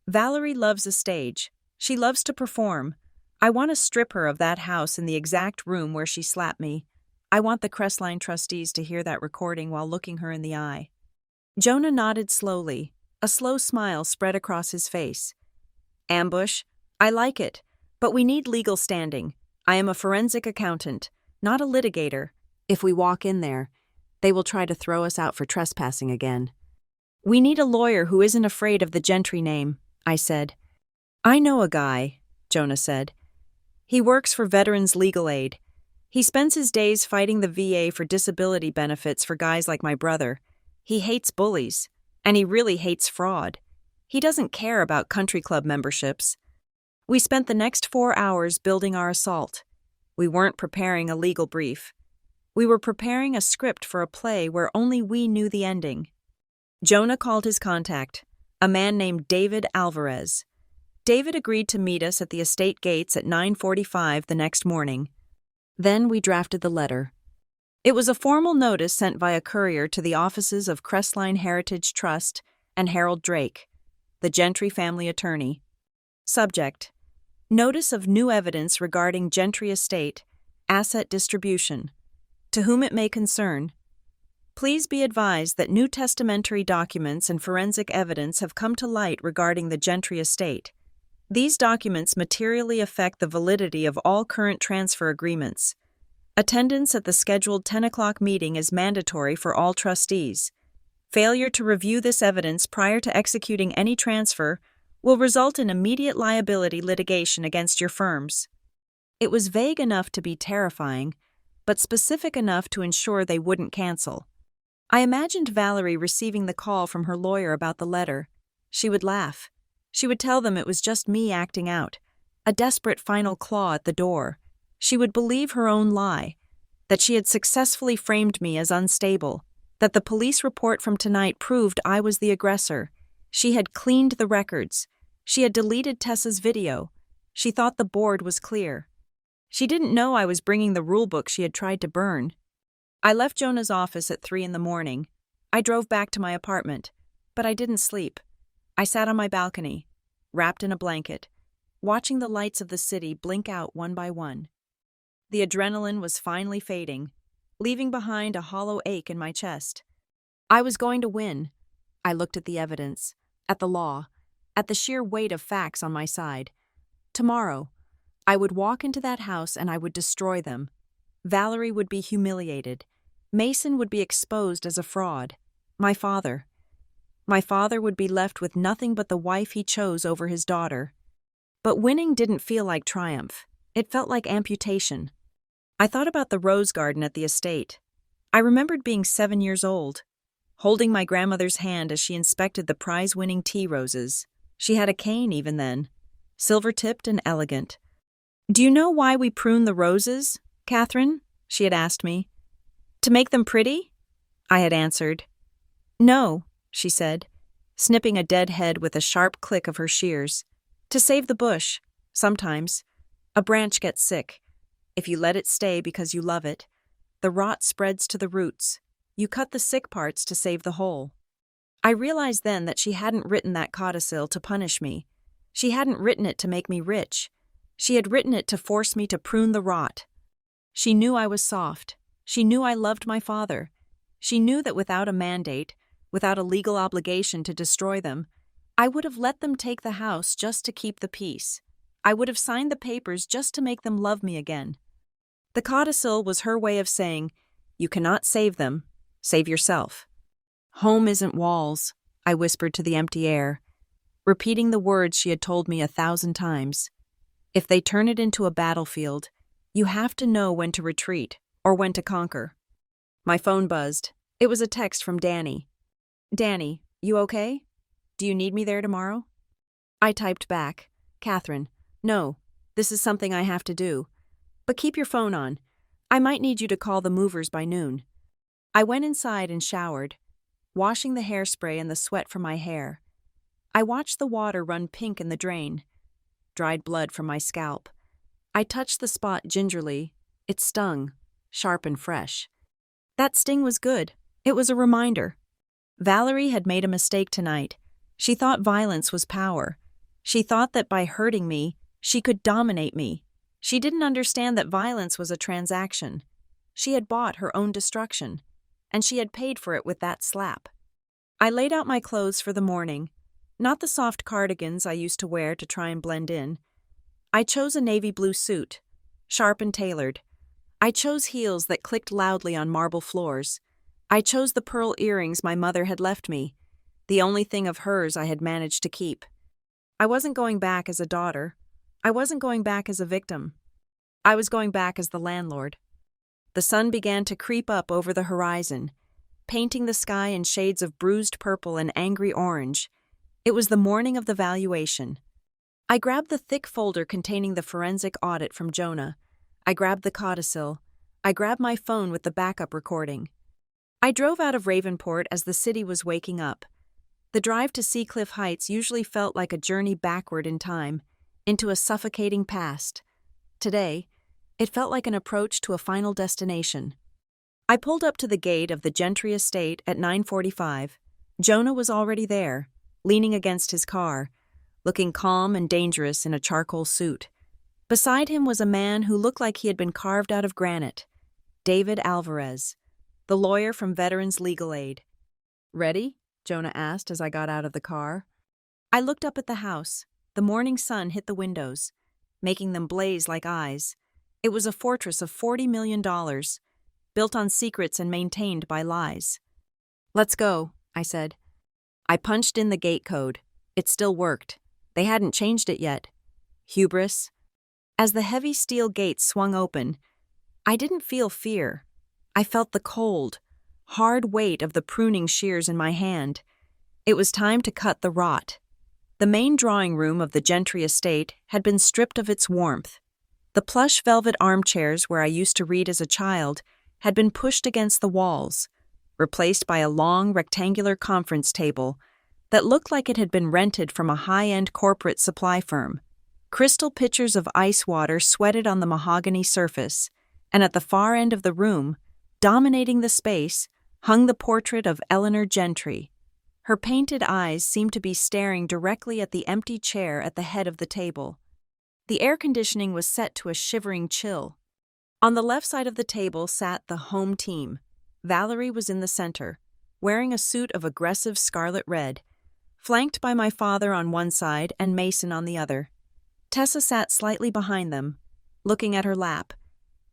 "Valerie loves a stage. She loves to perform. I want to strip her of that house in the exact room where she slapped me. I want the Crestline trustees to hear that recording while looking her in the eye." Jonah nodded slowly. A slow smile spread across his face. "Ambush, I like it, but we need legal standing. I am a forensic accountant, not a litigator. If we walk in there, they will try to throw us out for trespassing again." "We need a lawyer who isn't afraid of the Gentry name," I said. "I know a guy," Jonah said. "He works for Veterans Legal Aid. He spends his days fighting the VA for disability benefits for guys like my brother. He hates bullies, and he really hates fraud. He doesn't care about country club memberships." We spent the next 4 hours building our assault. We weren't preparing a legal brief. We were preparing a script for a play where only we knew the ending. Jonah called his contact, a man named David Alvarez. David agreed to meet us at the estate gates at 9:45 the next morning. Then we drafted the letter. It was a formal notice sent via courier to the offices of Crestline Heritage Trust and Harold Drake, the Gentry family attorney. Subject: Notice of new evidence regarding Gentry estate, asset distribution. To whom it may concern. Please be advised that new testamentary documents and forensic evidence have come to light regarding the Gentry estate. These documents materially affect the validity of all current transfer agreements. Attendance at the scheduled 10 o'clock meeting is mandatory for all trustees. Failure to review this evidence prior to executing any transfer will result in immediate liability litigation against your firms. It was vague enough to be terrifying, but specific enough to ensure they wouldn't cancel. I imagined Valerie receiving the call from her lawyer about the letter. She would laugh. She would tell them it was just me acting out, a desperate final claw at the door. She would believe her own lie, that she had successfully framed me as unstable, that the police report from tonight proved I was the aggressor. She had cleaned the records. She had deleted Tessa's video. She thought the board was clear. She didn't know I was bringing the rulebook she had tried to burn. I left Jonah's office at 3 in the morning. I drove back to my apartment, but I didn't sleep. I sat on my balcony, wrapped in a blanket, watching the lights of the city blink out one by one. The adrenaline was finally fading, leaving behind a hollow ache in my chest. I was going to win. I looked at the evidence, at the law, at the sheer weight of facts on my side. Tomorrow, I would walk into that house and I would destroy them. Valerie would be humiliated. Mason would be exposed as a fraud. My father would be left with nothing but the wife he chose over his daughter. But winning didn't feel like triumph. It felt like amputation. I thought about the rose garden at the estate. I remembered being 7 years old, holding my grandmother's hand as she inspected the prize-winning tea roses. She had a cane even then, silver-tipped and elegant. "Do you know why we prune the roses, Catherine?" she had asked me. "To make them pretty?" I had answered. "No," she said, snipping a dead head with a sharp click of her shears. "To save the bush, sometimes. A branch gets sick. If you let it stay because you love it, the rot spreads to the roots. You cut the sick parts to save the whole." I realized then that she hadn't written that codicil to punish me. She hadn't written it to make me rich. She had written it to force me to prune the rot. She knew I was soft. She knew I loved my father. She knew that without a mandate, without a legal obligation to destroy them, I would have let them take the house just to keep the peace. I would have signed the papers just to make them love me again. The codicil was her way of saying, "You cannot save them. Save yourself." "Home isn't walls," I whispered to the empty air, repeating the words she had told me 1,000 times. "If they turn it into a battlefield, you have to know when to retreat or when to conquer." My phone buzzed. It was a text from Danny. "Danny, you okay? Do you need me there tomorrow?" I typed back, "Catherine, no, this is something I have to do. But keep your phone on. I might need you to call the movers by noon." I went inside and showered, washing the hairspray and the sweat from my hair. I watched the water run pink in the drain. Dried blood from my scalp. I touched the spot gingerly. It stung, sharp and fresh. That sting was good. It was a reminder. Valerie had made a mistake tonight. She thought violence was power. She thought that by hurting me, she could dominate me. She didn't understand that violence was a transaction. She had bought her own destruction, and she had paid for it with that slap. I laid out my clothes for the morning, not the soft cardigans I used to wear to try and blend in. I chose a navy blue suit, sharp and tailored. I chose heels that clicked loudly on marble floors. I chose the pearl earrings my mother had left me, the only thing of hers I had managed to keep. I wasn't going back as a daughter. I wasn't going back as a victim. I was going back as the landlord. The sun began to creep up over the horizon, painting the sky in shades of bruised purple and angry orange. It was the morning of the valuation. I grabbed the thick folder containing the forensic audit from Jonah. I grabbed the codicil. I grabbed my phone with the backup recording. I drove out of Ravenport as the city was waking up. The drive to Seacliff Heights usually felt like a journey backward in time, into a suffocating past. Today, it felt like an approach to a final destination. I pulled up to the gate of the Gentry estate at 9:45. Jonah was already there, leaning against his car, looking calm and dangerous in a charcoal suit. Beside him was a man who looked like he had been carved out of granite, David Alvarez, the lawyer from Veterans Legal Aid. "Ready?" Jonah asked as I got out of the car. I looked up at the house. The morning sun hit the windows, making them blaze like eyes. It was a fortress of $40 million, built on secrets and maintained by lies. "Let's go," I said. I punched in the gate code. It still worked. They hadn't changed it yet. Hubris. As the heavy steel gates swung open, I didn't feel fear. I felt the cold, hard weight of the pruning shears in my hand. It was time to cut the rot. The main drawing room of the Gentry estate had been stripped of its warmth. The plush velvet armchairs where I used to read as a child had been pushed against the walls, replaced by a long rectangular conference table that looked like it had been rented from a high-end corporate supply firm. Crystal pitchers of ice water sweated on the mahogany surface, and at the far end of the room, dominating the space, hung the portrait of Eleanor Gentry. Her painted eyes seemed to be staring directly at the empty chair at the head of the table. The air conditioning was set to a shivering chill. On the left side of the table sat the home team. Valerie was in the center, wearing a suit of aggressive scarlet red, flanked by my father on one side and Mason on the other. Tessa sat slightly behind them, looking at her lap.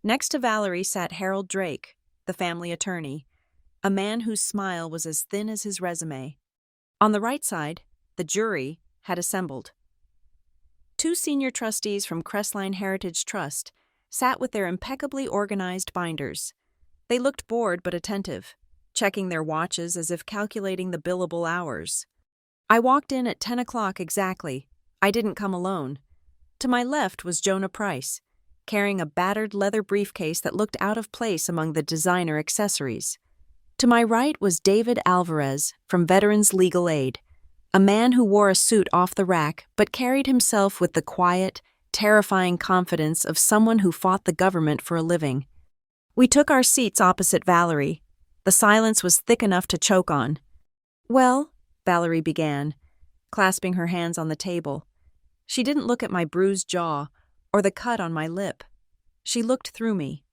Next to Valerie sat Harold Drake, the family attorney, a man whose smile was as thin as his resume. On the right side, the jury had assembled. 2 senior trustees from Crestline Heritage Trust sat with their impeccably organized binders. They looked bored but attentive, checking their watches as if calculating the billable hours. I walked in at 10 o'clock exactly. I didn't come alone. To my left was Jonah Price, carrying a battered leather briefcase that looked out of place among the designer accessories. To my right was David Alvarez from Veterans Legal Aid, a man who wore a suit off the rack but carried himself with the quiet, terrifying confidence of someone who fought the government for a living. We took our seats opposite Valerie. The silence was thick enough to choke on. "Well," Valerie began, clasping her hands on the table. She didn't look at my bruised jaw or the cut on my lip. She looked through me.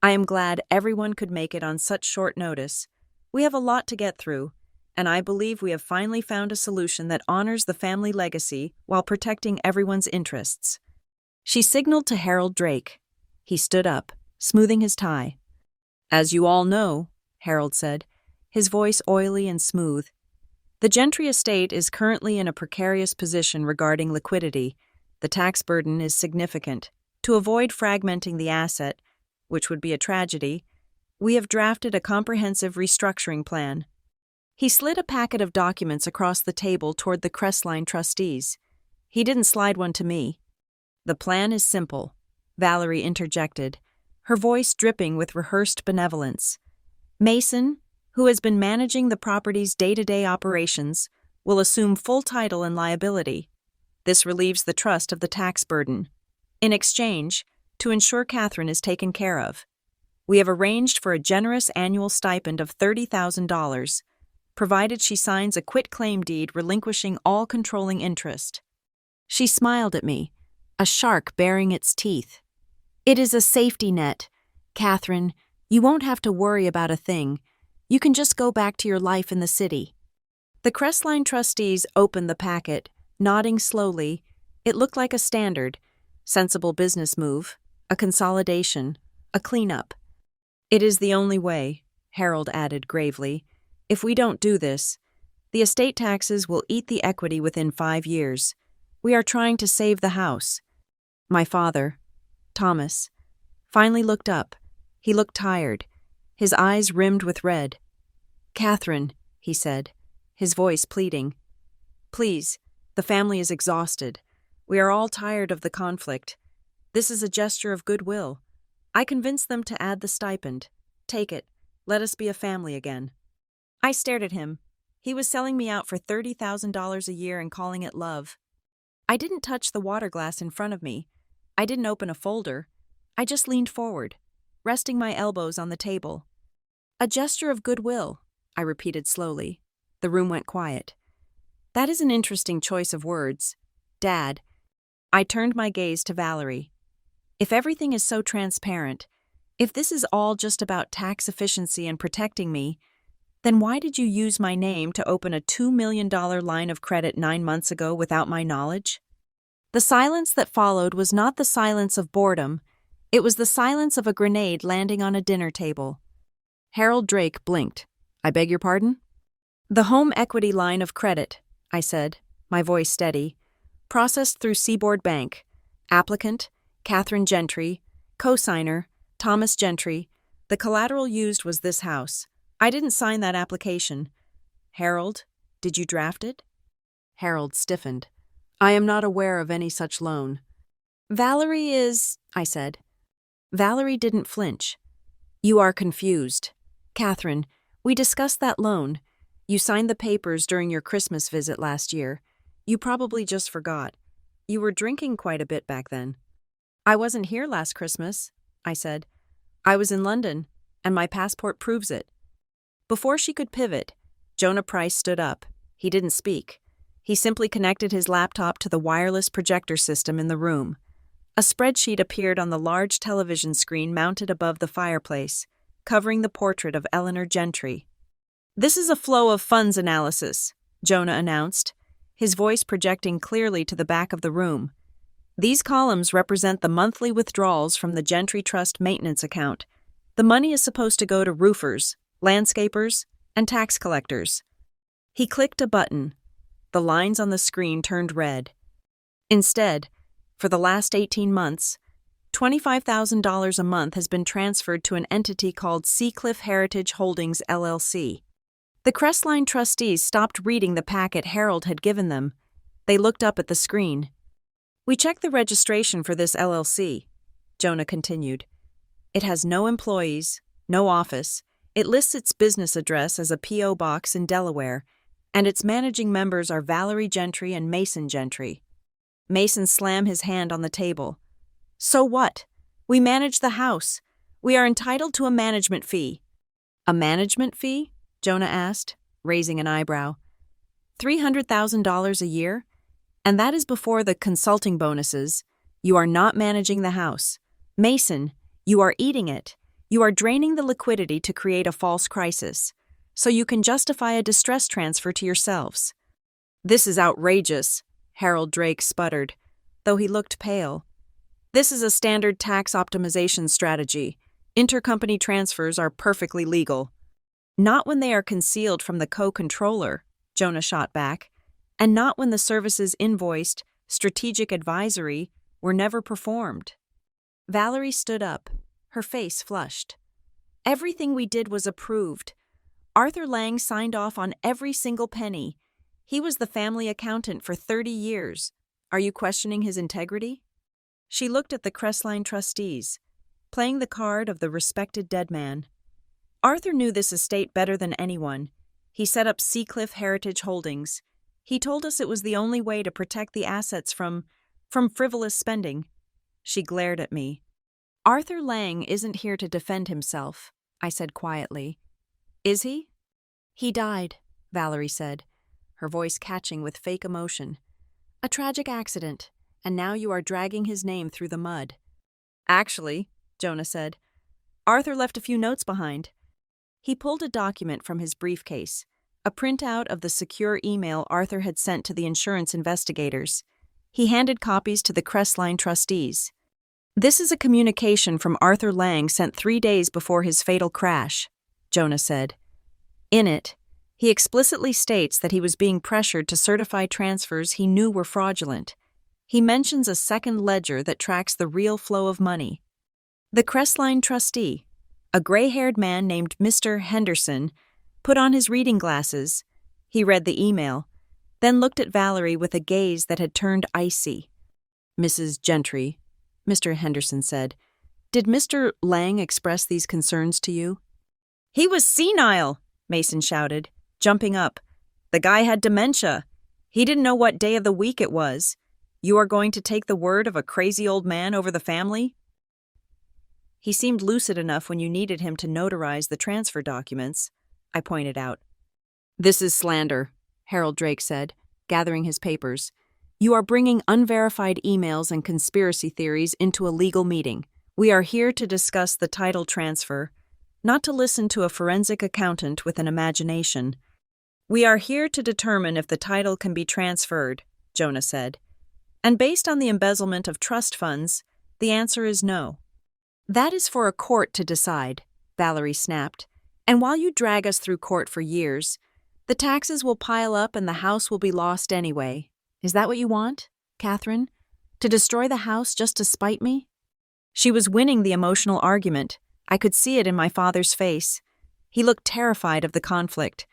"I am glad everyone could make it on such short notice. We have a lot to get through, and I believe we have finally found a solution that honors the family legacy while protecting everyone's interests." She signaled to Harold Drake. He stood up, smoothing his tie. "As you all know," Harold said, his voice oily and smooth, "the Gentry estate is currently in a precarious position regarding liquidity. The tax burden is significant. To avoid fragmenting the asset, which would be a tragedy, we have drafted a comprehensive restructuring plan." He slid a packet of documents across the table toward the Crestline trustees. He didn't slide one to me. "The plan is simple," Valerie interjected, her voice dripping with rehearsed benevolence. "Mason, who has been managing the property's day-to-day operations, will assume full title and liability. This relieves the trust of the tax burden. In exchange, to ensure Catherine is taken care of, we have arranged for a generous annual stipend of $30,000, provided she signs a quitclaim deed relinquishing all controlling interest." She smiled at me, a shark baring its teeth. "It is a safety net. Catherine, you won't have to worry about a thing. You can just go back to your life in the city." The Crestline trustees opened the packet, nodding slowly. It looked like a standard, sensible business move, a consolidation, a cleanup. "It is the only way," Harold added gravely. "If we don't do this, the estate taxes will eat the equity within 5 years. We are trying to save the house." My father, Thomas, finally looked up. He looked tired, his eyes rimmed with red. "Catherine," he said, his voice pleading, "please, the family is exhausted. We are all tired of the conflict. This is a gesture of goodwill. I convinced them to add the stipend. Take it. Let us be a family again." I stared at him. He was selling me out for $30,000 a year and calling it love. I didn't touch the water glass in front of me. I didn't open a folder. I just leaned forward, resting my elbows on the table. "A gesture of goodwill," I repeated slowly. The room went quiet. "That is an interesting choice of words. Dad." I turned my gaze to Valerie. "If everything is so transparent, if this is all just about tax efficiency and protecting me, then why did you use my name to open a $2 million line of credit 9 months ago without my knowledge?" The silence that followed was not the silence of boredom. It was the silence of a grenade landing on a dinner table. Harold Drake blinked. "I beg your pardon?" "The home equity line of credit," I said, my voice steady, "processed through Seaboard Bank. Applicant, Catherine Gentry. Co-signer, Thomas Gentry. The collateral used was this house. I didn't sign that application." "Harold, did you draft it?" Harold stiffened. "I am not aware of any such loan." "Valerie is," I said. Valerie didn't flinch. "You are confused. Catherine, we discussed that loan. You signed the papers during your Christmas visit last year. You probably just forgot. You were drinking quite a bit back then." "I wasn't here last Christmas," I said. "I was in London, and my passport proves it." Before she could pivot, Jonah Price stood up, He didn't speak. He simply connected his laptop to the wireless projector system in the room. A spreadsheet appeared on the large television screen mounted above the fireplace, covering the portrait of Eleanor Gentry. "This is a flow of funds analysis," Jonah announced, his voice projecting clearly to the back of the room. "These columns represent the monthly withdrawals from the Gentry Trust maintenance account. The money is supposed to go to roofers, landscapers, and tax collectors." He clicked a button. The lines on the screen turned red. Instead, for the last 18 months, $25,000 a month has been transferred to an entity called Seacliff Heritage Holdings, LLC. The Crestline trustees stopped reading the packet Harold had given them. They looked up at the screen. "We checked the registration for this LLC," Jonah continued. "It has no employees, no office. It lists its business address as a P.O. box in Delaware, and its managing members are Valerie Gentry and Mason Gentry." Mason slammed his hand on the table. "So what? We manage the house. We are entitled to a management fee." "A management fee?" Jonah asked, raising an eyebrow. $300,000 a year? And that is before the consulting bonuses. You are not managing the house. Mason, you are eating it. You are draining the liquidity to create a false crisis, so you can justify a distress transfer to yourselves. "This is outrageous," Harold Drake sputtered, though he looked pale. "This is a standard tax optimization strategy. Intercompany transfers are perfectly legal." "Not when they are concealed from the co-controller," Jonah shot back, "and not when the services invoiced, strategic advisory, were never performed." Valerie stood up, her face flushed. "Everything we did was approved. Arthur Lang signed off on every single penny. He was the family accountant for 30 years. Are you questioning his integrity?" She looked at the Crestline trustees, playing the card of the respected dead man. "Arthur knew this estate better than anyone. He set up Seacliff Heritage Holdings. He told us it was the only way to protect the assets from frivolous spending." She glared at me. "Arthur Lang isn't here to defend himself," I said quietly. "Is he?" "He died," Valerie said, her voice catching with fake emotion. "A tragic accident, and now you are dragging his name through the mud." "Actually," Jonah said, "Arthur left a few notes behind." He pulled a document from his briefcase, a printout of the secure email Arthur had sent to the insurance investigators. He handed copies to the Crestline trustees. "This is a communication from Arthur Lang sent 3 days before his fatal crash," Jonah said. In it, he explicitly states that he was being pressured to certify transfers he knew were fraudulent. He mentions a second ledger that tracks the real flow of money. The Crestline trustee, a gray-haired man named Mr. Henderson, put on his reading glasses. He read the email, then looked at Valerie with a gaze that had turned icy. "Mrs. Gentry," Mr. Henderson said, "did Mr. Lang express these concerns to you?" "He was senile," Mason shouted, jumping up. "The guy had dementia. He didn't know what day of the week it was. You are going to take the word of a crazy old man over the family?" "He seemed lucid enough when you needed him to notarize the transfer documents," I pointed out. "This is slander," Harold Drake said, gathering his papers. "You are bringing unverified emails and conspiracy theories into a legal meeting. We are here to discuss the title transfer, not to listen to a forensic accountant with an imagination." "We are here to determine if the title can be transferred," Jonah said. "And based on the embezzlement of trust funds, the answer is no." "That is for a court to decide," Valerie snapped. "And while you drag us through court for years, the taxes will pile up and the house will be lost anyway. Is that what you want, Catherine? To destroy the house just to spite me?" She was winning the emotional argument. I could see it in my father's face. He looked terrified of the conflict.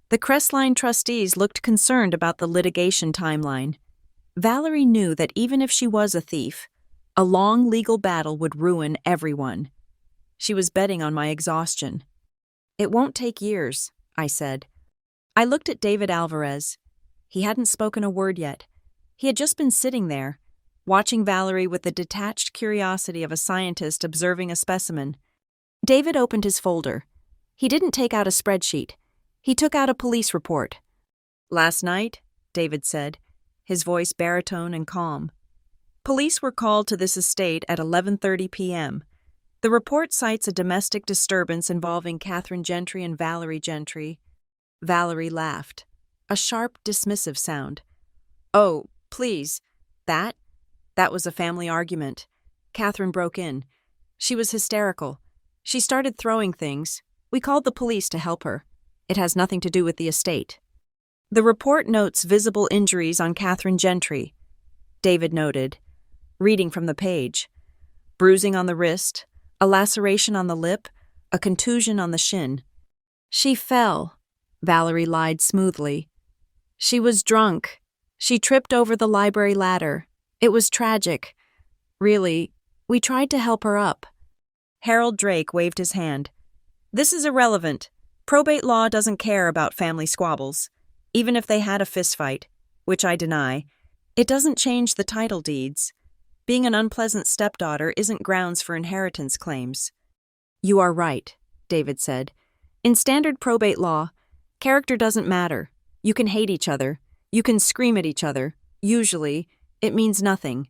The Crestline trustees looked concerned about the litigation timeline. Valerie knew that even if she was a thief, a long legal battle would ruin everyone. She was betting on my exhaustion. "It won't take years," I said. I looked at David Alvarez. He hadn't spoken a word yet. He had just been sitting there, watching Valerie with the detached curiosity of a scientist observing a specimen. David opened his folder. He didn't take out a spreadsheet. He took out a police report. Last night, David said, his voice baritone and calm. Police were called to this estate at 11:30 p.m. The report cites a domestic disturbance involving Catherine Gentry and Valerie Gentry. Valerie laughed, a sharp, dismissive sound. Oh, please, that was a family argument. Catherine broke in. She was hysterical. She started throwing things. We called the police to help her. It has nothing to do with the estate. The report notes visible injuries on Catherine Gentry. David noted, reading from the page. Bruising on the wrist, a laceration on the lip, a contusion on the shin. She fell, Valerie lied smoothly. She was drunk. She tripped over the library ladder. It was tragic. Really, we tried to help her up. Harold Drake waved his hand. This is irrelevant. Probate law doesn't care about family squabbles. Even if they had a fistfight, which I deny, it doesn't change the title deeds. Being an unpleasant stepdaughter isn't grounds for inheritance claims. You are right, David said. In standard probate law, character doesn't matter. You can hate each other. You can scream at each other. Usually, it means nothing.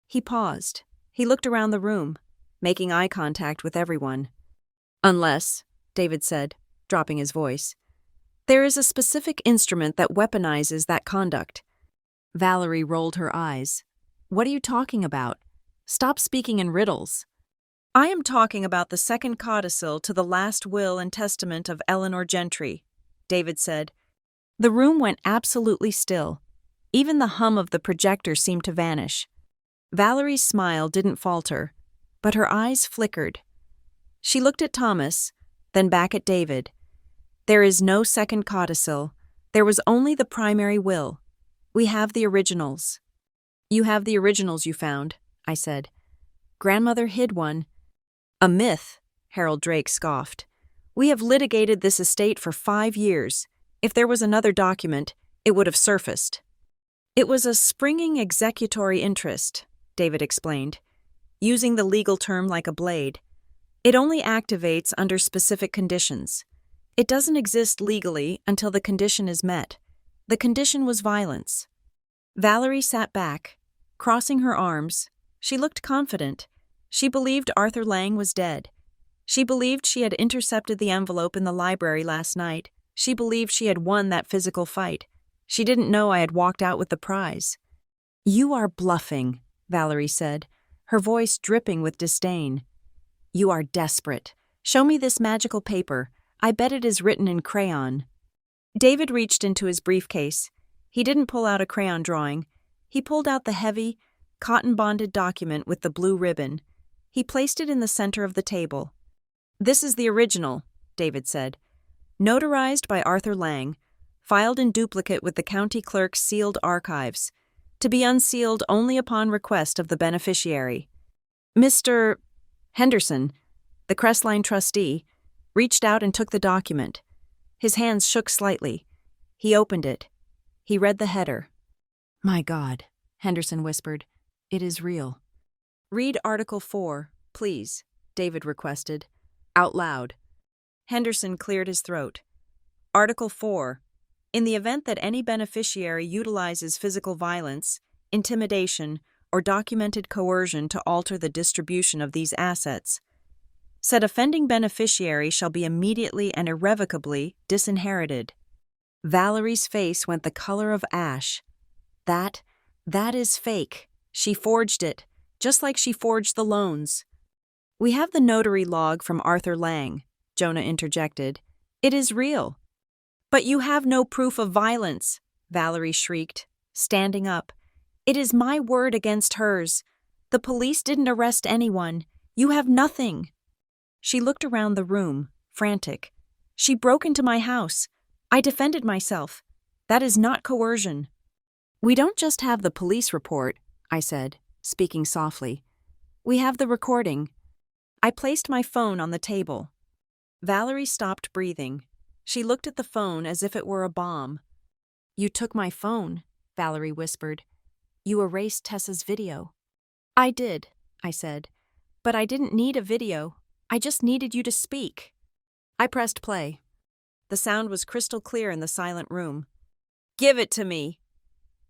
He paused. He looked around the room, making eye contact with everyone. Unless, David said, dropping his voice, there is a specific instrument that weaponizes that conduct. Valerie rolled her eyes. What are you talking about? Stop speaking in riddles. I am talking about the second codicil to the last will and testament of Eleanor Gentry, David said. The room went absolutely still. Even the hum of the projector seemed to vanish. Valerie's smile didn't falter, but her eyes flickered. She looked at Thomas, then back at David. There is no second codicil. There was only the primary will. We have the originals. You have the originals you found, I said. Grandmother hid one. A myth, Harold Drake scoffed. We have litigated this estate for 5 years. If there was another document, it would have surfaced. It was a springing executory interest, David explained, using the legal term like a blade. It only activates under specific conditions. It doesn't exist legally until the condition is met. The condition was violence. Valerie sat back, crossing her arms. She looked confident. She believed Arthur Lang was dead. She believed she had intercepted the envelope in the library last night. She believed she had won that physical fight. She didn't know I had walked out with the prize. You are bluffing, Valerie said, her voice dripping with disdain. You are desperate. Show me this magical paper. I bet it is written in crayon. David reached into his briefcase. He didn't pull out a crayon drawing. He pulled out the heavy, cotton-bonded document with the blue ribbon. He placed it in the center of the table. This is the original, David said. Notarized by Arthur Lang, filed in duplicate with the county clerk's sealed archives, to be unsealed only upon request of the beneficiary. Mr. Henderson, the Crestline trustee, reached out and took the document. His hands shook slightly. He opened it. He read the header. My God, Henderson whispered. It is real. Read Article 4, please, David requested, out loud. Henderson cleared his throat. Article 4. In the event that any beneficiary utilizes physical violence, intimidation, or documented coercion to alter the distribution of these assets, said offending beneficiary shall be immediately and irrevocably disinherited. Valerie's face went the color of ash. That is fake. She forged it, just like she forged the loans. We have the notary log from Arthur Lang, Jonah interjected. It is real. But you have no proof of violence, Valerie shrieked, standing up. It is my word against hers. The police didn't arrest anyone. You have nothing. She looked around the room, frantic. She broke into my house. I defended myself. That is not coercion. We don't just have the police report, I said, speaking softly. We have the recording. I placed my phone on the table. Valerie stopped breathing. She looked at the phone as if it were a bomb. You took my phone, Valerie whispered. You erased Tessa's video. I did, I said. But I didn't need a video. I just needed you to speak. I pressed play. The sound was crystal clear in the silent room. Give it to me.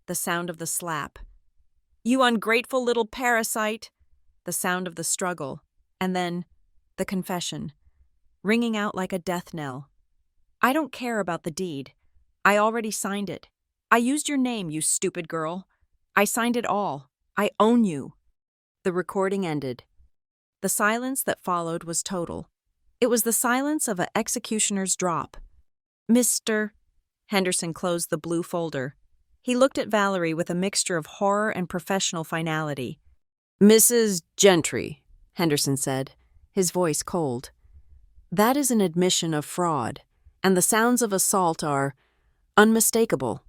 The sound of the slap. You ungrateful little parasite. The sound of the struggle. And then, the confession, ringing out like a death knell. I don't care about the deed. I already signed it. I used your name, you stupid girl. I signed it all. I own you. The recording ended. The silence that followed was total. It was the silence of an executioner's drop. Mr. Henderson closed the blue folder. He looked at Valerie with a mixture of horror and professional finality. Mrs. Gentry, Henderson said, his voice cold. That is an admission of fraud, and the sounds of assault are unmistakable.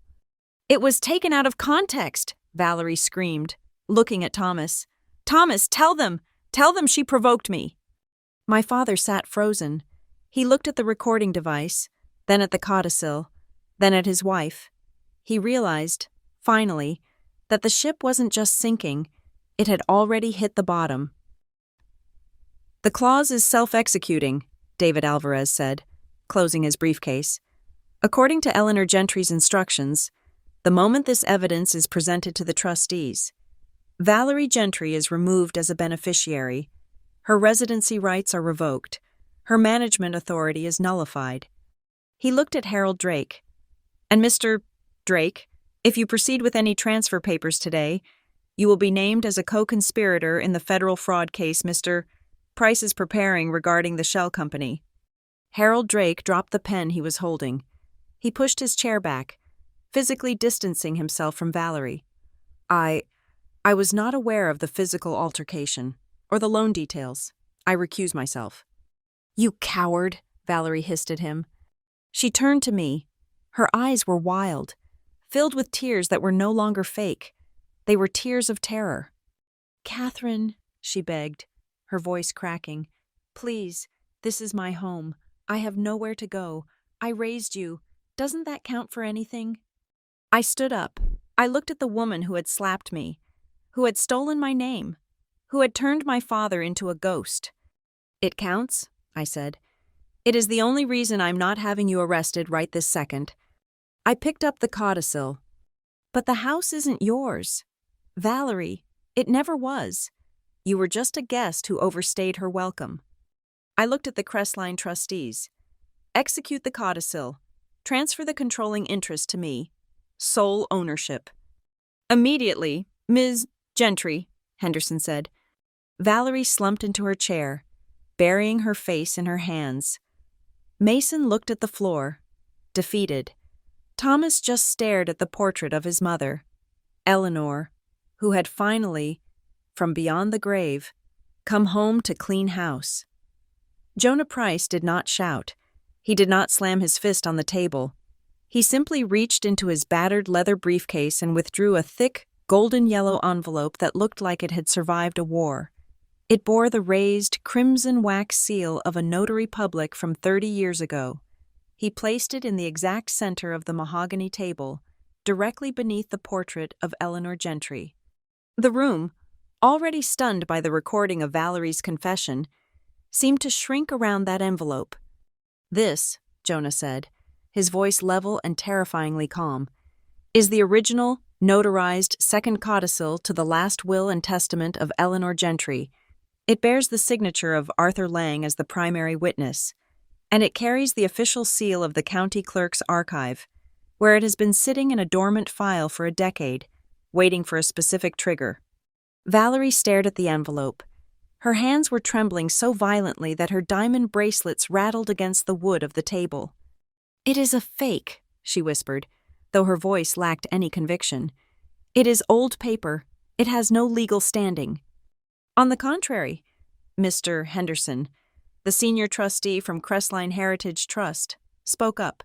It was taken out of context, Valerie screamed, looking at Thomas. Thomas, tell them! Tell them she provoked me! My father sat frozen. He looked at the recording device, then at the codicil, then at his wife. He realized, finally, that the ship wasn't just sinking, it had already hit the bottom. The clause is self-executing, David Alvarez said, closing his briefcase. According to Eleanor Gentry's instructions, the moment this evidence is presented to the trustees, Valerie Gentry is removed as a beneficiary. Her residency rights are revoked. Her management authority is nullified. He looked at Harold Drake. And Mr. Drake, if you proceed with any transfer papers today, you will be named as a co-conspirator in the federal fraud case Mr. Price is preparing regarding the Shell Company. Harold Drake dropped the pen he was holding. He pushed his chair back, physically distancing himself from Valerie. I was not aware of the physical altercation, or the loan details. I recuse myself. You coward, Valerie hissed at him. She turned to me. Her eyes were wild, filled with tears that were no longer fake. They were tears of terror. Catherine, she begged, her voice cracking, please, this is my home. I have nowhere to go. I raised you. Doesn't that count for anything? I stood up. I looked at the woman who had slapped me, who had stolen my name, who had turned my father into a ghost. It counts, I said. It is the only reason I'm not having you arrested right this second. I picked up the codicil. But the house isn't yours. Valerie, it never was. You were just a guest who overstayed her welcome. I looked at the Crestline trustees. Execute the codicil. Transfer the controlling interest to me. Sole ownership. Immediately, Ms. Gentry, Henderson said. Valerie slumped into her chair, burying her face in her hands. Mason looked at the floor, defeated. Thomas just stared at the portrait of his mother, Eleanor, who had finally, from beyond the grave, come home to clean house. Jonah Price did not shout. He did not slam his fist on the table. He simply reached into his battered leather briefcase and withdrew a thick, golden-yellow envelope that looked like it had survived a war. It bore the raised, crimson wax seal of a notary public from 30 years ago. He placed it in the exact center of the mahogany table, directly beneath the portrait of Eleanor Gentry. The room, already stunned by the recording of Valerie's confession, seemed to shrink around that envelope. This, Jonah said, his voice level and terrifyingly calm, is the original, notarized second codicil to the last will and testament of Eleanor Gentry. It bears the signature of Arthur Lang as the primary witness, and it carries the official seal of the county clerk's archive, where it has been sitting in a dormant file for a decade, waiting for a specific trigger. Valerie stared at the envelope. Her hands were trembling so violently that her diamond bracelets rattled against the wood of the table. It is a fake, she whispered, though her voice lacked any conviction. It is old paper. It has no legal standing. On the contrary, Mr. Henderson, the senior trustee from Crestline Heritage Trust, spoke up.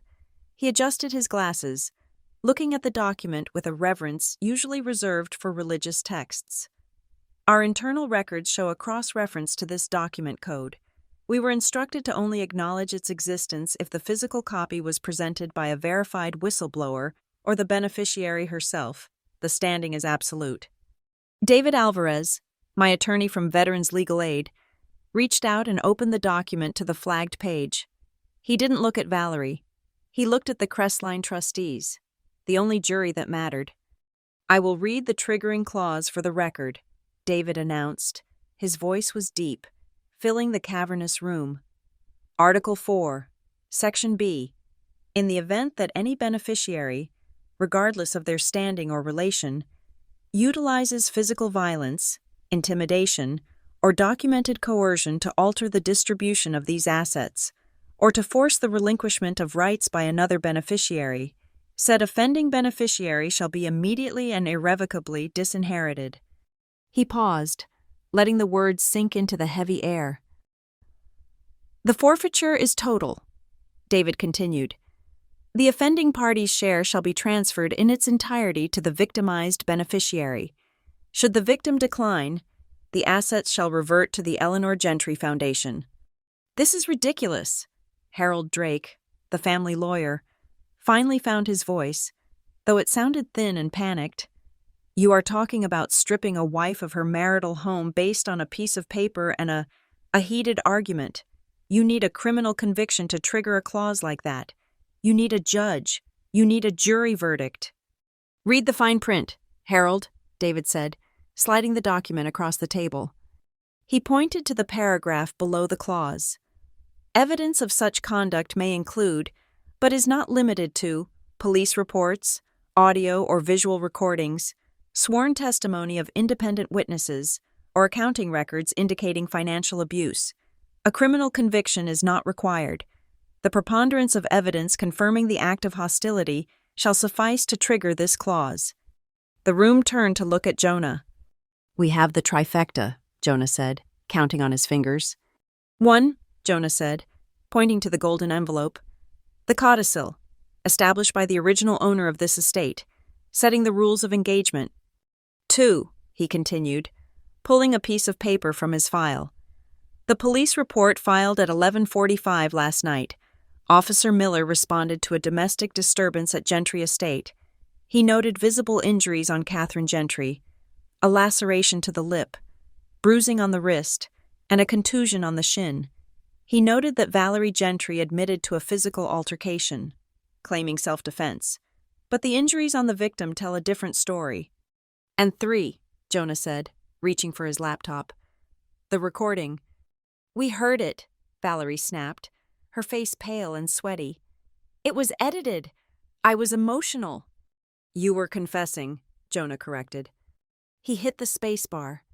He adjusted his glasses, looking at the document with a reverence usually reserved for religious texts. Our internal records show a cross-reference to this document code. We were instructed to only acknowledge its existence if the physical copy was presented by a verified whistleblower or the beneficiary herself. The standing is absolute. David Alvarez, my attorney from Veterans Legal Aid, reached out and opened the document to the flagged page. He didn't look at Valerie. He looked at the Crestline trustees. the only jury that mattered. "I will read the triggering clause for the record," David announced. His voice was deep, filling the cavernous room. "Article 4, Section B. In the event that any beneficiary, regardless of their standing or relation, utilizes physical violence, intimidation, or documented coercion to alter the distribution of these assets, or to force the relinquishment of rights by another beneficiary, said offending beneficiary shall be immediately and irrevocably disinherited." He paused, letting the words sink into the heavy air. "The forfeiture is total," David continued. "The offending party's share shall be transferred in its entirety to the victimized beneficiary. Should the victim decline, the assets shall revert to the Eleanor Gentry Foundation." "This is ridiculous," Harold Drake, the family lawyer, finally found his voice, though it sounded thin and panicked. "You are talking about stripping a wife of her marital home based on a piece of paper and a heated argument. You need a criminal conviction to trigger a clause like that. You need a judge. You need a jury verdict." "Read the fine print, Harold," David said, sliding the document across the table. He pointed to the paragraph below the clause. "Evidence of such conduct may include, but is not limited to, police reports, audio or visual recordings, sworn testimony of independent witnesses, or accounting records indicating financial abuse. A criminal conviction is not required. The preponderance of evidence confirming the act of hostility shall suffice to trigger this clause." The room turned to look at Jonah. "We have the trifecta," Jonah said, counting on his fingers. "1," Jonah said, pointing to the golden envelope. "The codicil, established by the original owner of this estate, setting the rules of engagement. 2," he continued, pulling a piece of paper from his file. "The police report filed at 11:45 last night. Officer Miller responded to a domestic disturbance at Gentry Estate. He noted visible injuries on Catherine Gentry, a laceration to the lip, bruising on the wrist, and a contusion on the shin. He noted that Valerie Gentry admitted to a physical altercation, claiming self-defense, but the injuries on the victim tell a different story." "And 3, Jonah said, reaching for his laptop. "The recording." "We heard it," Valerie snapped, her face pale and sweaty. "It was edited. I was emotional." "You were confessing," Jonah corrected. He hit the space bar.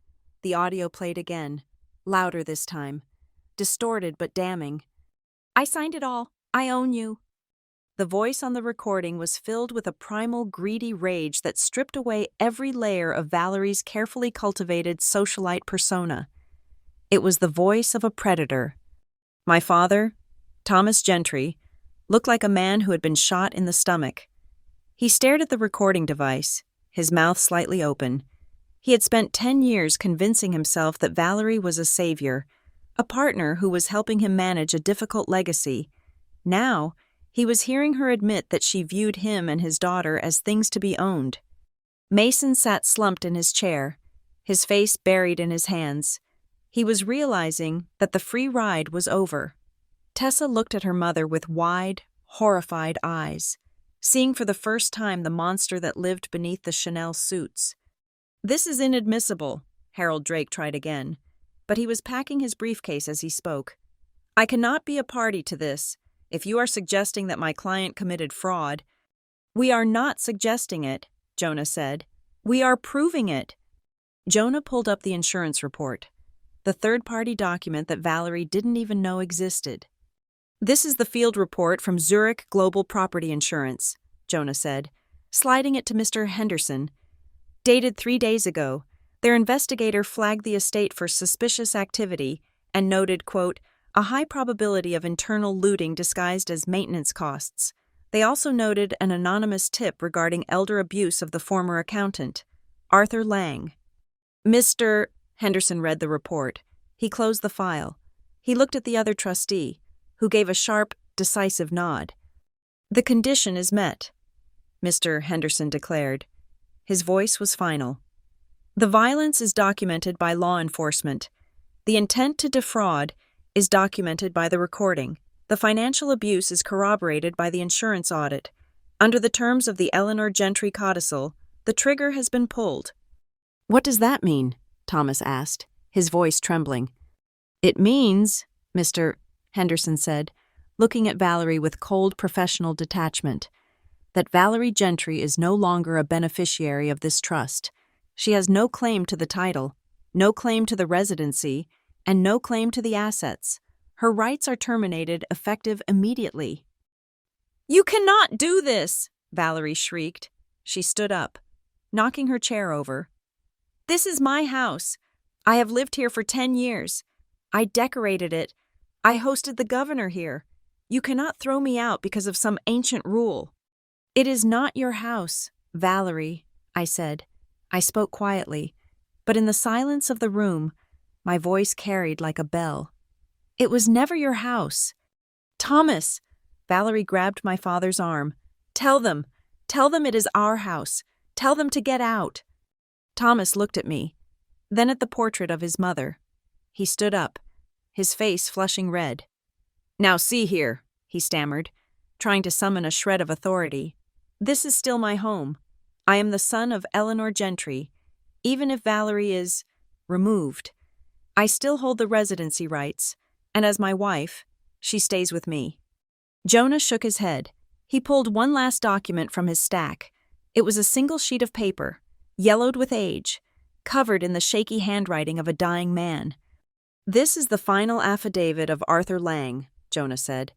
The audio played again, louder this time, distorted but damning. "I signed it all. I own you." The voice on the recording was filled with a primal, greedy rage that stripped away every layer of Valerie's carefully cultivated socialite persona. It was the voice of a predator. My father, Thomas Gentry, looked like a man who had been shot in the stomach. He stared at the recording device, his mouth slightly open. He had spent 10 years convincing himself that Valerie was a savior, a partner who was helping him manage a difficult legacy. Now, he was hearing her admit that she viewed him and his daughter as things to be owned. Mason sat slumped in his chair, his face buried in his hands. He was realizing that the free ride was over. Tessa looked at her mother with wide, horrified eyes, seeing for the first time the monster that lived beneath the Chanel suits. "This is inadmissible," Harold Drake tried again, but he was packing his briefcase as he spoke. "I cannot be a party to this. If you are suggesting that my client committed fraud—" "We are not suggesting it," Jonah said. "We are proving it." Jonah pulled up the insurance report, the third-party document that Valerie didn't even know existed. "This is the field report from Zurich Global Property Insurance," Jonah said, sliding it to Mr. Henderson. "Dated 3 days ago, their investigator flagged the estate for suspicious activity and noted, quote, a high probability of internal looting disguised as maintenance costs. They also noted an anonymous tip regarding elder abuse of the former accountant, Arthur Lang." Mr. Henderson read the report. He closed the file. He looked at the other trustee, who gave a sharp, decisive nod. "The condition is met," Mr. Henderson declared. His voice was final. "The violence is documented by law enforcement. The intent to defraud is documented by the recording. The financial abuse is corroborated by the insurance audit. Under the terms of the Eleanor Gentry codicil, the trigger has been pulled." "What does that mean?" Thomas asked, his voice trembling. "It means," Mr. Henderson said, looking at Valerie with cold professional detachment, "that Valerie Gentry is no longer a beneficiary of this trust. She has no claim to the title, no claim to the residency, and no claim to the assets. Her rights are terminated effective immediately." "You cannot do this!" Valerie shrieked. She stood up, knocking her chair over. "This is my house. I have lived here for 10 years. I decorated it. I hosted the governor here. You cannot throw me out because of some ancient rule." "It is not your house, Valerie," I said. I spoke quietly, but in the silence of the room, my voice carried like a bell. "It was never your house." "Thomas!" Valerie grabbed my father's arm. Tell them it is our house. Tell them to get out." Thomas looked at me, then at the portrait of his mother. He stood up, his face flushing red. "Now see here," he stammered, trying to summon a shred of authority. "This is still my home. I am the son of Eleanor Gentry. Even if Valerie is removed, I still hold the residency rights, and as my wife, she stays with me." Jonah shook his head. He pulled one last document from his stack. It was a single sheet of paper, yellowed with age, covered in the shaky handwriting of a dying man. "This is the final affidavit of Arthur Lang," Jonah said.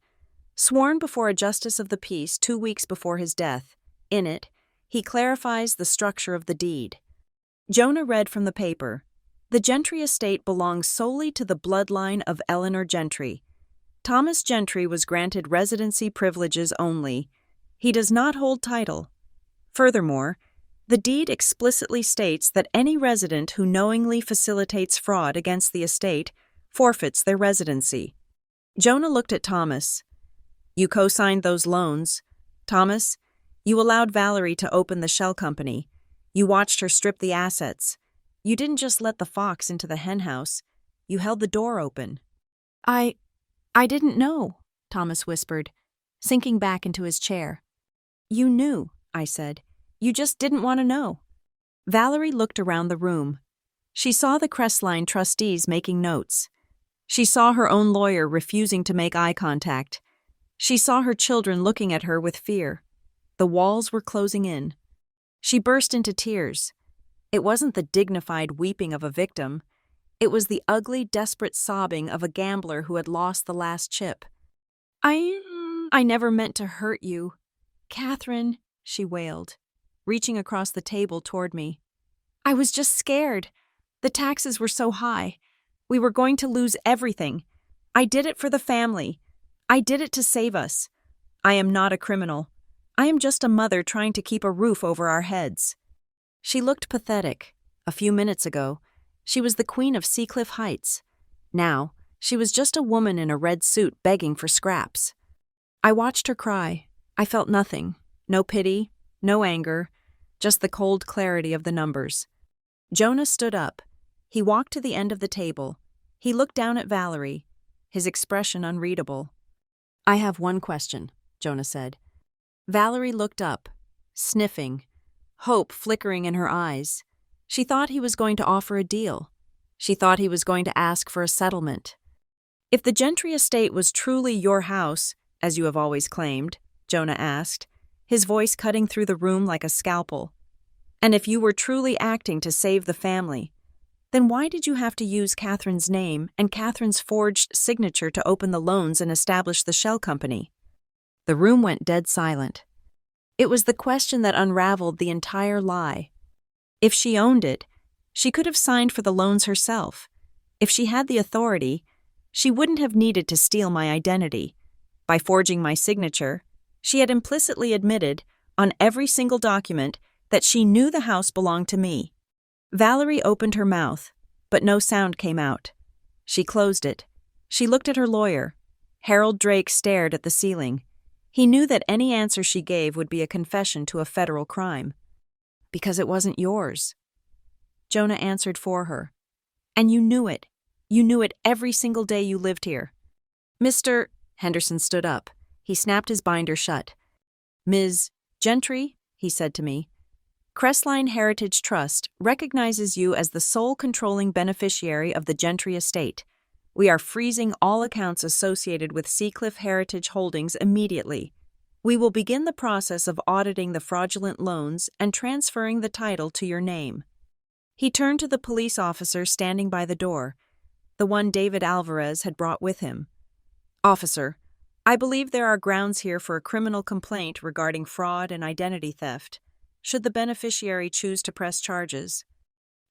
"Sworn before a justice of the peace 2 weeks before his death. In it, he clarifies the structure of the deed." Jonah read from the paper. "The Gentry estate belongs solely to the bloodline of Eleanor Gentry. Thomas Gentry was granted residency privileges only. He does not hold title. Furthermore, the deed explicitly states that any resident who knowingly facilitates fraud against the estate forfeits their residency." Jonah looked at Thomas. "You co-signed those loans. Thomas, you allowed Valerie to open the shell company. You watched her strip the assets. You didn't just let the fox into the henhouse. You held the door open." I didn't know," Thomas whispered, sinking back into his chair. "You knew," I said. "You just didn't want to know." Valerie looked around the room. She saw the Crestline trustees making notes. She saw her own lawyer refusing to make eye contact. She saw her children looking at her with fear. The walls were closing in. She burst into tears. It wasn't the dignified weeping of a victim. It was the ugly, desperate sobbing of a gambler who had lost the last chip. I never meant to hurt you. Catherine," she wailed, reaching across the table toward me. "I was just scared. The taxes were so high. We were going to lose everything. I did it for the family. I did it to save us. I am not a criminal. I am just a mother trying to keep a roof over our heads." She looked pathetic. A few minutes ago, she was the queen of Seacliff Heights. Now, she was just a woman in a red suit begging for scraps. I watched her cry. I felt nothing. No pity, no anger, just the cold clarity of the numbers. Jonah stood up. He walked to the end of the table. He looked down at Valerie, his expression unreadable. "I have one question," Jonah said. Valerie looked up, sniffing, hope flickering in her eyes. She thought he was going to offer a deal. She thought he was going to ask for a settlement. "If the Gentry estate was truly your house, as you have always claimed," Jonah asked, his voice cutting through the room like a scalpel, "and if you were truly acting to save the family, then why did you have to use Catherine's name and Catherine's forged signature to open the loans and establish the shell company?" The room went dead silent. It was the question that unraveled the entire lie. If she owned it, she could have signed for the loans herself. If she had the authority, she wouldn't have needed to steal my identity. By forging my signature, she had implicitly admitted, on every single document, that she knew the house belonged to me. Valerie opened her mouth, but no sound came out. She closed it. She looked at her lawyer. Harold Drake stared at the ceiling. He knew that any answer she gave would be a confession to a federal crime. "Because it wasn't yours." Jonah answered for her. "And you knew it. You knew it every single day you lived here." Mr. Henderson stood up. He snapped his binder shut. "Ms. Gentry, he said to me, Crestline Heritage Trust recognizes you as the sole controlling beneficiary of the Gentry estate. We are freezing all accounts associated with Seacliff Heritage Holdings immediately. We will begin the process of auditing the fraudulent loans and transferring the title to your name. He turned to the police officer standing by the door, the one David Alvarez had brought with him. Officer, I believe there are grounds here for a criminal complaint regarding fraud and identity theft, should the beneficiary choose to press charges.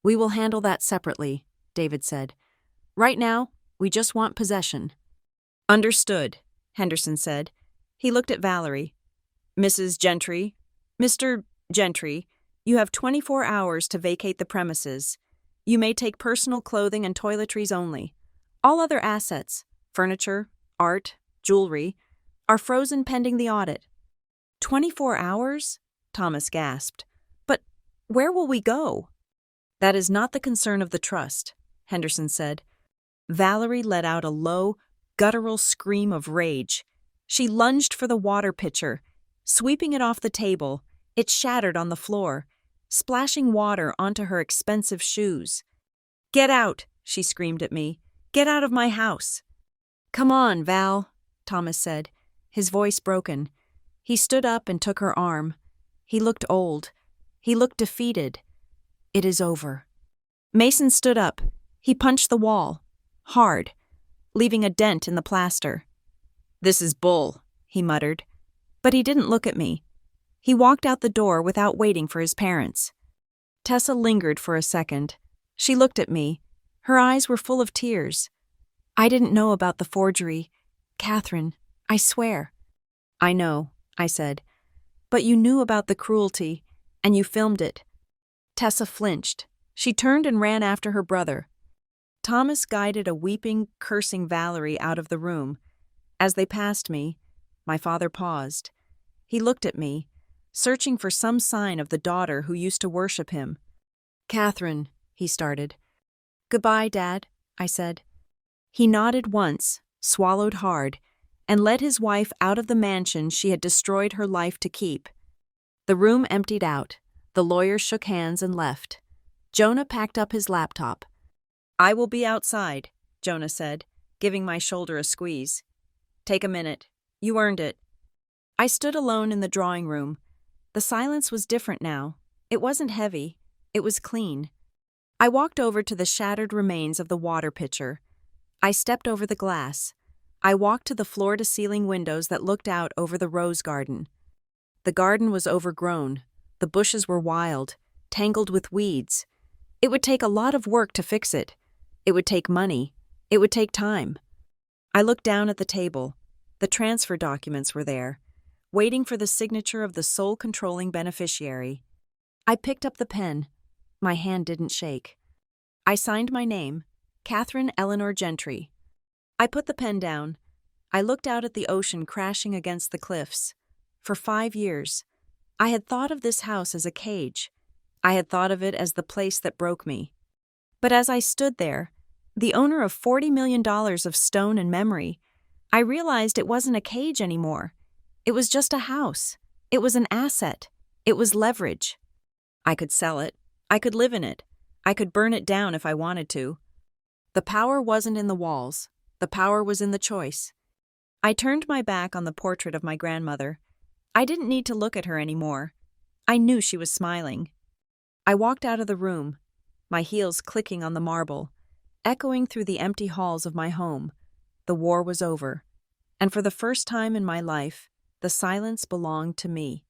We will handle that separately, David said. Right now, we just want possession. Understood, Henderson said. He looked at Valerie. Mrs. Gentry, Mr. Gentry, you have 24 hours to vacate the premises. You may take personal clothing and toiletries only. All other assets, furniture, art, jewelry, are frozen pending the audit. 24 hours? Thomas gasped. But where will we go? That is not the concern of the trust, Henderson said. Valerie let out a low, guttural scream of rage. She lunged for the water pitcher. Sweeping it off the table, it shattered on the floor, splashing water onto her expensive shoes. Get out, she screamed at me. Get out of my house. Come on, Val, Thomas said, his voice broken. He stood up and took her arm. He looked old. He looked defeated. It is over. Mason stood up. He punched the wall, hard, leaving a dent in the plaster. This is bull, he muttered. But he didn't look at me. He walked out the door without waiting for his parents. Tessa lingered for a second. She looked at me. Her eyes were full of tears. I didn't know about the forgery. Catherine, I swear. I know, I said. But you knew about the cruelty, and you filmed it. Tessa flinched. She turned and ran after her brother. Thomas guided a weeping, cursing Valerie out of the room. As they passed me, my father paused. He looked at me, searching for some sign of the daughter who used to worship him. Catherine, he started. Goodbye, Dad, I said. He nodded once, swallowed hard, and led his wife out of the mansion she had destroyed her life to keep. The room emptied out. The lawyers shook hands and left. Jonah packed up his laptop. I will be outside, Jonah said, giving my shoulder a squeeze. Take a minute. You earned it. I stood alone in the drawing room. The silence was different now. It wasn't heavy. It was clean. I walked over to the shattered remains of the water pitcher. I stepped over the glass. I walked to the floor-to-ceiling windows that looked out over the rose garden. The garden was overgrown. The bushes were wild, tangled with weeds. It would take a lot of work to fix it. It would take money. It would take time. I looked down at the table. The transfer documents were there, waiting for the signature of the sole controlling beneficiary. I picked up the pen. My hand didn't shake. I signed my name, Catherine Eleanor Gentry. I put the pen down. I looked out at the ocean crashing against the cliffs. For 5 years, I had thought of this house as a cage. I had thought of it as the place that broke me. But as I stood there, the owner of $40 million of stone and memory, I realized it wasn't a cage anymore. It was just a house. It was an asset. It was leverage. I could sell it. I could live in it. I could burn it down if I wanted to. The power wasn't in the walls. The power was in the choice. I turned my back on the portrait of my grandmother. I didn't need to look at her anymore. I knew she was smiling. I walked out of the room, my heels clicking on the marble, echoing through the empty halls of my home. The war was over, and for the first time in my life, the silence belonged to me.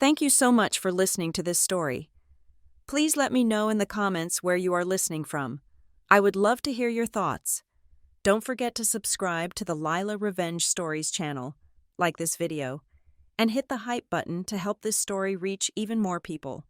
Thank you so much for listening to this story. Please let me know in the comments where you are listening from. I would love to hear your thoughts. Don't forget to subscribe to the Lila Revenge Stories channel, like this video, and hit the hype button to help this story reach even more people.